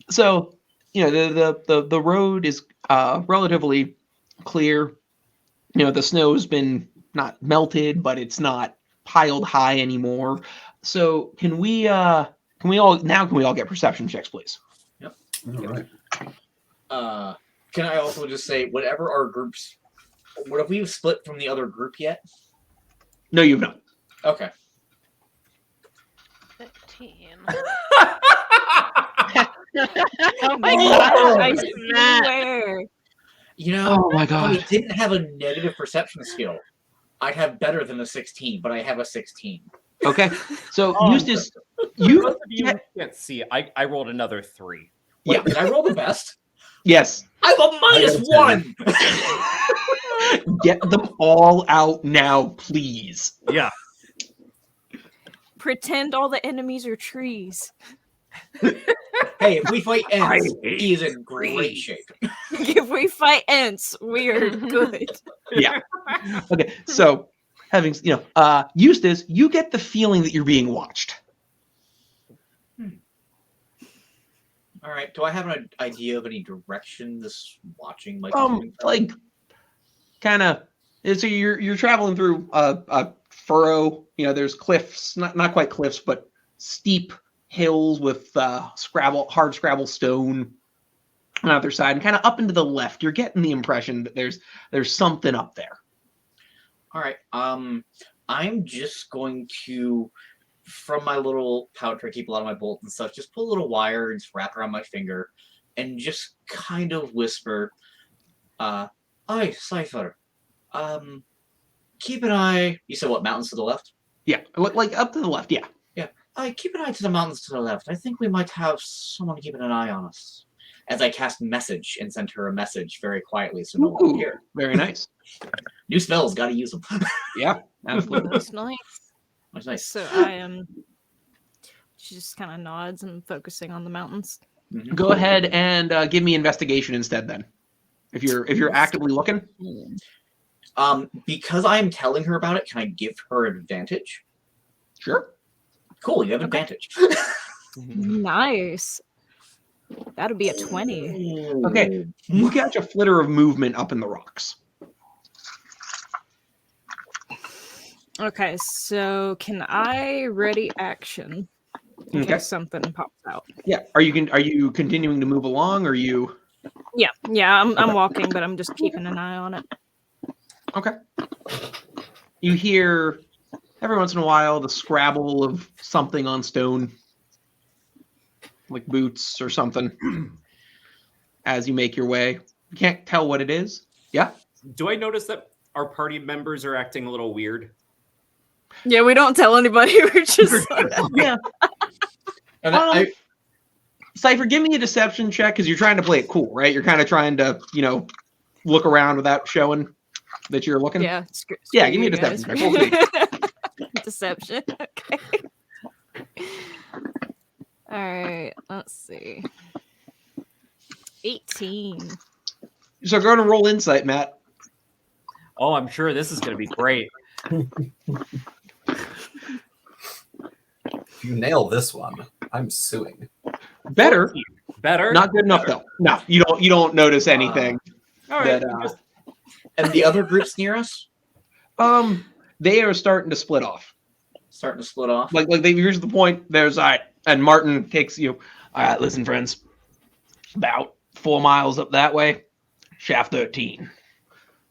S1: So, the road is relatively clear. The snow's been not melted, but it's not piled high anymore. So, can we all get perception checks, please?
S6: Yep.
S3: All right.
S6: Can I also just say, whatever our groups, what have we split from the other group yet?
S1: No, you've not.
S6: Okay.
S5: 15.
S7: Oh
S5: my
S7: God, I
S5: Matt.
S7: swear.
S1: Oh my
S6: if
S1: god.
S6: I didn't have a negative perception skill, I'd have better than a 16, but I have a 16.
S1: Okay. So
S2: Oh,
S1: Eustace,
S2: You can't see. I rolled another 3.
S6: Wait,
S1: Yeah.
S6: did I roll the best?
S1: yes,
S6: I'm a -1!
S1: get them all out now, please.
S2: Yeah.
S7: Pretend all the enemies are trees.
S6: Hey, if we fight ants,
S2: I hate
S6: he is in great
S2: trees.
S6: shape.
S7: If we fight ants, we are good.
S1: Yeah. Okay. So having Eustace, you get the feeling that you're being watched.
S6: All right. Do I have an idea of any direction this watching might be coming from?
S1: Like kind of. So you're traveling through a furrow. There's cliffs, not quite cliffs, but steep hills with hard scrabble stone on the other side, and kind of up into the left. You're getting the impression that there's something up there.
S6: All right. I'm just going to, from my little pouch where I keep a lot of my bolts and stuff, just pull a little wire and just wrap it around my finger, and just kind of whisper, "Aye, Cypher. Keep an eye." You said what? Mountains to the left?
S1: Yeah, like up to the left. Yeah.
S6: I keep an eye to the mountains to the left. I think we might have someone keeping an eye on us. As I cast message and send her a message very quietly so no one will
S1: Ooh,
S6: hear.
S1: very nice.
S6: New spells, gotta use them.
S1: Yeah, absolutely.
S7: That's nice.
S6: That's nice.
S7: So I am. She just kind of nods and focusing on the mountains.
S6: Mhm.
S1: Go ahead and give me investigation instead. Then, if you're actively looking.
S6: Because I'm telling her about it, can I give her advantage?
S1: Sure.
S6: Cool, you have advantage.
S7: Nice. That'll be a 20.
S1: Okay, you catch a flitter of movement up in the rocks.
S7: Okay, so can I ready action in
S1: Okay.
S7: case something pops out?
S1: Yeah. Are you continuing to move along? Or are you?
S7: Yeah, I'm walking, but I'm just keeping an eye on it.
S1: Okay. You hear every once in a while the scrabble of something on stone, like boots or something, as you make your way. You can't tell what it is. Yeah.
S2: Do I notice that our party members are acting a little weird?
S7: Yeah, we don't tell anybody. We're just
S1: Yeah.
S6: And
S1: Cypher, give me a deception check because you're trying to play it cool, right? You're kind of trying to, look around without showing that you're looking.
S7: yeah.
S1: Yeah, give me a deception check. Roll three.
S7: Deception. Okay. All right. Let's see. 18.
S1: So go ahead and roll insight, Matt.
S2: Oh, I'm sure this is going to be great.
S3: If you nail this one, I'm suing.
S1: Better.
S2: Better.
S1: Not good enough though. No, you don't notice anything.
S2: All right.
S1: That,
S6: And the other groups near us
S1: they are starting to split off.
S6: starting to split off.
S1: Like here's the point. There's all right, and Martin takes you. All right, listen, friends. About 4 miles up that way, shaft 13.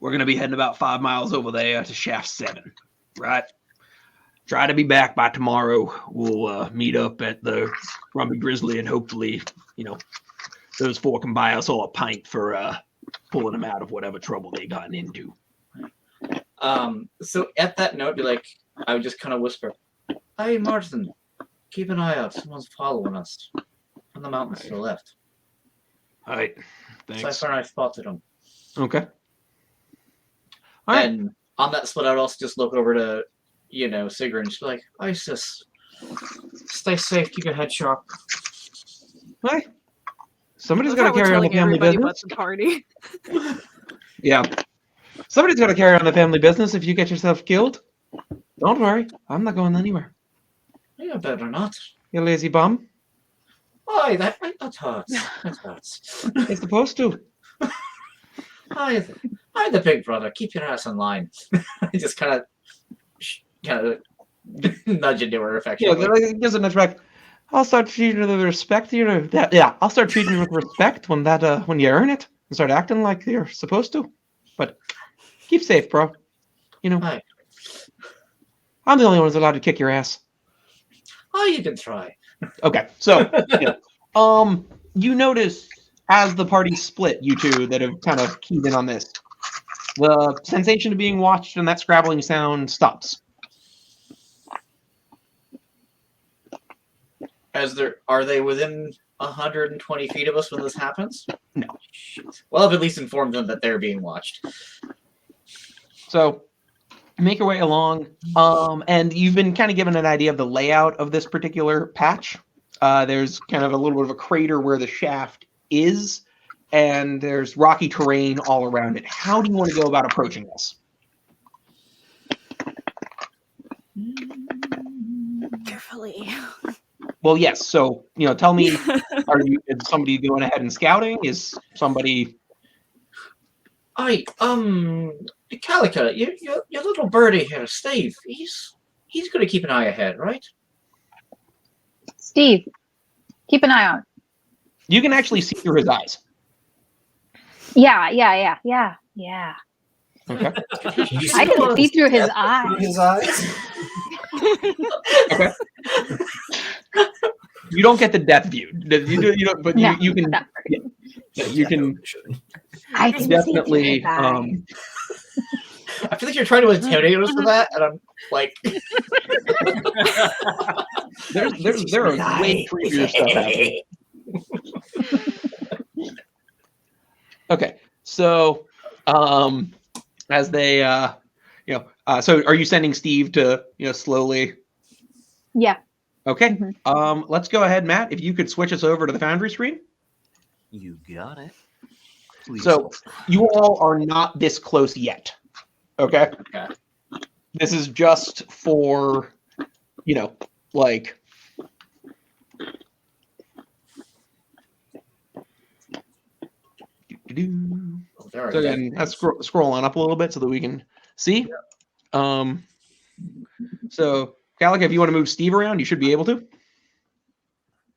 S1: We're gonna be heading about 5 miles over there to shaft 7. Right. Try to be back by tomorrow. We'll meet up at the Grumpy Grizzly, and hopefully, those 4 can buy us all a pint for pulling them out of whatever trouble they gotten into.
S6: So at that note, I would just kind of whisper, "Hey, Martin, keep an eye out. Someone's following us on the mountains to the left."
S1: All right. Thanks.
S6: Cypher and I spotted him.
S1: Okay. All right.
S6: And on that split, I would also just look over to, Sigrid and just be like, "Isis, stay safe. Keep your head sharp."
S1: Hi. Somebody's
S7: Look how
S1: got to
S7: we're
S1: carry on the
S7: telling
S1: family
S7: everybody about
S1: business.
S7: the party.
S1: Yeah. Somebody's got to carry on the family business if you get yourself killed. Don't worry. I'm not going anywhere.
S6: You better not.
S1: You lazy bum.
S6: Aye, that hurts. That hurts.
S1: It's supposed to.
S6: Aye, the big brother. Keep your ass in line. I just kind of nudge into her
S1: Yeah,
S6: affectionately.
S1: it gives a nudge back. I'll start treating you with respect. I'll start treating you with respect when you earn it and start acting like you're supposed to. But keep safe, bro.
S6: Aye.
S1: I'm the only one who's allowed to kick your ass.
S6: Oh, you can try.
S1: Okay, so you notice as the party split, you two that have kind of keyed in on this, the sensation of being watched and that scrabbling sound stops.
S6: Are they within 120 feet of us when this happens?
S1: No.
S6: Shit. Well, I've at least informed them that they're being watched.
S1: So make your way along, and you've been kind of given an idea of the layout of this particular patch. There's kind of a little bit of a crater where the shaft is, and there's rocky terrain all around it. How do you want to go about approaching this?
S7: Carefully.
S1: Well, yes. So, tell me, is somebody going ahead and scouting? Is somebody...
S6: Calica, your little birdie here, Steve, he's going to keep an eye ahead, right?
S4: Steve, keep an eye out.
S1: You can actually see through his eyes.
S4: Yeah.
S1: Okay.
S4: I can see through his eyes.
S3: His eyes.
S1: Okay. You don't get the depth view. You don't, but
S4: No,
S1: you can.
S4: not very
S1: You can
S4: I can
S1: definitely.
S4: see through his eyes.
S6: I feel like you're trying to intimidate us with that, and I'm like,
S1: there are way creepier stuff happening. Okay, so as they so are you sending Steve to slowly?
S4: Yeah.
S1: Okay.
S4: Mhm.
S1: Let's go ahead, Matt. If you could switch us over to the Foundry screen.
S2: You got it. Please.
S1: So you all are not this close yet. Okay.
S6: Okay.
S1: This is just for, like.
S6: oh, there are
S1: So
S6: dead
S1: again, let's
S6: things.
S1: scroll on up a little bit so that we can see. So Calica, if you want to move Steve around, you should be able to.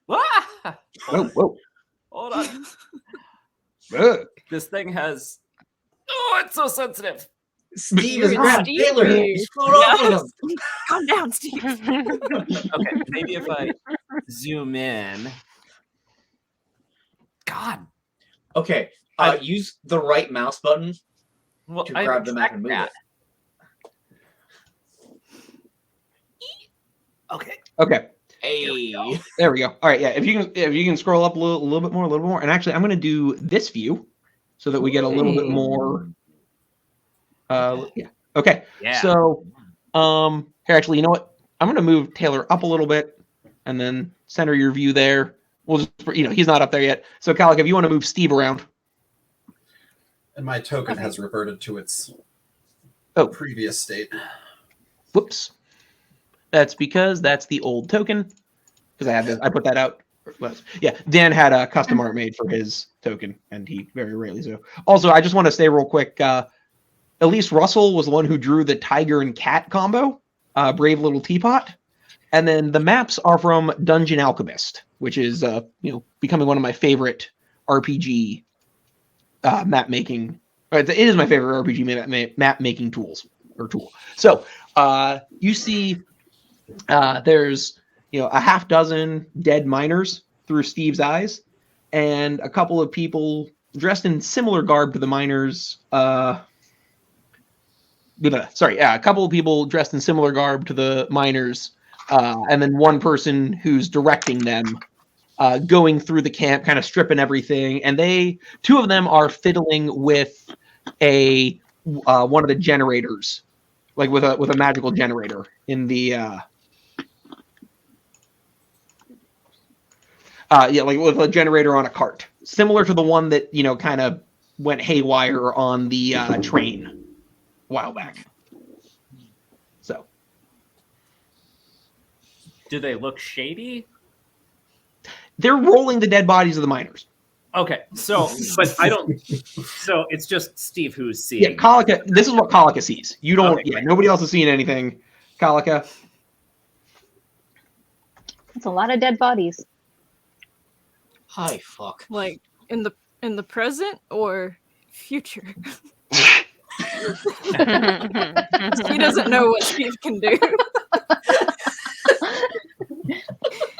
S2: Ah!
S1: Whoa.
S2: Hold on.
S1: Ugh.
S2: This thing has. Oh, it's so sensitive.
S6: Steve is
S7: You're
S6: Brad
S7: Steve.
S6: Taylor. He's flown off with him.
S7: Calm down, Steve.
S2: Okay, maybe if I zoom in. God.
S6: Okay,
S2: I-
S6: use the right mouse button
S2: Well,
S6: to
S2: I
S6: grab the map and move
S2: tracked
S6: it.
S2: Okay.
S1: Okay.
S6: Hey.
S1: There we go. All right. Yeah. If you can scroll up a little bit more. And actually, I'm going to do this view so that we get a little bit more. Yeah. Okay.
S2: Yeah.
S1: So, here, actually, you know what? I'm going to move Taylor up a little bit and then center your view there. We'll just, he's not up there yet. So, Calic, if you want to move Steve around.
S3: And my token
S7: Okay.
S3: has reverted to its
S1: Oh.
S3: previous state.
S1: Whoops. That's because that's the old token. Because I had this, I put that out. Yeah, Dan had a custom art made for his token, and he very rarely so. Also, I just want to say real quick, Elise Russell was the one who drew the tiger and cat combo, Brave Little Teapot. And then the maps are from Dungeon Alchemist, which is becoming one of my favorite RPG map making. It is my favorite RPG map making tool. So you see, there's a half dozen dead miners through Steve's eyes, and a couple of people dressed in similar garb to the miners. A couple of people dressed in similar garb to the miners. And then one person who's directing them, going through the camp, kind of stripping everything. And two of them are fiddling with one of the generators, like with a magical generator in the like with a generator on a cart, similar to the one that kind of went haywire on the train a while back. So.
S2: Do they look shady?
S1: They're rolling the dead bodies of the miners.
S2: Okay, so it's just Steve who's seeing.
S1: Yeah, Kalika. This is what Kalika sees. You don't. Okay, nobody else is seeing anything. Kalika.
S4: It's a lot of dead bodies.
S6: Hi, fuck.
S7: Like in the present or future? He doesn't know what Steve can do.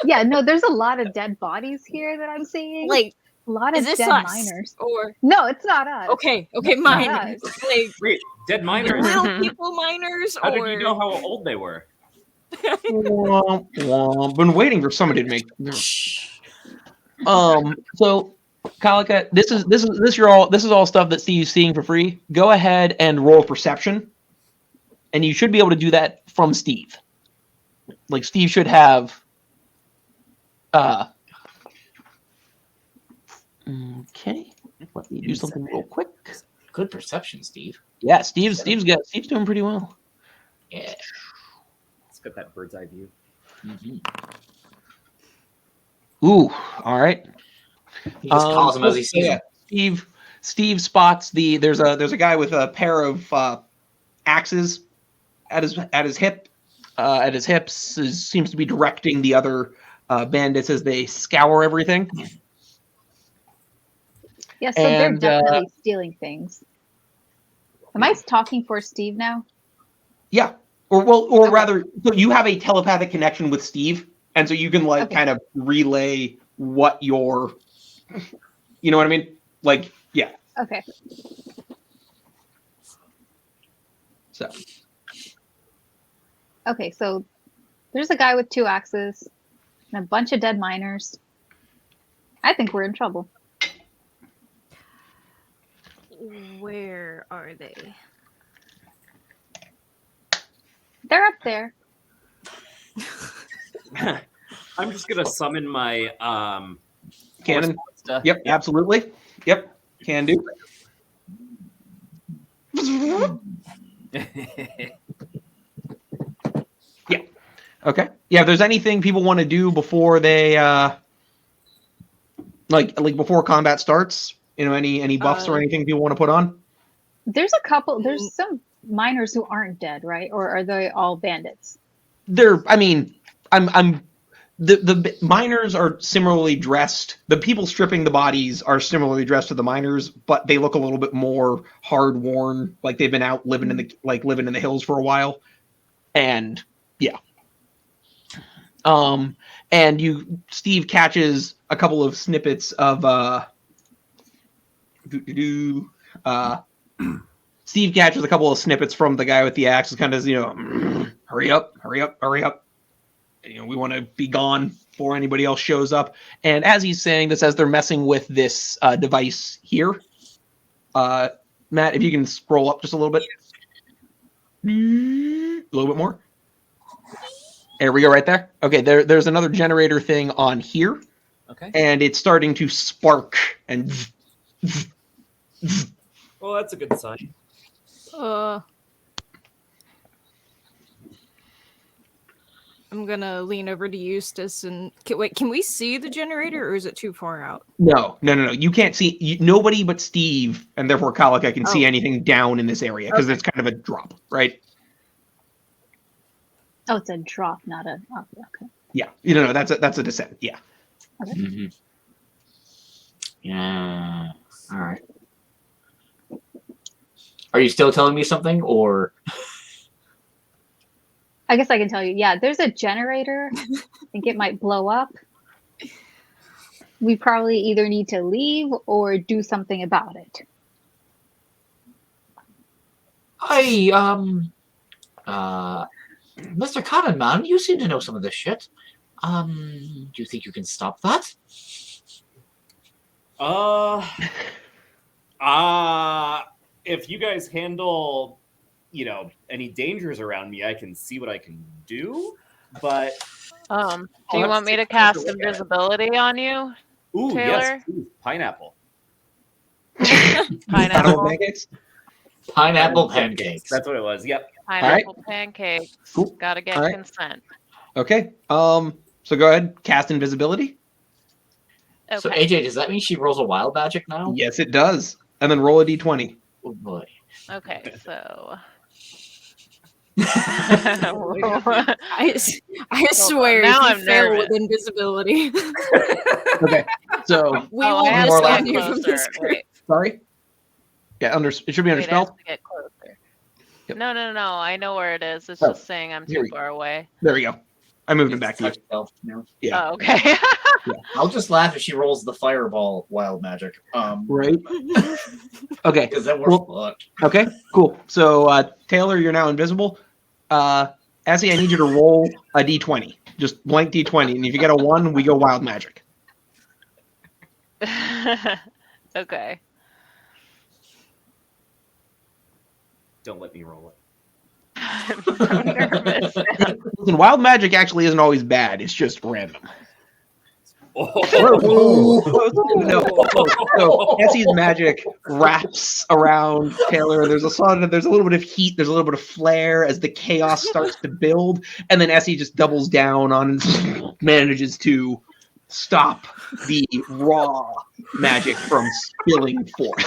S4: Yeah, no, there's a lot of dead bodies here that I'm seeing.
S7: Like,
S4: a lot of
S7: is this
S4: dead
S7: us?
S4: Miners.
S7: Or
S4: no, it's not us.
S7: Okay,
S4: It's
S7: miners. Like,
S2: wait, dead miners.
S7: Little people miners.
S2: How did you know how old they were?
S1: Been waiting for somebody to make. So, Kalika, this is all stuff that Steve's seeing for free. Go ahead and roll perception, and you should be able to do that from Steve. Like Steve should have. Okay, let me do something real quick.
S6: Good perception, Steve.
S1: Yeah, Steve's doing pretty well.
S6: Yeah.
S2: Let's get that bird's eye view.
S6: Mm-hmm.
S1: Ooh, all right.
S6: He just calls him as he sees him.
S1: Steve spots there's a guy with a pair of axes at his hip. At his hips seems to be directing the other bandits as they scour everything.
S4: Yeah, so they're definitely stealing things. Am I talking for Steve now?
S1: Yeah, or rather, so you have a telepathic connection with Steve, and so you can kind of relay what your, you know what I mean? Like, yeah.
S4: Okay.
S1: So.
S4: Okay, so there's a guy with 2 axes and a bunch of dead miners. I think we're in trouble.
S7: Where are they?
S4: They're up there.
S2: I'm just gonna summon my
S1: cannon. Yep, absolutely. Yep, can do. Yeah. Okay. Yeah. If there's anything people want to do before they like before combat starts, any buffs or anything people want to put on?
S4: There's some miners who aren't dead, right? Or are they all bandits?
S1: The miners are similarly dressed. The people stripping the bodies are similarly dressed to the miners, but they look a little bit more hard worn, like they've been out living in the hills for a while. And yeah. And Steve catches a couple of snippets of Steve catches a couple of snippets from the guy with the axe, kind of hurry up. We want to be gone before anybody else shows up. And as he's saying this, as they're messing with this device here, Matt, if you can scroll up just a little bit. A little bit more. There we go, right there. Okay, there's another generator thing on here.
S2: Okay.
S1: And it's starting to spark and.
S2: Well, that's a good sign.
S7: I'm gonna lean over to Eustace and wait. Can we see the generator, or is it too far out?
S1: No. You can't see. Nobody but Steve, and therefore Kalika, can see
S7: Oh.
S1: anything down in this area because
S7: Okay.
S1: it's kind of a drop, right?
S4: Oh, it's a drop, not a. Oh, okay.
S1: Yeah. No, that's a descent. Yeah.
S6: Mm-hmm. Yeah. All right. Are you still telling me something, or?
S4: I guess I can tell you. Yeah, there's a generator. I think it might blow up. We probably either need to leave or do something about it.
S6: Mr. Cottonman, you seem to know some of this shit. Do you think you can stop that?
S2: If you guys handle, any dangers around me, I can see what I can do. But
S5: Do you want me to cast invisibility on you?
S2: ooh,
S5: Taylor?
S2: yes, please. Pineapple.
S5: Pineapple.
S1: Pancakes?
S6: Pineapple pancakes.
S2: That's what it was. Yep.
S5: Pineapple pancakes.
S1: Cool.
S5: Gotta get
S1: All right.
S5: consent.
S1: Okay. So go ahead, cast invisibility.
S5: Okay.
S6: So AJ, does that mean she rolls a wild magic now?
S1: Yes, it does. And then roll a d20.
S6: Oh boy.
S5: Okay, so
S7: I swear,
S5: Now
S7: if you
S5: I'm
S7: fail
S5: nervous.
S7: with invisibility,
S1: Okay. So
S7: we
S5: oh,
S7: will
S5: I have
S1: more
S5: to
S1: like-
S7: disband
S5: get
S7: you from
S5: closer.
S7: this group.
S5: Wait,
S1: sorry. Yeah, it should be under
S5: wait, I have
S1: spell.
S5: to get closer.
S1: Yep.
S5: No, I know where it is. It's
S1: Oh,
S5: just saying I'm
S1: here
S5: too
S1: we go.
S5: far away.
S1: There we go. I moved it back to you.
S6: Touch spell, no.
S1: Yeah.
S5: Oh, okay.
S6: I'll just laugh if she rolls the fireball wild magic.
S1: Right. Okay.
S6: Because then we're fucked.
S1: Okay. Cool. So Taylor, you're now invisible. Essie, I need you to roll a d20. Just blank d20, and if you get a 1, we go wild magic.
S5: Okay.
S2: Don't let me roll it.
S5: I'm so nervous.
S1: Listen, wild magic actually isn't always bad. It's just random.
S6: Oh.
S1: No. So Essie's magic wraps around Taylor, and there's a little bit of heat, there's a little bit of flare as the chaos starts to build, and then Essie just doubles down on and manages to stop the raw magic from spilling forth.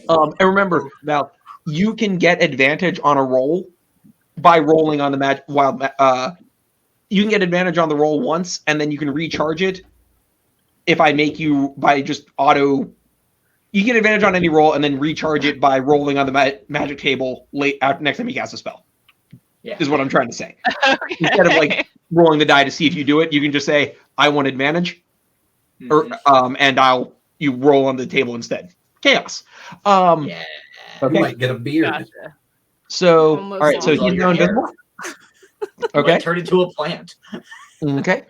S1: And remember, Val, you can get advantage on a roll by rolling on the you can get advantage on the roll once, and then you can recharge it if I make you by just auto. You get advantage on any roll, and then recharge it by rolling on the magic table next time you cast a spell.
S6: Yeah.
S1: Is what I'm trying to say.
S5: Okay.
S1: Instead of like rolling the die to see if you do it, you can just say, "I want advantage," or and you roll on the table instead. Chaos.
S6: Yeah.
S3: You
S1: Okay.
S3: might get a beard.
S5: Gotcha.
S1: So
S7: Almost
S1: all right. So
S6: all
S1: he's
S6: your
S1: now
S6: hair.
S1: invisible.
S6: Okay.
S1: Okay.
S6: Turn into a plant.
S1: Okay.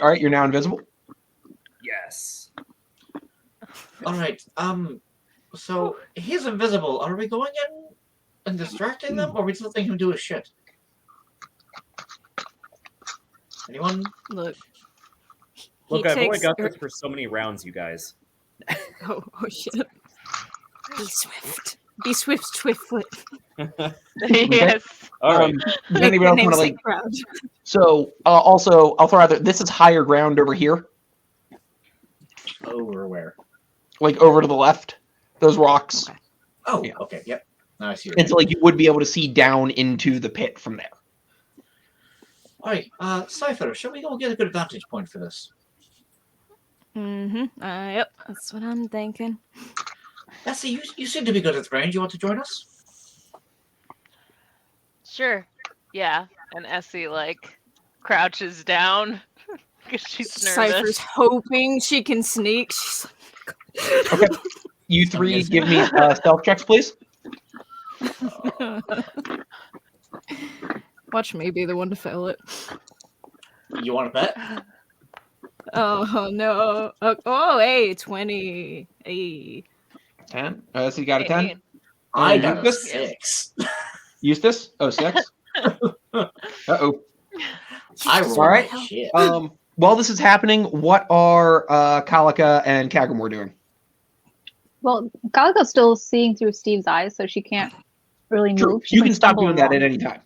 S1: All right. You're now invisible.
S2: Yes.
S6: All right. So he's invisible. Are we going in and distracting them, or are we just letting him do his shit? Anyone?
S7: Look.
S2: Look,
S7: He
S2: I've only
S7: takes-
S2: got this for so many rounds, you guys.
S7: Oh shit. Be swift. Be swift, Swiftfoot.
S5: Yes.
S2: All right.
S1: Does
S7: Make
S1: anybody
S7: the
S1: else want to
S7: namesake
S1: like?
S7: proud.
S1: So also, I'll throw out there. This is higher ground over here,
S6: Over where?
S1: like over to the left. Those rocks.
S6: Oh,
S1: Yeah.
S6: okay. Yep. Now I see.
S1: And so like you would be able to see down into the pit from there.
S6: All right. Cypher, shall we go get a good vantage point for this?
S7: Mm-hmm. Yep, that's what I'm thinking.
S6: Essie, you seem to be good at range. You want to join us?
S5: Sure. Yeah. And Essie like crouches down because she's nervous.
S7: Cypher's hoping she can sneak. She's
S1: Okay. You three
S6: Yes.
S1: give me stealth checks, please.
S7: Watch me be the one to fail it.
S6: You want to bet?
S7: Oh no. Oh, hey, 20. Hey.
S1: 10. So you got a 10.
S6: I got a
S1: Eustace?
S6: 6.
S1: Eustace. Oh, 6. Uh-oh.
S6: I rolled
S1: All right.
S6: shit.
S1: While this is happening, what are Kalika and Kagamore doing?
S4: Well, Galga's still seeing through Steve's eyes, so she can't really
S1: True.
S4: move. She
S1: You can stop
S4: stumble
S1: doing that
S4: along.
S1: at any time.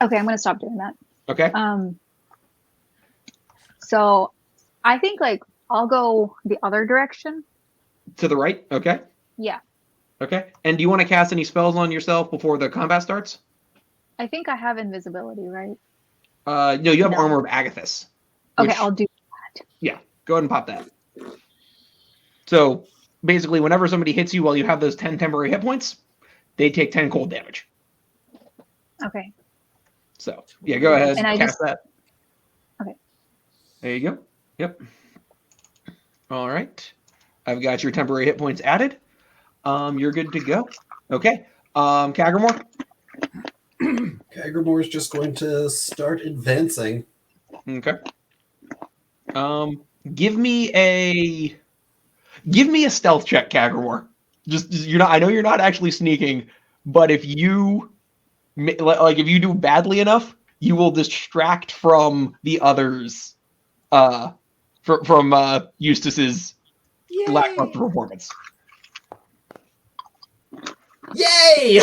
S4: Okay, I'm gonna stop doing that.
S1: Okay.
S4: So I think like I'll go the other direction.
S1: To the right. Okay.
S4: Yeah,
S1: Okay. And do you want to cast any spells on yourself before the combat starts?
S4: I think I have invisibility, right?
S1: No, you have
S4: No.
S1: Armor of Agathis.
S4: Okay,
S1: which-
S4: I'll do.
S1: Yeah, go ahead and pop that. So basically, whenever somebody hits you while you have those 10 temporary hit points, they take 10 cold damage.
S4: Okay.
S1: So yeah, go ahead
S4: And I
S1: cast that.
S4: Okay.
S1: There you go. Yep. All right. I've got your temporary hit points added. You're good to go. Okay. Kagramore.
S3: Kagramore is just going to start advancing.
S1: Okay. Give me a stealth check, Kagramore. Just you're not. I know you're not actually sneaking, but if you if you do badly enough, you will distract from the others. From Eustace's lackluster performance.
S6: Yay!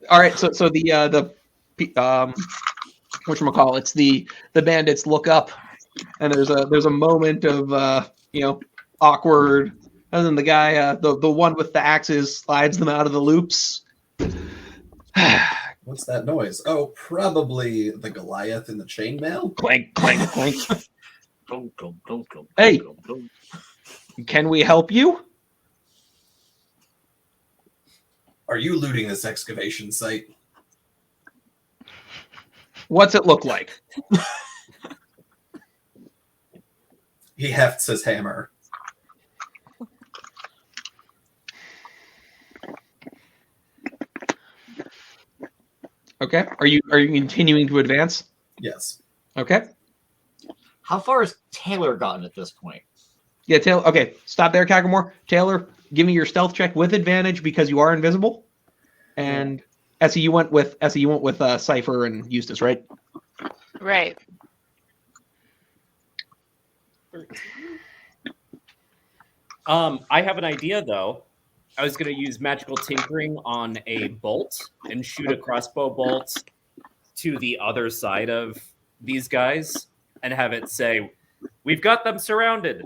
S1: All right. So the whatchamacallits, the bandits look up, and there's a moment of awkward. And then the guy, the one with the axes, slides them out of the loops.
S3: What's that noise? Oh, probably the Goliath in the chainmail.
S1: Clank, clank, clank.
S6: Dum, dum, dum, dum,
S1: Hey.
S6: dum, dum.
S1: Can we help you?
S3: Are you looting this excavation site?
S1: What's it look like?
S3: He hefts his hammer.
S1: Okay. Are you continuing to advance?
S3: Yes.
S1: Okay.
S6: How far has Taylor gotten at this point?
S1: Yeah, Taylor. Okay, stop there, Kagramore. Taylor, give me your stealth check with advantage because you are invisible. And Essie, you went with Cypher and Eustace, right?
S5: Right.
S2: I have an idea though. I was going to use magical tinkering on a bolt and shoot a crossbow bolt to the other side of these guys and have it say, "We've got them surrounded."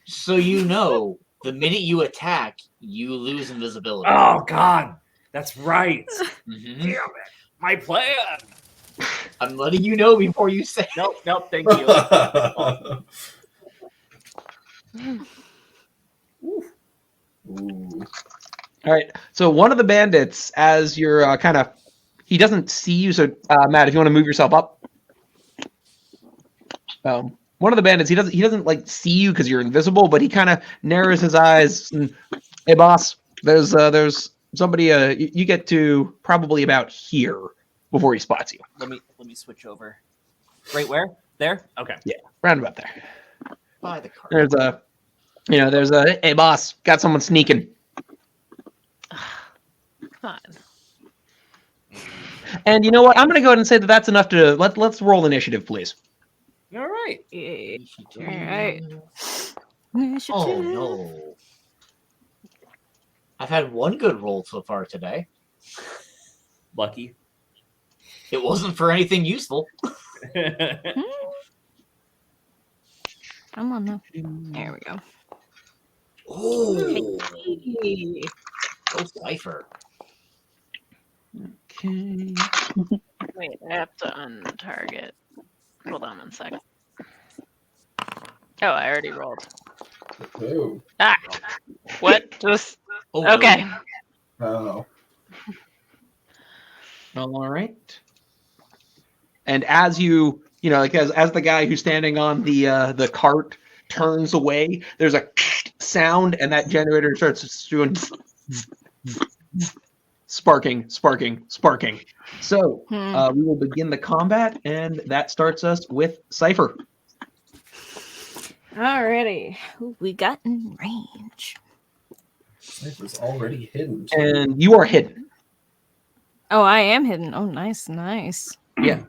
S6: So you know, the minute you attack, you lose invisibility.
S2: Oh God, that's right.
S6: Mhm.
S2: Damn it, my plan.
S6: I'm letting you know before you say.
S2: Nope, thank you.
S3: Ooh.
S1: All right. So one of the bandits, as you're he doesn't see you. So Matt, if you want to move yourself up. One of the bandits, he doesn't like see you because you're invisible, but he kind of narrows his eyes. And, hey, boss, there's somebody. You get to probably about here before he spots you.
S2: Let me switch over. Right where? There? Okay.
S1: Yeah, round about there.
S6: By the card.
S1: There's a hey, boss, got someone sneaking.
S5: Come on.
S1: And you know what? I'm going to go ahead and say that's enough to let's roll initiative, please.
S2: All right.
S7: Yeah. All right.
S6: Oh no. I've had one good roll so far today.
S2: Lucky.
S6: It wasn't for anything useful.
S7: Come on now. There we go.
S6: Oh,
S7: Hey.
S6: go Cypher.
S1: Okay.
S5: Wait, I have to untarget. Hold on 1 second. Oh, I already rolled.
S3: Oh.
S5: Ah, what? Just
S6: Oh,
S5: okay.
S3: Oh.
S1: All right. And as as the guy who's standing on the cart turns away, there's a sound, and that generator starts doing sparking. So we will begin the combat, and that starts us with Cypher.
S7: Alrighty. Who we got in range?
S3: Cypher's already hidden.
S1: And you are hidden.
S7: Oh, I am hidden. Oh, nice.
S1: Yeah.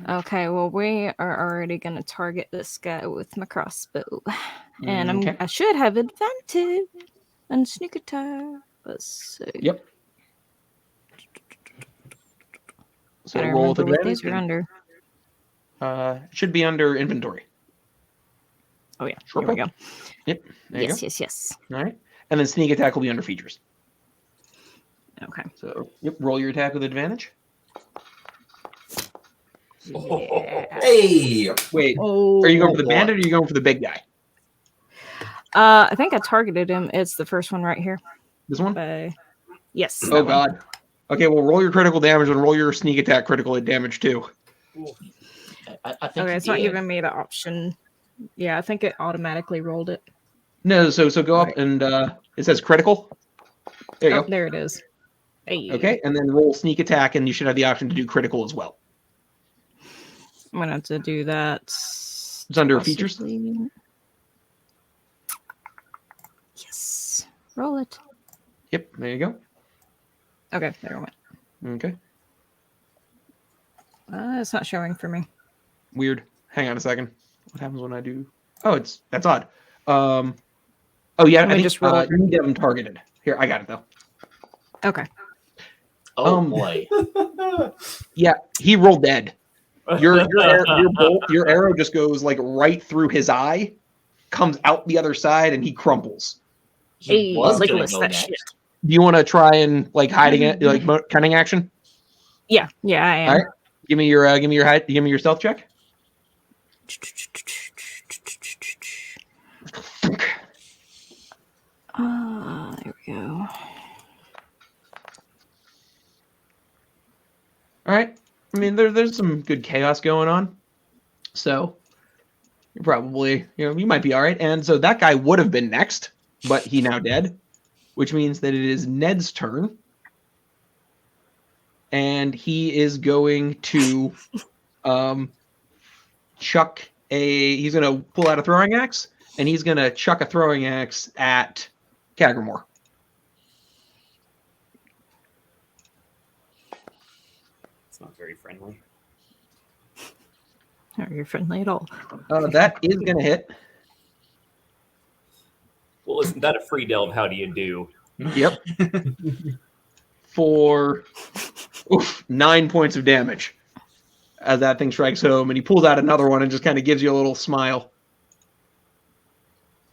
S7: Okay, well, we are already going to target this guy with my crossbow. And
S1: Okay.
S7: I should have advantage on sneak attack. Let's see.
S1: Yep. So
S7: Gotta
S1: roll with
S7: remember what
S1: advantage.
S7: these are under.
S1: Should be under inventory.
S7: Oh, yeah.
S1: Sure.
S7: Here we go.
S1: Yep. There you go.
S7: Yes.
S1: All right. And then sneak attack will be under features.
S7: Okay.
S1: So yep, roll your attack with advantage.
S7: Yeah.
S3: Hey!
S1: Wait,
S7: Oh,
S1: are you going for the
S6: boy.
S1: bandit or are you going for the big guy?
S7: I think I targeted him. It's the first one right here.
S1: This one?
S7: Yes.
S1: Oh
S7: that one.
S1: god. Okay, well roll your critical damage and roll your sneak attack critical damage too.
S6: I think
S7: Okay,
S6: you
S7: it's not
S6: did.
S7: giving me the option. Yeah, I think it automatically rolled it.
S1: No, so go up
S7: Right.
S1: and it says critical. There you
S7: Oh,
S1: go.
S7: there it is. Hey.
S1: Okay, and then roll sneak attack and you should have the option to do critical as well.
S7: I'm gonna have to do that.
S1: It's under features.
S7: possibly. Yes. Roll it.
S1: Yep, there you go.
S7: Okay, there it went.
S1: Okay.
S7: It's not showing for me.
S1: Weird. Hang on a second. What happens when I do? Oh, that's odd. Oh yeah,
S7: Let me
S1: I think
S7: just roll it.
S1: you need to have them targeted. Here, I got it though.
S7: Okay.
S6: Oh
S1: Um,
S6: boy.
S1: Yeah, he rolled dead. Your arrow just goes like right through his eye, comes out the other side, and he crumples.
S6: He
S7: Hey,
S6: was gonna
S7: Legolas,
S6: go
S7: that
S6: next.
S7: shit.
S1: Do you want to try and like hiding it, like cunning action?
S7: Yeah, I am.
S1: All right. Give me your give me your stealth check.
S7: There we go.
S1: All right. I mean, there's some good chaos going on, so you're probably you might be all right. And so that guy would have been next, but he now dead, which means that it is Ned's turn, and he is going to chuck a. He's going to pull out a throwing axe, and he's going to chuck a throwing axe at Kagramore.
S2: It's not very friendly.
S7: Not very friendly at all.
S1: That is going to hit.
S2: Well, isn't that a free delve? How do you do?
S1: Yep. For 9 points of damage as that thing strikes home, and he pulls out another one and just kind of gives you a little smile.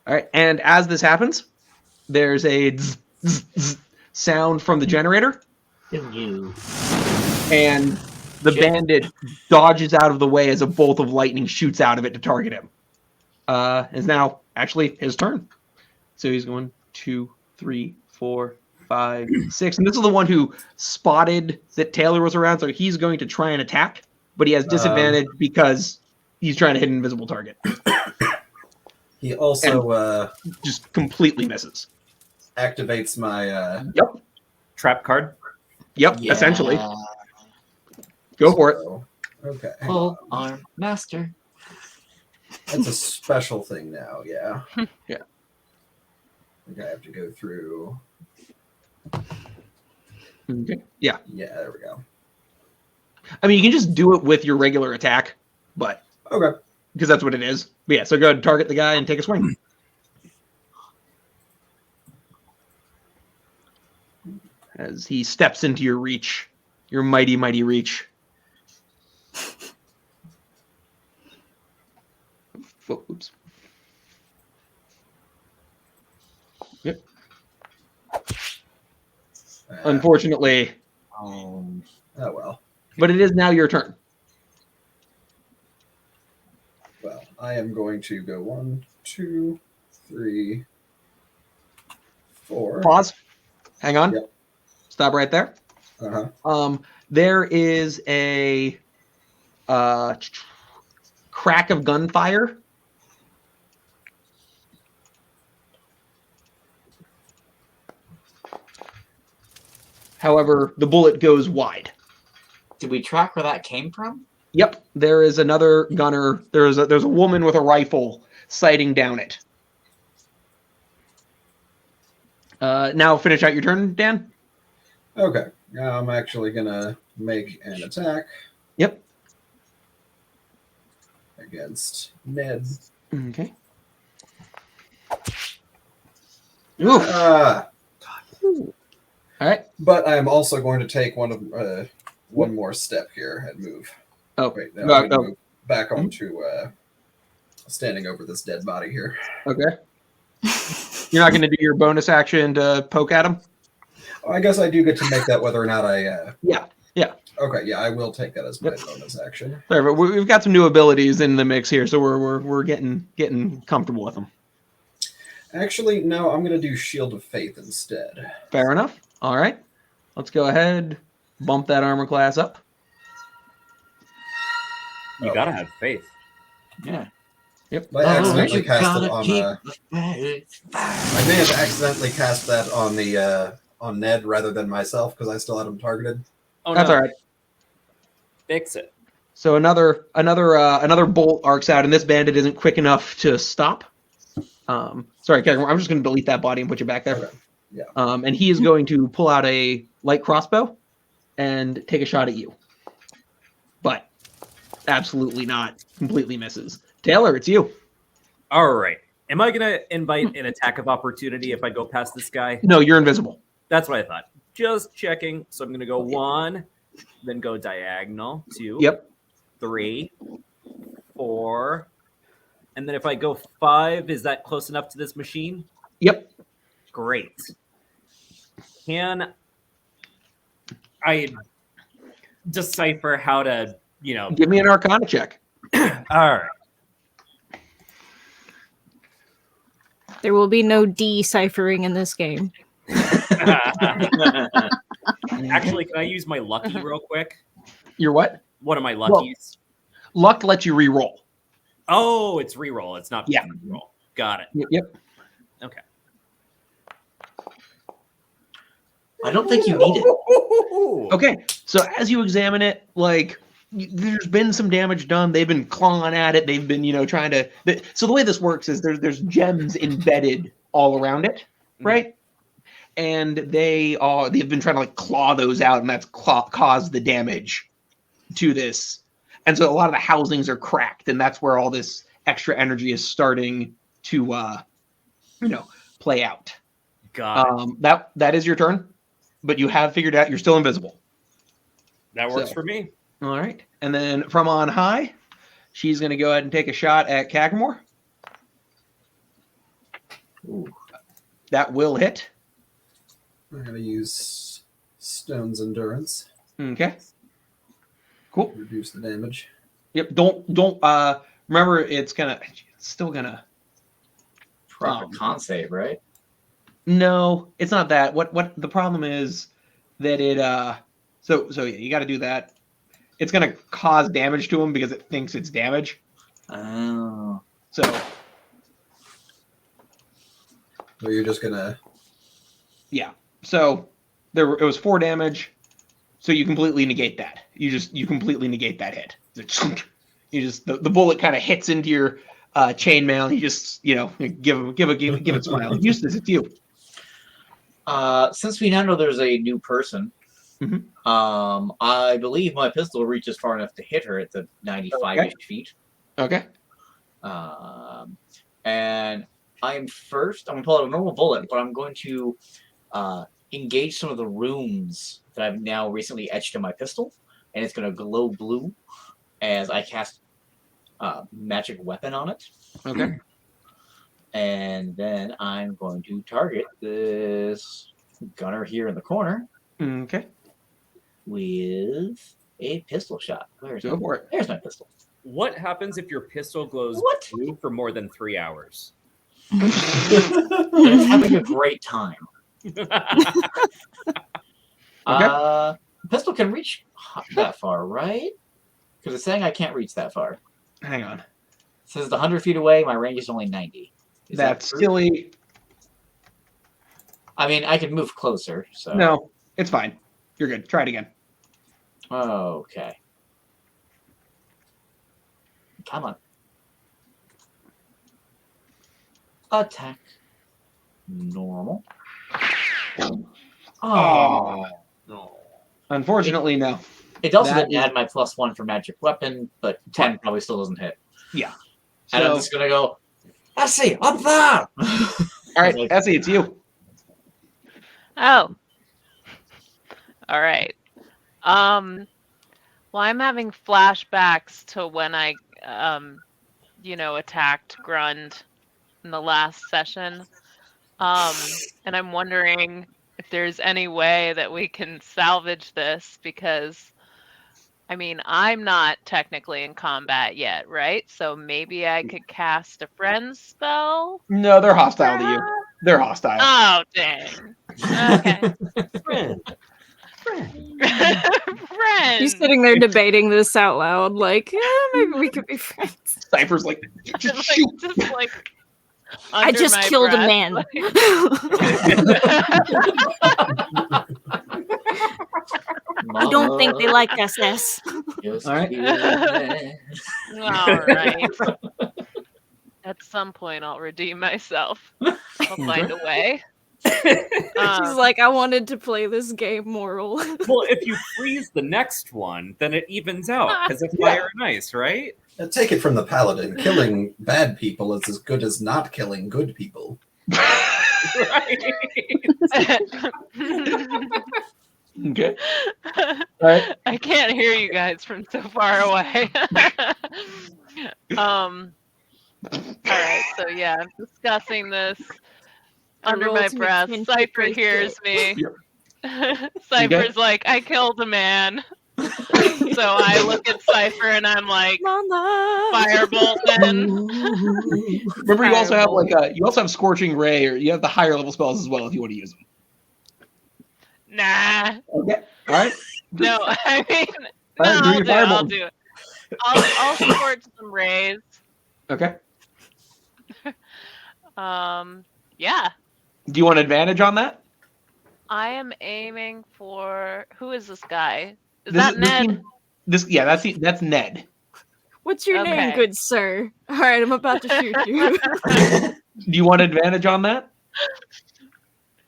S1: All right, and as this happens, there's a zzz, zzz, zzz sound from the generator, and the bandit dodges out of the way as a bolt of lightning shoots out of it to target him. It's now actually his turn. So he's going 2, 3, 4, 5, 6. And this is the one who spotted that Taylor was around, so he's going to try and attack, but he has disadvantage because he's trying to hit an invisible target.
S3: He also
S1: Just completely misses.
S3: activates my
S1: Yep.
S2: Trap card.
S1: Yep,
S6: Yeah.
S1: essentially. Go for it.
S3: so- Okay.
S6: Full arm master.
S3: That's a special thing now, yeah.
S1: Yeah.
S3: I think I have to go through.
S1: Okay. Yeah.
S3: Yeah, there we go.
S1: I mean, you can just do it with your regular attack, but
S3: Okay.
S1: because that's what it is. But yeah, so go ahead and target the guy and take a swing. As he steps into your reach, your mighty, mighty reach. Oops. Yep. Unfortunately,
S3: Oh well.
S1: but it is now your turn.
S3: Well, I am going to go 1, 2, 3, 4.
S1: Pause. Hang on.
S3: Yep.
S1: Stop right there.
S3: Uh-huh.
S1: There is a crack of gunfire. However, the bullet goes wide.
S6: Did we track where that came from?
S1: Yep, there is another gunner. There's a woman with a rifle sighting down it. Now finish out your turn, Dan.
S3: Okay. Now I'm actually gonna make an attack.
S1: Yep.
S3: against Ned.
S1: Okay. Ooh.
S3: Ah,
S1: All right.
S3: but I am also going to take one more step here and move.
S1: Oh,
S3: Wait, no,
S1: no,
S3: I'm going to
S1: no.
S3: move back onto standing over this dead body here.
S1: Okay. You're not going to do your bonus action to poke at him?
S3: I guess I do get to make that whether or not I.
S1: Yeah.
S3: Okay, yeah, I will take that as my bonus action.
S1: Sorry, but we've got some new abilities in the mix here, so we're getting comfortable with them.
S3: Actually, no, I'm going to do Shield of Faith instead.
S1: Fair enough. All right. Let's go ahead. Bump that armor class up.
S2: You gotta have faith.
S6: Yeah.
S1: Yep.
S3: I accidentally
S6: you
S3: cast it
S6: gotta
S3: on.
S6: keep the faith.
S3: I may have accidentally cast that on the on Ned rather than myself because I still had him targeted.
S2: Oh,
S1: That's
S2: no.
S1: all right.
S2: Fix it.
S1: So another bolt arcs out, and this bandit isn't quick enough to stop. Sorry, Kevin, I'm just going to delete that body and put you back there.
S3: Okay. Yeah.
S1: And he is going to pull out a light crossbow and take a shot at you. But absolutely not. Completely misses. Taylor, it's you.
S2: All right. Am I going to invite an attack of opportunity if I go past this guy?
S1: No, you're invisible.
S2: That's what I thought. Just checking. So I'm going to go 1, then go diagonal, 2,
S1: Yep.
S2: 3, 4. And then if I go 5, is that close enough to this machine?
S1: Yep.
S2: Great. Can I decipher how to,
S1: Give me an Arcana check.
S2: All right.
S7: There will be no deciphering in this game.
S2: Actually, can I use my lucky real quick?
S1: Your what?
S2: What are my luckies?
S1: Luck lets you re-roll.
S2: Oh, it's reroll. It's not
S1: Yeah.
S2: reroll. Got it.
S1: Yep.
S2: Okay.
S6: I don't think you need it.
S1: Okay, so as you examine it, there's been some damage done. They've been clawing at it. They've been, trying to. So the way this works is there's gems embedded all around it, right? And they've been trying to claw those out, and that's caused the damage to this. And so a lot of the housings are cracked, and that's where all this extra energy is starting to, play out.
S2: Got it.
S1: That is your turn, but you have figured out you're still invisible.
S2: That works
S1: So-
S2: for me.
S1: All right. And then from on high, she's going to go ahead and take a shot at Cagamore.
S6: Ooh.
S1: That will hit.
S3: I'm going to use Stone's Endurance.
S1: Okay. Cool.
S3: Reduce the damage.
S1: Yep. Don't remember it's still gonna
S6: Proper con save, right?
S1: No, it's not that. What the problem is that it so yeah, you got to do that. It's going to cause damage to him because it thinks it's damage.
S6: Oh.
S1: So
S3: you're just going to...
S1: Yeah. So it was 4 damage. So you completely negate that. You completely negate that hit. You just the bullet kind of hits into your chainmail. And you just give it a smile. Eustace, it's you.
S6: Since we now know there's a new person, I believe my pistol reaches far enough to hit her at the 95-ish feet.
S1: Okay.
S6: And I'm going to pull out a normal bullet, but I'm going to engage some of the runes that I've now recently etched in my pistol, and it's going to glow blue as I cast magic weapon on it.
S1: Okay.
S6: And then I'm going to target this gunner here in the corner.
S1: Okay.
S6: With a pistol shot.
S1: Go for it.
S6: There's my pistol.
S2: What happens if your pistol glows blue for more than 3 hours?
S6: It's having a great time. Pistol can reach that far, right? Because it's saying I can't reach that far.
S1: Hang on.
S6: It says it's 100 feet away. My range is only 90. Is
S1: That's
S6: that
S1: silly.
S6: I mean, I can move closer. So
S1: No, it's fine. You're good. Try it again.
S6: Okay. Come on. Attack. Normal. Oh.
S2: No.
S1: Unfortunately, no.
S6: It also
S1: That
S6: didn't add my +1 for magic weapon, but 10 probably still doesn't hit.
S1: Yeah.
S6: And I'm
S1: So,
S6: just gonna go, Essie, up there!
S1: all right,
S6: Like-
S1: Essie, it's you.
S5: Oh. All right. Well, I'm having flashbacks to when I attacked Grund in the last session. And I'm wondering if there's any way that we can salvage this because I mean, I'm not technically in combat yet, right? So maybe I could cast a friend spell?
S1: No, they're hostile to you.
S5: perhaps?
S1: They're hostile.
S5: Oh, dang. Okay.
S2: Friend.
S5: Friend.
S7: He's sitting there debating this out loud, like, maybe we could be friends.
S1: Cypher's like, just
S5: Like,
S1: shoot.
S5: just like
S7: I
S5: under
S7: just
S5: my
S7: killed a
S5: breath,
S7: man. I don't think they like SS.
S6: All
S2: right.
S5: All right. At some point, I'll redeem myself. I'll find a way.
S7: She's like, I wanted to play this game moral.
S2: Well, if you freeze the next one, then it evens out because it's
S3: Yeah.
S2: fire and ice, right?
S3: Now, take it from the paladin. Killing bad people is as good as not killing good people.
S2: Right.
S1: Okay. All right.
S5: I can't hear you guys from so far away. All right, so yeah, I'm discussing this
S7: I
S5: under
S7: rolled
S5: my
S7: to make
S5: breath.
S7: kinship
S5: Cypher
S7: bracelet.
S5: hears me.
S1: Yep.
S5: Cypher's like, I killed a man. So I look at Cypher and I'm like,
S7: Mama.
S5: firebolt then.
S1: Remember, you also have
S5: Firebolt.
S1: you also have Scorching Ray, or you have the higher level spells as well if you want to use them.
S5: Nah.
S1: Okay. All right.
S5: No, I mean,
S1: All right, do
S5: no,
S1: your
S5: I'll
S1: firebolt.
S5: do it. I'll scorch some rays.
S1: Okay.
S5: Yeah.
S1: Do you want advantage on that?
S5: I am aiming for who is this guy? Is
S1: This
S5: that
S1: is-
S5: Ned?
S1: That's Ned.
S7: What's your name,
S5: Okay.
S7: good sir? All right, I'm about to shoot you.
S1: Do you want advantage on that?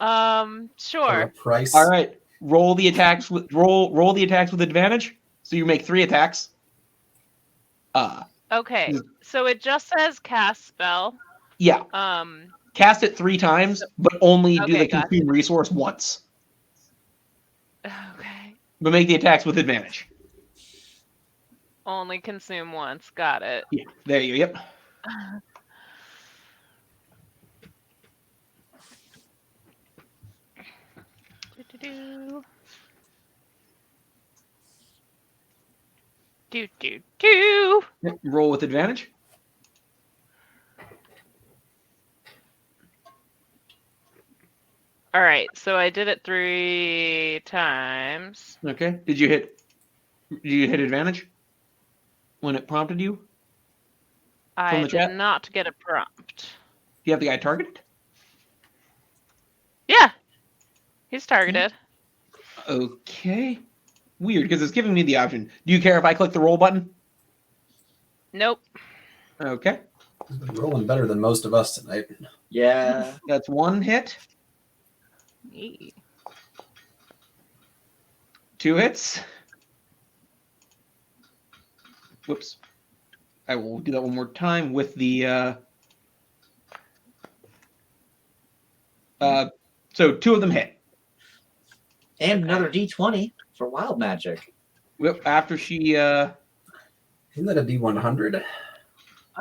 S3: Or a
S5: Sure.
S3: price.
S1: All right. Roll the attacks with advantage. So you make 3 attacks.
S5: Okay. So it just says cast spell.
S1: Yeah. Cast it 3 times, but only do
S5: Okay,
S1: the
S5: gotcha.
S1: consume resource once.
S5: Okay.
S1: But make the attacks with advantage.
S5: Only consume once. Got it.
S1: Yeah. There you go. Yep.
S5: Do-do-do. Do-do-do.
S1: Yep. Roll with advantage.
S5: All right. So I did it 3 times.
S1: Okay. Did you hit advantage when it prompted you?
S5: I
S1: the
S5: did
S1: chat?
S5: not get a prompt.
S1: Do you have the guy targeted?
S5: Yeah. He's targeted.
S1: Okay. Weird, because it's giving me the option. Do you care if I click the roll button?
S5: Nope.
S1: Okay.
S3: He's been rolling better than most of us tonight.
S6: Yeah.
S1: That's 1 hit. 2 hits. Whoops. I will do that one more time with the so 2 of them hit.
S6: And another D20 for wild magic.
S1: Yep, after she
S3: Isn't that a D100?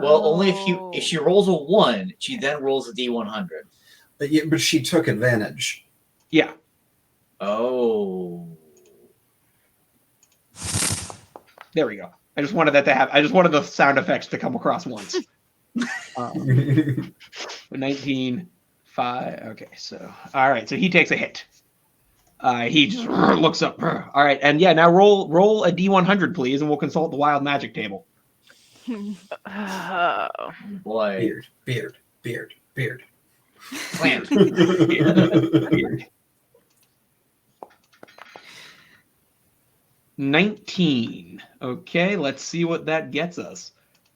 S6: Well, only if
S5: Oh.
S6: she rolls a 1, she then rolls a D100.
S3: But she took advantage.
S1: yeah.
S6: Oh.
S1: There we go. I just wanted that to happen. I just wanted the sound effects to come across once. 19, 5. Okay, so all right. So he takes a hit. He just looks up. All right, and yeah, now roll a D100, please, and we'll consult the wild magic table.
S5: Oh.
S6: Boy.
S3: Beard.
S6: Plant.
S1: Weird. 19. Okay, let's see what that gets us.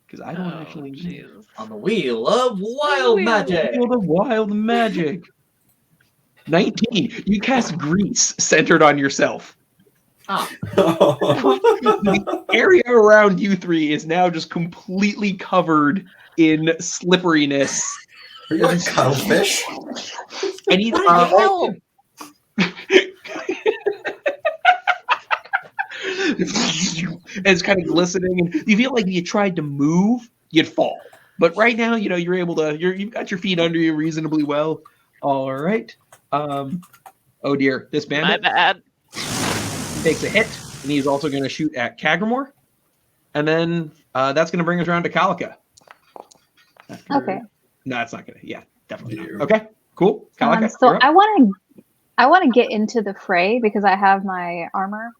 S1: Because I don't
S5: Oh,
S1: actually
S5: jeez.
S6: On the wheel of wild magic.
S1: feel the wild magic. 19. You cast grease centered on yourself. The area around you three is now just completely covered in slipperiness.
S3: Are you a cuttlefish?
S1: I need
S7: Hell!
S1: it's kind of glistening, and you feel like if you tried to move, you'd fall. But right now, you're able to. You've got your feet under you reasonably well. All right. Oh dear, this
S5: My
S1: bandit
S5: bad.
S1: takes a hit, and he's also going to shoot at Kagramore, and then that's going to bring us around to Kalika.
S4: Okay.
S1: No, it's not going to. Yeah, definitely
S3: Yeah.
S1: not. Okay, cool. Kalika,
S4: So
S1: you're up.
S4: I want to get into the fray because I have my armor.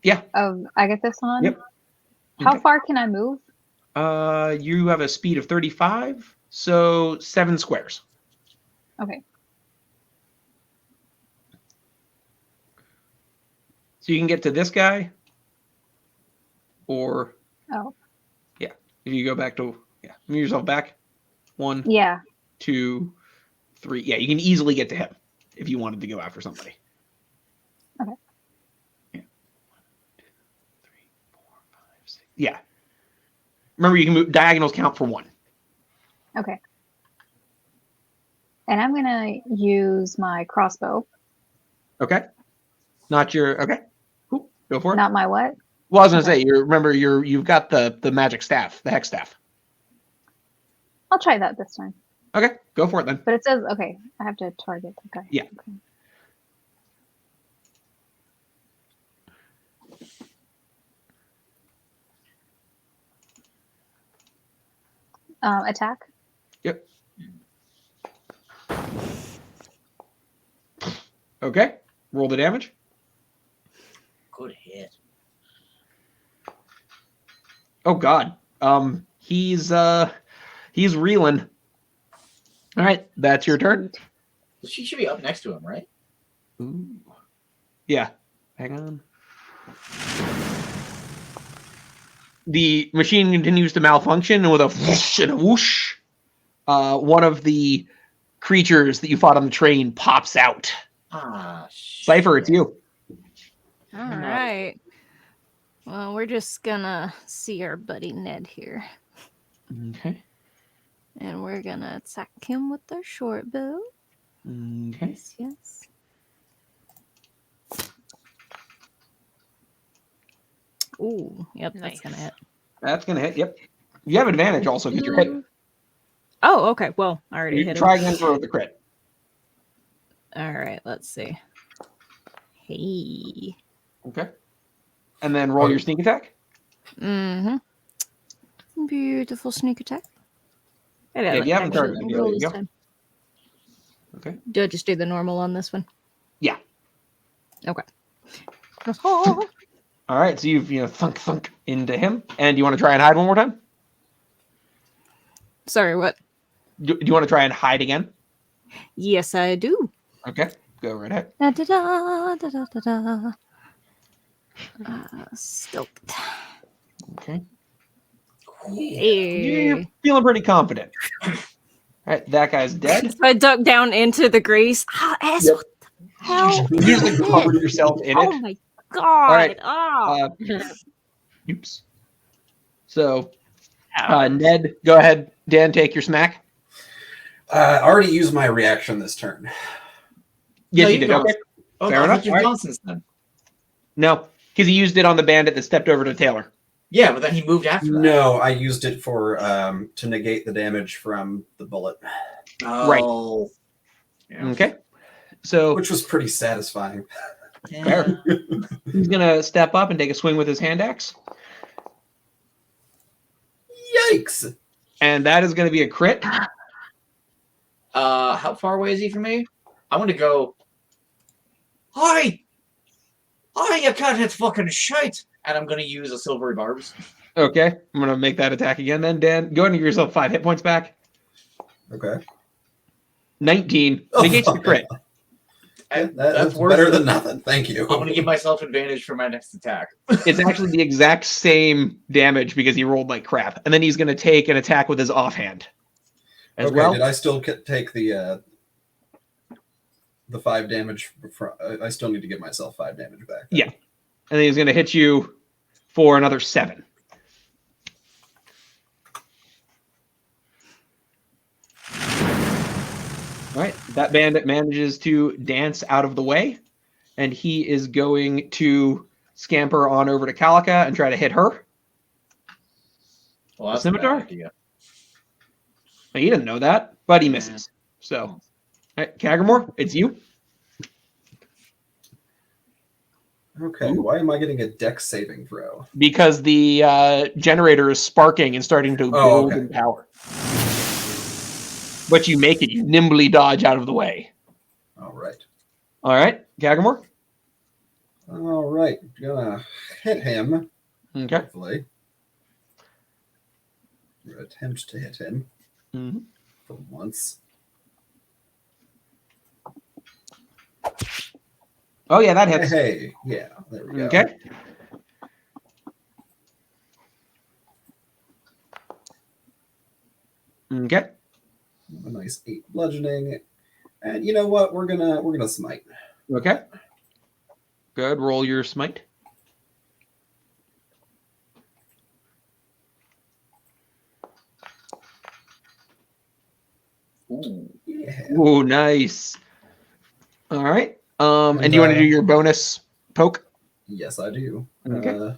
S1: Yeah.
S4: Of Agathis on.
S1: Yep.
S4: How
S1: Okay.
S4: far can I move?
S1: You have a speed of 35, so 7 squares.
S4: Okay.
S1: So you can get to this guy, or
S4: Oh.
S1: yeah, if you go back to move yourself back. 1,
S4: Yeah.
S1: 2, 3. Yeah, you can easily get to him if you wanted to go after somebody.
S4: Okay.
S1: Yeah. 1, 2, 3, 4, 5, 6. Yeah. Remember, you can move. Diagonals count for 1.
S4: Okay. And I'm gonna use my crossbow.
S1: Okay. Not your. Okay. Cool. Go for it.
S4: Not my what?
S1: Well, I was gonna
S4: Okay.
S1: say, you've got the magic staff, the hex staff.
S4: I'll try that this time.
S1: Okay, go for it then.
S4: But it says okay. I have to target the guy.
S1: Yeah.
S4: Okay. Attack.
S1: Yep. Okay. Roll the damage.
S6: Good hit.
S1: Oh God. He's reeling. All right, that's your turn.
S6: She should be up next to him, right?
S1: Ooh. Yeah. Hang on. The machine continues to malfunction, and with a whoosh and a whoosh, one of the creatures that you fought on the train pops out. Cypher, it's you.
S7: All right. Well, we're just gonna see our buddy Ned here.
S1: Okay.
S7: And we're gonna attack him with our short bow.
S1: Okay.
S7: Yes. Ooh, yep, that's gonna hit.
S1: That's gonna hit. Yep. You have advantage also because you're hitting.
S7: Oh, okay. Well, I already
S1: You
S7: hit
S1: try
S7: him.
S1: again for the crit.
S7: All right, let's see. Hey.
S1: Okay. And then roll your sneak attack.
S7: Mm-hmm. Beautiful sneak attack.
S1: Yeah, if you haven't started,
S7: Actually,
S1: there
S7: roll
S1: you
S7: this
S1: go.
S7: time.
S1: Okay.
S7: Do I just do the normal on this one?
S1: Yeah.
S7: Okay.
S1: All right, so you've thunk into him, and you want to try and hide one more time?
S7: Sorry, what?
S1: Do you want to try and hide again?
S7: Yes, I do.
S1: Okay, go right ahead.
S7: Da, da, da, da, da, da, da. Stealth.
S1: Okay.
S7: Hey.
S1: You're feeling pretty confident. All right, that guy's dead.
S7: So I duck down into the grease. Ah, ass,
S1: Yep.
S7: what the hell?
S1: You just covered yourself in
S7: Oh
S1: it.
S7: my god.
S1: right.
S7: Ah.
S1: Oops. So, Ned, go ahead. Dan, take your snack.
S3: I already used my reaction this turn.
S1: Yes,
S6: No,
S1: you
S6: you've
S1: did.
S6: gone.
S1: Okay.
S6: Oh,
S1: Fair
S6: I
S1: enough.
S6: thought you've
S1: All right.
S6: gone since then.
S1: No, because he used it on the bandit that stepped over to Taylor.
S6: Yeah, but then he moved after that.
S3: No, I used it for to negate the damage from the bullet,
S6: Oh. Yeah.
S1: Okay. So
S3: which was pretty satisfying.
S1: fair. He's gonna step up and take a swing with his hand axe,
S3: Yikes!
S1: and that is going to be a crit.
S6: How far away is he from me? I want to go. Hi! Hi, you can't hit fucking shite! And I'm going to use a silvery barbs.
S1: Okay, I'm gonna make that attack again. Then Dan, go ahead and give yourself 5 hit points back.
S3: Okay.
S1: 19
S3: Oh,
S1: negates the
S3: fuck.
S1: crit.
S6: And
S3: That's
S6: worth
S3: better
S6: it.
S3: than nothing. Thank you.
S6: I'm going to give myself advantage for my next attack.
S1: It's actually the exact same damage because he rolled like crap, and then he's gonna take an attack with his offhand as
S3: Okay,
S1: well.
S3: did I still take the 5 damage? I still need to give myself 5 damage back. then.
S1: Yeah. And then he's going to hit you for another 7. All right, that bandit manages to dance out of the way, and he is going to scamper on over to Calica and try to hit her.
S6: Well,
S1: The
S6: that's a bad
S1: scimitar?
S6: idea.
S1: He didn't know that, but he misses. So, all right, Kagamore, it's you.
S3: Okay, why am I getting a dex saving throw?
S1: Because the generator is sparking and starting to build
S3: okay.
S1: in power. But you make it. You nimbly dodge out of the way.
S3: All right.
S1: All right, Kagamore.
S3: All right. Gonna hit him.
S1: Okay.
S3: Hopefully. Or attempt to hit him for once.
S1: Oh, yeah, that hits.
S3: Hey, yeah, there we go.
S1: Okay. Okay.
S3: A nice 8 bludgeoning. And you know what? We're gonna smite.
S1: Okay. Good. Roll your smite.
S6: Ooh.
S3: Yeah.
S1: Ooh, nice. All right. And do you want to do your bonus poke?
S3: Yes, I do.
S1: Okay.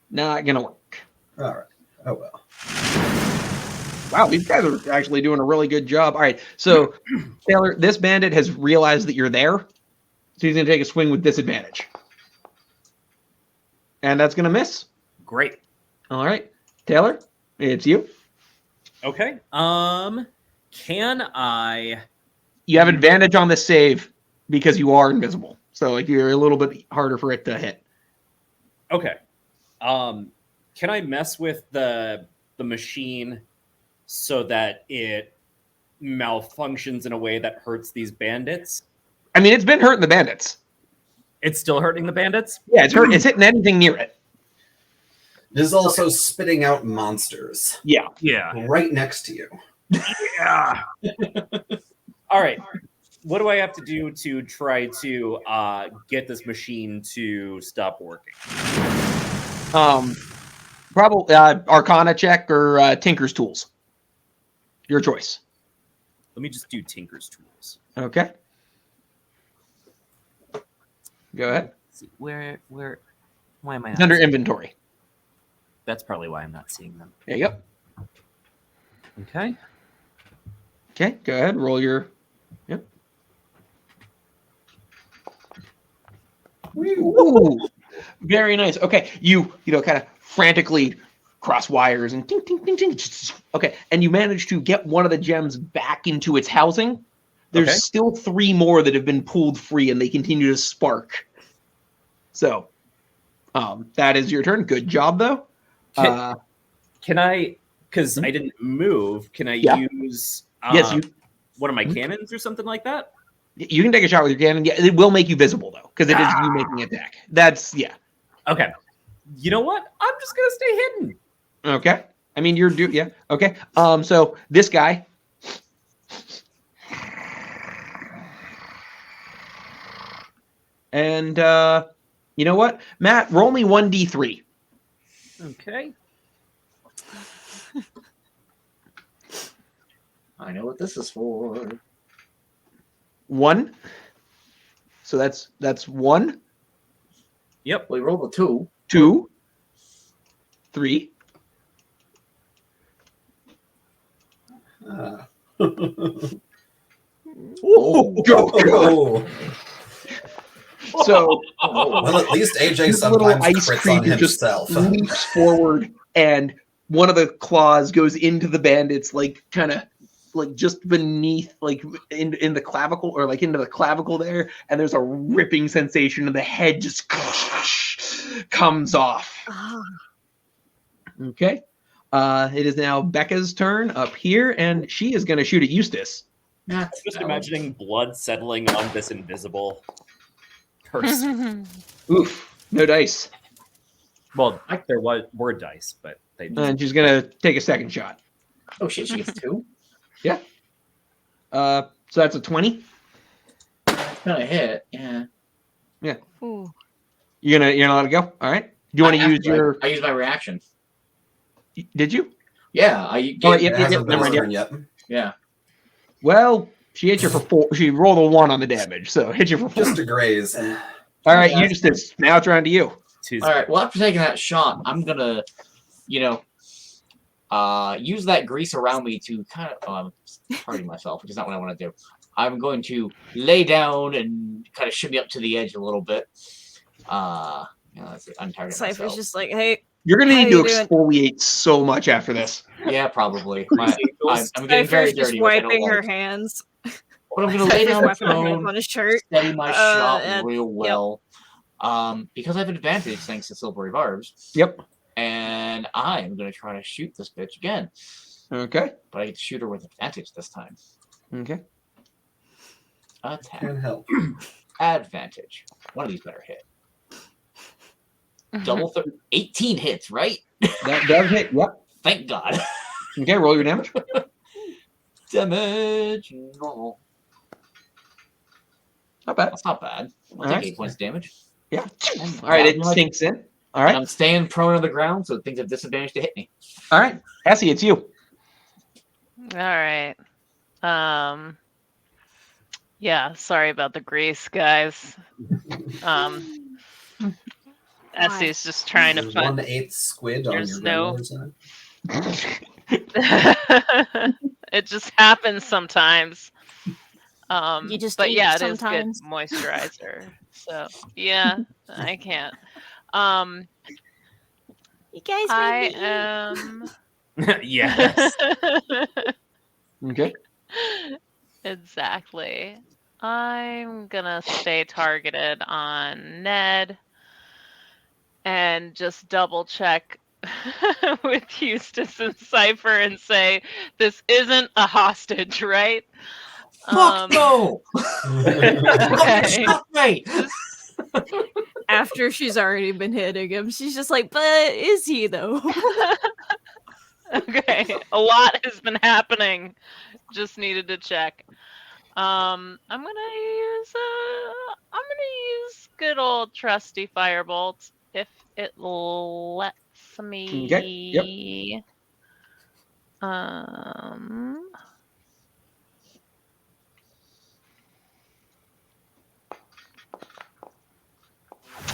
S1: Not gonna work.
S3: All right. Oh well.
S1: Wow, these guys are actually doing a really good job. All right, so Taylor, this bandit has realized that you're there, so he's gonna take a swing with disadvantage, and that's gonna miss.
S2: Great.
S1: All right, Taylor, it's you.
S2: Okay. Can I?
S1: You have advantage on this save because you are invisible, so like you're a little bit harder for it to hit.
S2: Okay. Can I mess with the machine so that it malfunctions in a way that hurts these bandits?
S1: I mean, it's been hurting the bandits.
S2: It's still hurting the bandits?
S1: Yeah, it's hurt. It's hitting anything near it.
S3: It is also spitting out monsters
S1: Yeah.
S2: Yeah.
S3: right next to you.
S2: Yeah. All right. What do I have to do to try to get this machine to stop working?
S1: Probably Arcana check or Tinker's Tools. Your choice.
S2: Let me just do Tinker's Tools.
S1: Okay. Go ahead.
S2: Let's see, where, why am I
S1: It's
S2: not
S1: under
S2: seeing-
S1: inventory.
S2: That's probably why I'm not seeing them.
S1: There you go.
S2: Okay.
S1: Okay, go ahead. Roll your. Yep. Ooh, very nice. Okay, you kind of frantically cross wires and ting, ting, ting, ting. Okay, and you manage to get one of the gems back into its housing. There's
S2: Okay.
S1: still 3 more that have been pulled free, and they continue to spark. So, that is your turn. Good job, though.
S2: Can I, because I didn't move, can I
S1: Yeah.
S2: use
S1: Yes, you
S2: one of my cannons or something like that?
S1: you can take a shot with your cannon. Yeah, it will make you visible though, because it is you making an attack. That's
S2: Okay. You know what? I'm just gonna stay hidden.
S1: okay. I mean, yeah. Okay. So this guy. And you know what, Matt? Roll me 1d3.
S2: Okay.
S6: I know what this is for.
S1: 1. So that's 1,
S2: Yep.
S6: We rolled a 2.
S1: 2, 3.
S3: Oh.
S1: So
S3: Well, at least AJ
S1: this little
S3: sometimes
S1: ice
S3: crits on
S1: creature just
S3: himself.
S1: leaps forward, and one of the claws goes into the bandits, like kind of like just beneath, like in the clavicle, or like into the clavicle there, and there's a ripping sensation, and the head just comes off. Okay. It is now Becca's turn up here, and she is going to shoot at Eustace.
S2: I'm just imagining blood settling on this invisible person.
S1: Oof, no dice.
S2: Well, there were dice, but they
S1: And she's going to take a second shot.
S6: Oh shit, she gets 2?
S1: Yeah. So that's a 20.
S6: It's gonna hit. Yeah.
S7: Ooh.
S1: You're gonna let it go. All right. Do you want to use your?
S6: I use my reaction.
S1: Did you?
S6: Yeah.
S1: Oh,
S3: It hasn't been
S1: never
S3: his
S1: mind.
S3: turn yet.
S6: Yeah.
S1: Well, she hit you for 4. She rolled a 1 on the damage, so hit you for 4.
S3: Just a graze.
S1: All right, you just did. Now it's around to you.
S6: All right. Well, after taking that shot, I'm gonna, use that grease around me to kind of hurting myself, which is not what I want to do. I'm going to lay down and kind of shimmy up to the edge a little bit. Let's untarget
S7: Cypher's
S6: myself.
S7: just like, hey,
S1: You're gonna
S7: How
S1: need to
S7: you doing?
S1: exfoliate so much after this.
S6: Yeah, probably. I'm getting very
S7: Cypher's just
S6: dirty, which I don't
S7: wiping her
S6: like.
S7: hands.
S6: But I'm gonna lay
S7: Cypher's
S6: down the
S7: wiping her hands
S6: phone,
S7: on his shirt.
S6: steady my shot
S7: and-
S6: real well. Because I have advantage thanks to silvery barbs.
S1: Yep.
S6: And I'm gonna try to shoot this bitch again.
S1: Okay.
S6: But I get to shoot her with advantage this time.
S1: Okay.
S6: Attack.
S3: Can't help.
S6: Advantage. One of these better hit. Double 18 hits, right?
S1: That does hit. Yep.
S6: Thank God.
S1: Okay. Roll your damage.
S6: Damage. Normal.
S1: Not bad.
S6: That's not bad. I'll take
S1: Alright.
S6: 8 points damage.
S1: Yeah. All right. It sinks in. All right.
S6: And I'm staying prone on the ground, so things have disadvantage to hit me.
S1: All right. Essie, it's you.
S5: All right. Yeah, sorry about the grease, guys. Essie's just trying to
S3: There's
S5: find
S3: 1/8 squid on
S5: There's
S3: your
S5: no-
S3: grandmother's side.
S5: it just happens sometimes.
S7: You just
S5: but
S7: eat
S5: yeah, it
S7: sometimes.
S5: is good moisturizer. So yeah, I can't.
S7: You guys
S5: I
S7: made me
S5: am
S2: Yes.
S1: Okay.
S5: exactly. I'm gonna stay targeted on Ned and just double check with Eustace and Cypher and say this isn't a hostage, right?
S6: Fuck no!
S5: Okay.
S6: Stop me!
S7: after she's already been hitting him. She's just like, but is he though?
S5: Okay, a lot has been happening. Just needed to check. I'm gonna use good old trusty firebolt if it lets me.
S1: Okay, yep.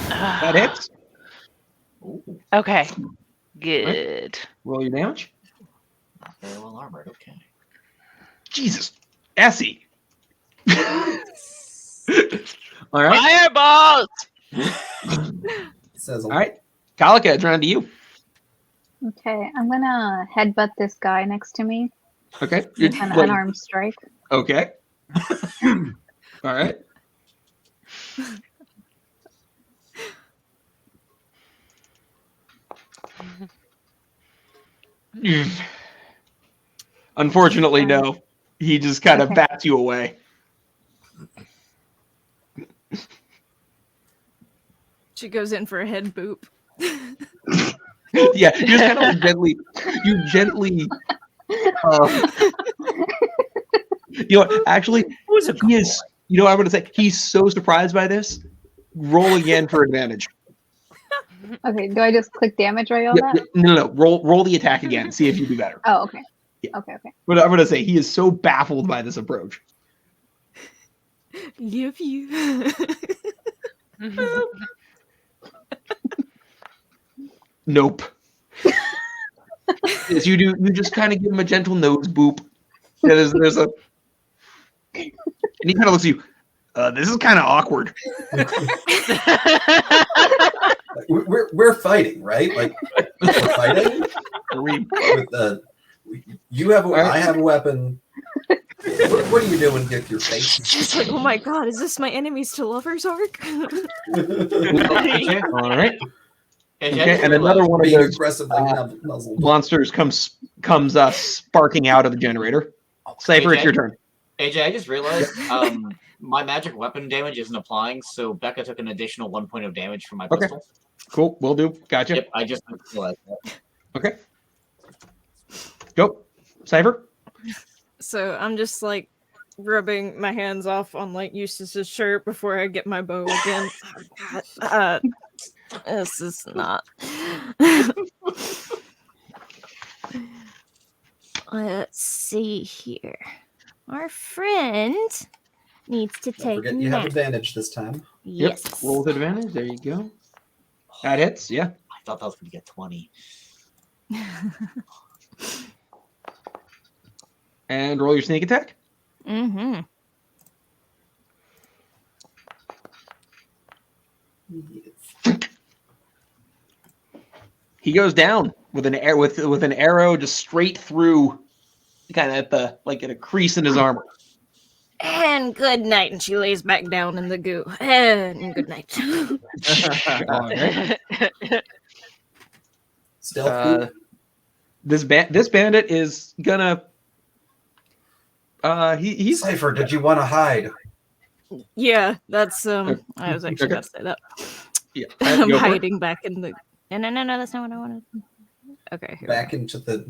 S1: That hits.
S5: Okay, good.
S1: Roll your damage.
S6: Not very well armored, okay.
S1: Jesus. Essie. All right.
S5: Fireballs!
S3: Says
S1: All right. Kalika, it's around to you.
S4: Okay, I'm gonna headbutt this guy next to me
S1: Okay.
S4: with an unarmed strike.
S1: Okay. All right. Unfortunately, no. He just kind of
S4: Okay.
S1: bats you away.
S7: She goes in for a head boop.
S1: Yeah, you just kind of gently, you know, actually,
S2: was a
S1: he is, you know what I'm going to say? He's so surprised by this. Roll again for advantage.
S4: Okay, do I just click damage right on
S1: Yeah,
S4: that?
S1: no. Roll the attack again. See if you do better.
S4: Oh, okay.
S1: Yeah.
S4: Okay.
S1: But I'm going to say he is so baffled by this approach.
S7: Love you.
S1: Nope. Yes, you do. You just kind of give him a gentle nose boop. Yeah, there's a, and he kind of looks at you. This is kind of awkward.
S3: We're fighting, right? Like we're fighting.
S1: We,
S3: You have a,
S1: All right.
S3: I have a weapon. What are you doing with your face?
S7: She's like, oh my god, is this my enemies to lovers arc?
S6: AJ,
S1: all right.
S6: AJ,
S1: Okay, and another one of
S3: Being
S1: those
S3: aggressively nuzzled.
S1: monsters comes sparking out of the generator. Cypher, it's
S6: AJ?
S1: your turn.
S6: AJ, I just realized my magic weapon damage isn't applying, so Becca took an additional 1 point of damage from my
S1: Okay.
S6: pistol.
S1: Cool, will do. Gotcha.
S6: Yep, I just realized that.
S1: Okay. Go, Cypher.
S7: So I'm just like rubbing my hands off on like Eustace's shirt before I get my bow again. Oh, God, this is not. Let's see here. Our friend needs to
S3: Don't
S7: take
S3: forget
S7: a
S3: you have
S7: nap.
S3: advantage this time.
S7: Yes.
S1: Yep. Roll with advantage. There you go. That hits. Yeah.
S6: I thought that was going to get 20.
S1: And roll your sneak attack.
S7: Mm-hmm.
S1: He goes down with an arrow just straight through, kind of at a crease in his armor.
S7: And good night. And she lays back down in the goo. And good night.
S1: All right.
S3: Stealth.
S1: This bandit is gonna. He's
S3: Cypher, did you want to hide?
S7: Yeah, that's I was actually
S1: Okay.
S7: about to say that.
S1: Yeah,
S7: I'm
S1: go for it.
S7: hiding back in the. No, that's not what I wanted. Okay, here we
S3: Back into the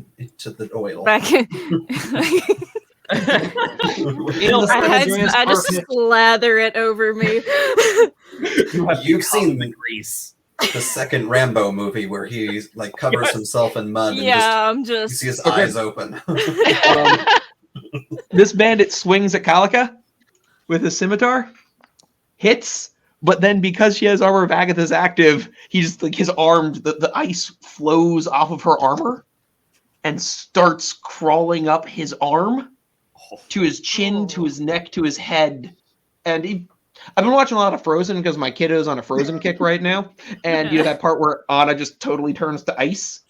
S3: oil.
S7: go. Back in. I just slather it over me.
S3: You've seen
S2: the grease.
S3: the second Rambo movie where he like covers himself in mud and
S7: Yeah, I'm
S3: you
S7: just.
S3: see his
S1: Okay.
S3: eyes open.
S1: This bandit swings at Kalika with his scimitar, hits, but then because she has armor of Agatha's active, he's like his arm, the ice flows off of her armor and starts crawling up his arm to his chin, to his neck, to his head. And I've been watching a lot of Frozen because my kiddo's on a Frozen kick right now. And you know that part where Anna just totally turns to ice?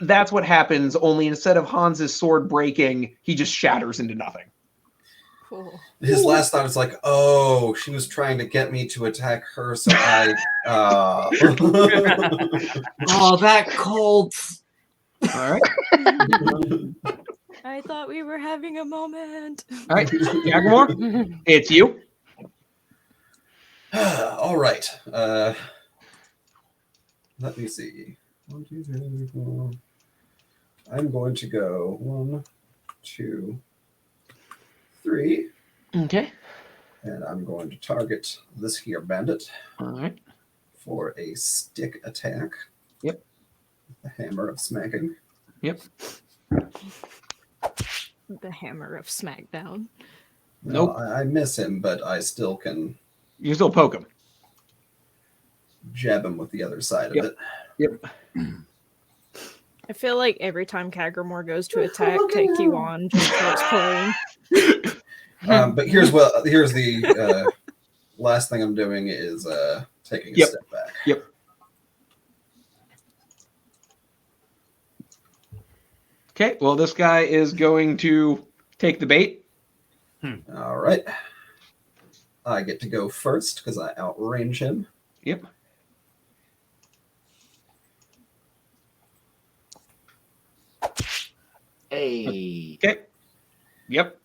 S1: That's what happens, only instead of Hans's sword breaking, he just shatters into nothing.
S7: Cool.
S3: His last thought is like, "Oh, she was trying to get me to attack her, so I."
S6: Oh, that cold.
S1: All right.
S7: I thought we were having a moment.
S1: All right. Jackamore, it's you.
S3: All right. Let me see. 1, 2, 3, 4. I'm going to go 1, 2, 3,
S1: Okay.
S3: and I'm going to target this here bandit
S1: All right.
S3: for a stick attack.
S1: Yep.
S3: The hammer of smacking.
S1: Yep.
S7: The hammer of SmackDown.
S1: Nope.
S3: Well, I miss him, but I still can
S1: You still poke him.
S3: jab him with the other side
S1: Yep.
S3: of it.
S1: Yep.
S7: I feel like every time Kagramore goes to attack, Kiwan just starts playing.
S3: But here's the last thing I'm doing is taking a
S1: Yep.
S3: step back.
S1: Yep. Okay. Well, this guy is going to take the bait.
S3: All right. I get to go first because I outrange him.
S1: Yep.
S6: Hey.
S1: Okay. Yep.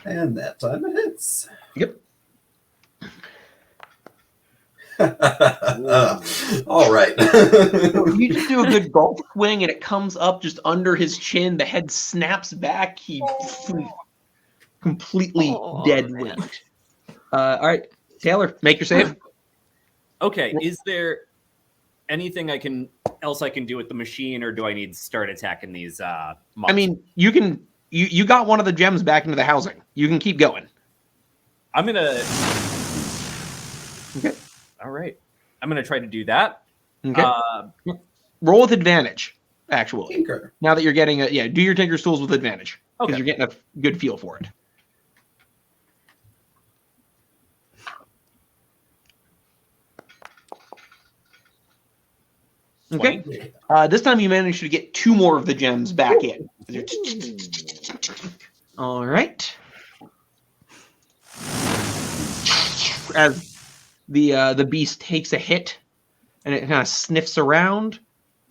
S3: And that time it hits.
S1: Yep.
S3: All right.
S1: You just do a good golf swing and it comes up just under his chin. The head snaps back. He completely
S7: Oh,
S1: dead
S7: man.
S1: weight. All right. Taylor, make your save.
S2: Okay, is there anything else I can do with the machine, or do I need to start attacking these
S1: I
S2: monsters?
S1: mean, you got one of the gems back into the housing. You can keep going.
S2: I'm gonna.
S1: Okay.
S2: All right, I'm gonna try to do that.
S1: Okay. Roll with advantage, actually.
S3: Tinker.
S1: Now that you're getting do your Tinker's Tools with advantage. Because
S2: Okay.
S1: you're getting a good feel for it. Okay. This time you managed to get 2 more of the gems back in. All right. As the beast takes a hit, and it kind of sniffs around,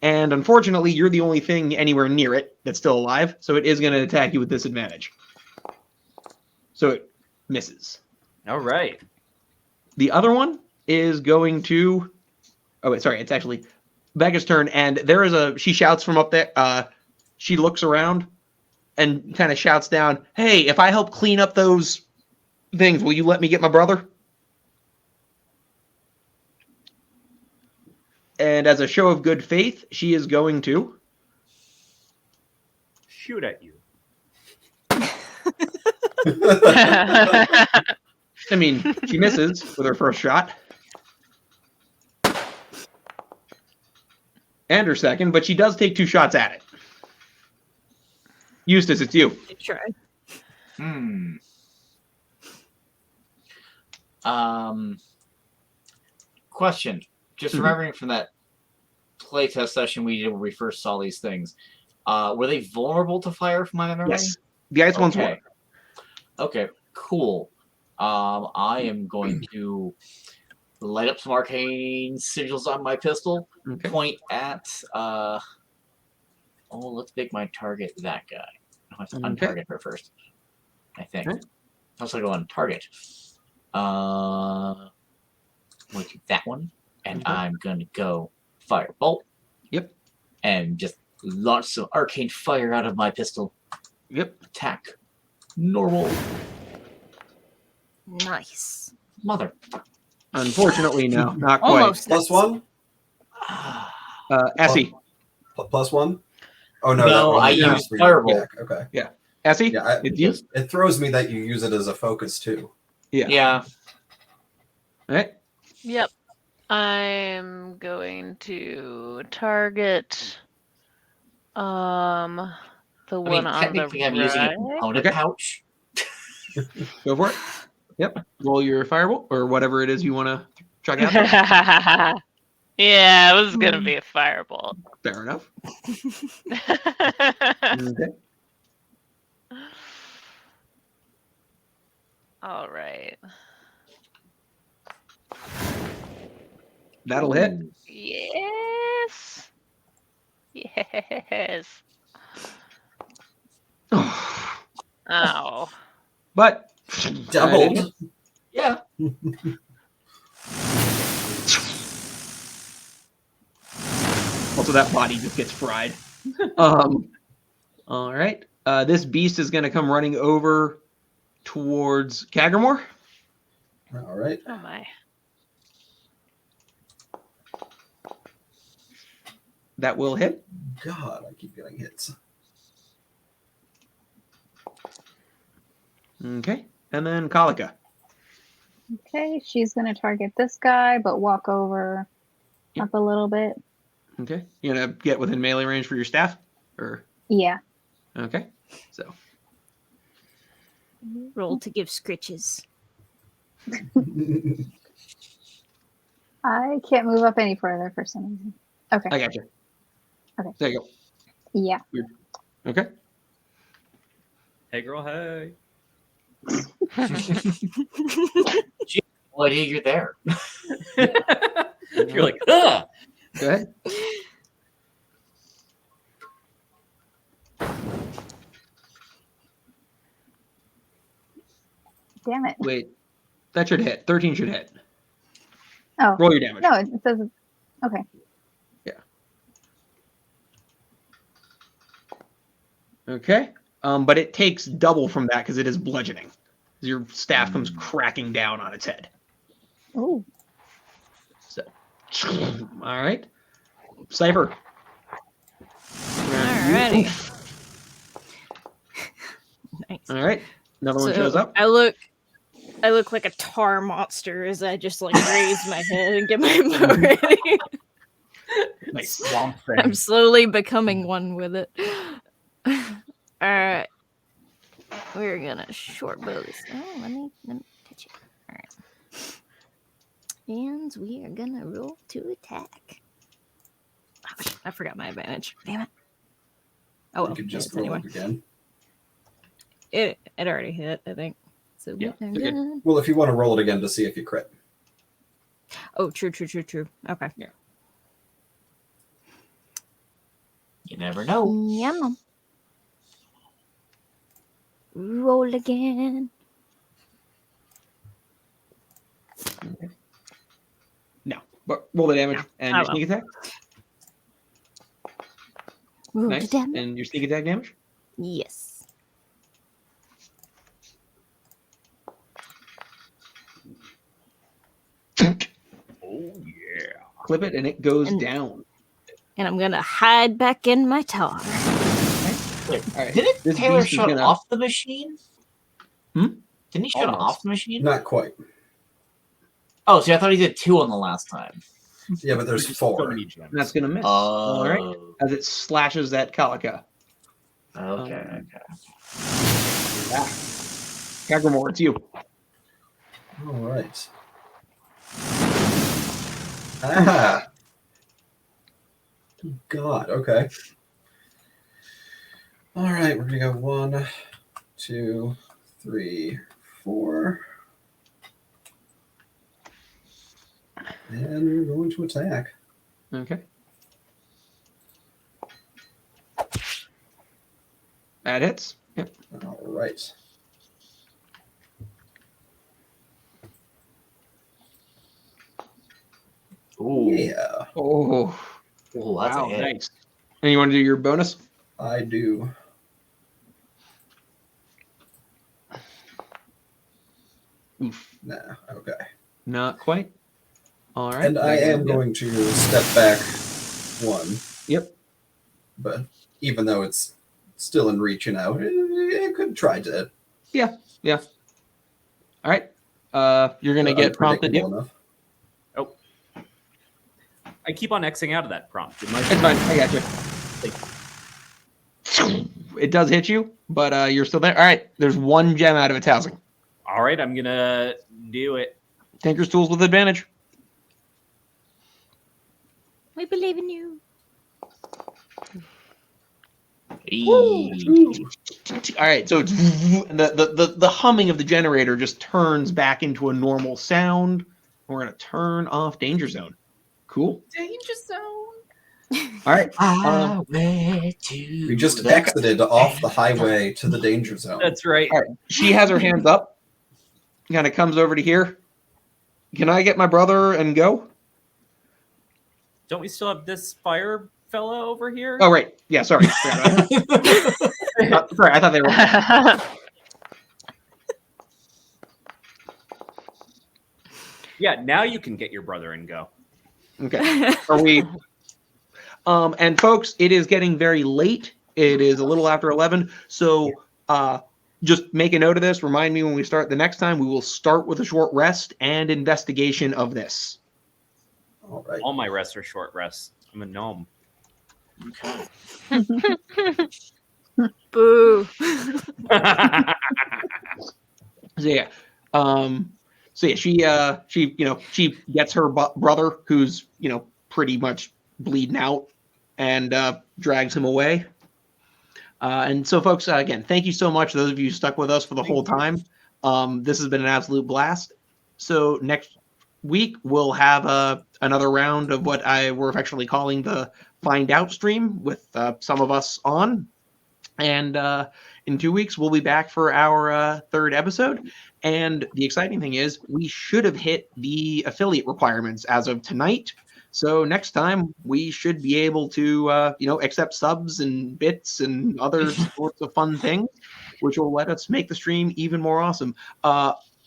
S1: and unfortunately, you're the only thing anywhere near it that's still alive, so it is going to attack you with disadvantage. So it misses.
S2: All right.
S1: The other one is going to. Oh wait, sorry. It's actually Becca's turn, and there is she shouts from up there. She looks around, and kind of shouts down, "Hey, if I help clean up those things, will you let me get my brother?" And as a show of good faith, she is going to
S2: Shoot at you.
S1: I mean, she misses with her first shot. And her second, but she does take 2 shots at it. Eustace, it's you.
S7: Try.
S6: Question. Just
S1: Mhm.
S6: remembering from that playtest session we did where we first saw these things, were they vulnerable to fire from my memory?
S1: Yes. The ice ones
S6: Okay.
S1: were.
S6: Okay, cool. I am going to light up some arcane sigils on my pistol,
S1: Okay.
S6: point at let's make my target that guy. I have to
S1: Okay.
S6: untarget her first. I think.
S1: Okay.
S6: I'll go on target. We'll do that one. And
S1: Okay.
S6: I'm gonna go firebolt.
S1: Yep.
S6: And just launch some arcane fire out of my pistol.
S1: Yep.
S6: Attack. Normal.
S7: Nice.
S6: Mother.
S1: Unfortunately, no, not quite.
S7: Almost.
S3: +1?
S1: Essie.
S3: +1? Oh no,
S6: No,
S3: that one
S6: I
S3: you
S6: used
S3: for your
S6: Firebolt.
S3: attack. Okay.
S1: Essie,
S3: Yeah,
S1: it's you.
S3: it throws me that you use it as a focus too.
S6: Yeah.
S1: All right.
S5: Yep. I'm going to target the
S6: I
S5: one
S6: mean,
S5: on the
S6: technically I'm using a
S5: right.
S6: component
S1: Okay.
S6: pouch.
S1: Go for it. Yep. Roll your firebolt or whatever it is you want to chuck out there.
S5: Yeah, it was gonna be a firebolt.
S1: Fair enough. Okay.
S5: All right.
S1: That'll hit.
S5: Yes. Yes. Ow.
S1: But
S3: Doubled.
S6: Yeah.
S1: also that body just gets fried. All right. This beast is going to come running over towards Kagamore.
S3: All right.
S5: Oh my.
S1: That will hit.
S3: God, I keep getting hits.
S1: Okay. And then Kalika.
S4: Okay, she's gonna target this guy, but walk over up a little bit.
S1: Okay. You going to get within melee range for your staff? Or
S4: Yeah.
S1: okay. So
S7: Roll to give scritches.
S4: I can't move up any further for some reason. Okay.
S1: I got you.
S4: Okay.
S1: There you go.
S4: Yeah.
S1: Okay.
S2: Hey, girl, hey.
S6: No idea you're there.
S2: You're like, ugh.
S1: Go ahead.
S4: Damn it.
S1: Wait. That should hit. 13 should hit.
S4: Oh.
S1: Roll your damage.
S4: No, it says. Okay.
S1: Okay. But it takes double from that because it is bludgeoning. Your staff comes cracking down on its head.
S4: Ooh.
S1: So, all right. Cypher.
S7: Alrighty. Nice.
S1: All right. Another one shows up.
S7: I look like a tar monster as I just like raise my head and get my bow ready.
S1: Nice.
S2: Swamp
S7: I'm slowly becoming one with it. Alright. We're gonna short bow this. Oh, let me touch it. Alright. And we are gonna roll to attack. Oh, I forgot my advantage. Damn it. Oh well,
S3: You could just
S7: it's
S3: roll
S7: anyway.
S3: it again.
S7: It already hit, I think. So
S1: Yeah,
S7: we are
S1: you're good.
S7: good.
S3: Well, if you want to roll it again to see if you crit.
S7: Oh, true. Okay.
S6: You never know.
S7: Yum. Roll again.
S1: No. But roll the damage and
S7: I
S1: your
S7: will.
S1: sneak attack.
S7: Roll
S1: Nice.
S7: the damage.
S1: And your sneak attack damage.
S7: Yes.
S1: clip it, and it goes
S7: And-
S1: down.
S7: And I'm gonna hide back in my tower.
S6: Wait,
S1: All right.
S6: didn't
S1: This
S6: Taylor
S1: beast is
S6: shut
S1: gonna-
S6: off the machine?
S1: Hmm?
S6: Didn't he shut
S1: Almost.
S6: off the machine?
S3: Not quite.
S6: Oh, see, I thought he did 2 on the last time.
S3: Yeah, but there's
S2: There's so
S3: 4.
S2: many gems.
S1: And that's gonna miss.
S6: Oh.
S1: All right. As it slashes at Kalika.
S6: Okay.
S1: Back. Kagramore, it's you.
S3: All right. Ah. God. Okay. All right. We're gonna go 1, 2, 3, 4, and we're going to attack.
S1: Okay. That hits. Yep.
S3: All right.
S6: Ooh.
S3: Yeah,
S1: Oh,
S6: Ooh, that's
S1: wow,
S6: a hit.
S1: nice. And you want to do your bonus?
S3: I do.
S1: Oof.
S3: Nah. Okay.
S1: Not quite. All right.
S3: And I am going to step back 1.
S1: Yep.
S3: But even though it's still in reaching out, it could try to.
S1: All right. You're gonna get prompted. Yep.
S3: Enough.
S2: I keep on Xing out of that prompt. It might
S1: It's fine. I got you. It does hit you, but you're still there. All right. There's 1 gem out of its housing.
S2: All right, I'm gonna do it.
S1: Tinker's tools with advantage.
S7: We believe in you.
S1: All right. So it's, the humming of the generator just turns back into a normal sound. We're gonna turn off danger zone. Cool.
S8: Danger zone.
S1: All right.
S3: We just exited off the highway to the danger zone.
S2: That's right.
S1: All right. She has her hands up. Kind of comes over to here. Can I get my brother and go?
S2: Don't we still have this fire fella over here?
S1: Oh, right. Yeah, sorry. Sorry, I thought they were.
S2: Yeah, now you can get your brother and go.
S1: Okay. Are we? And folks, it is getting very late. It is a little after 11. So just make a note of this. Remind me when we start the next time. We will start with a short rest and investigation of this.
S3: All right.
S2: All my rests are short rests. I'm a gnome.
S6: Okay.
S7: Boo.
S1: So yeah. She gets her brother, who's pretty much bleeding out, and drags him away. And so, folks, again, thank you so much. Those of you who stuck with us for the whole time. This has been an absolute blast. So next week we'll have another round of what we're affectionately calling the Find Out stream with some of us on. And in 2 weeks, we'll be back for our 3rd episode. And the exciting thing is we should have hit the affiliate requirements as of tonight. So next time we should be able to, accept subs and bits and other sorts of fun things, which will let us make the stream even more awesome.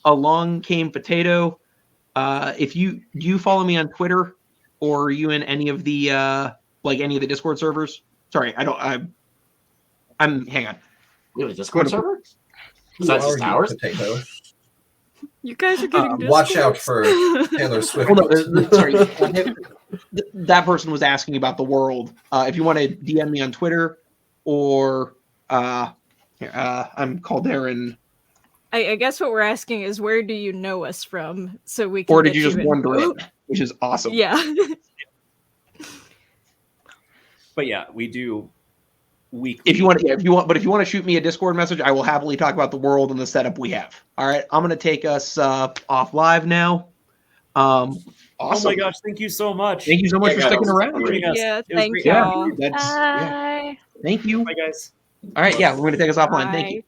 S1: Along came Potato. Do you follow me on Twitter, or are you in any of the any of the Discord servers? Sorry, I don't. I'm hang on.
S6: We have a Discord server?
S3: Who
S6: Besides
S3: are
S6: just
S3: you,
S6: ours?
S3: Potato?
S7: You guys are getting
S3: Watch out for Taylor Swift.
S1: Oh, no, sorry. That person was asking about the world. If you want to DM me on Twitter, or I'm Calderon.
S7: I guess what we're asking is, where do you know us from, so we can.
S1: Or did
S7: get
S1: you just
S7: in.
S1: wander in, which is awesome.
S7: Yeah.
S2: But yeah, we do weekly.
S1: If you want to shoot me a Discord message, I will happily talk about the world and the setup we have. All right, I'm going to take us off live now. Awesome.
S2: Oh my gosh, thank you so much.
S1: Thank you so much for sticking around.
S7: Yeah,
S2: It was
S7: thank
S2: great
S7: you
S2: having
S7: all.
S1: That's, yeah.
S5: Bye.
S1: Thank you.
S2: Bye, guys.
S1: All right, yeah, we're going to take us offline. Thank you.
S7: Bye.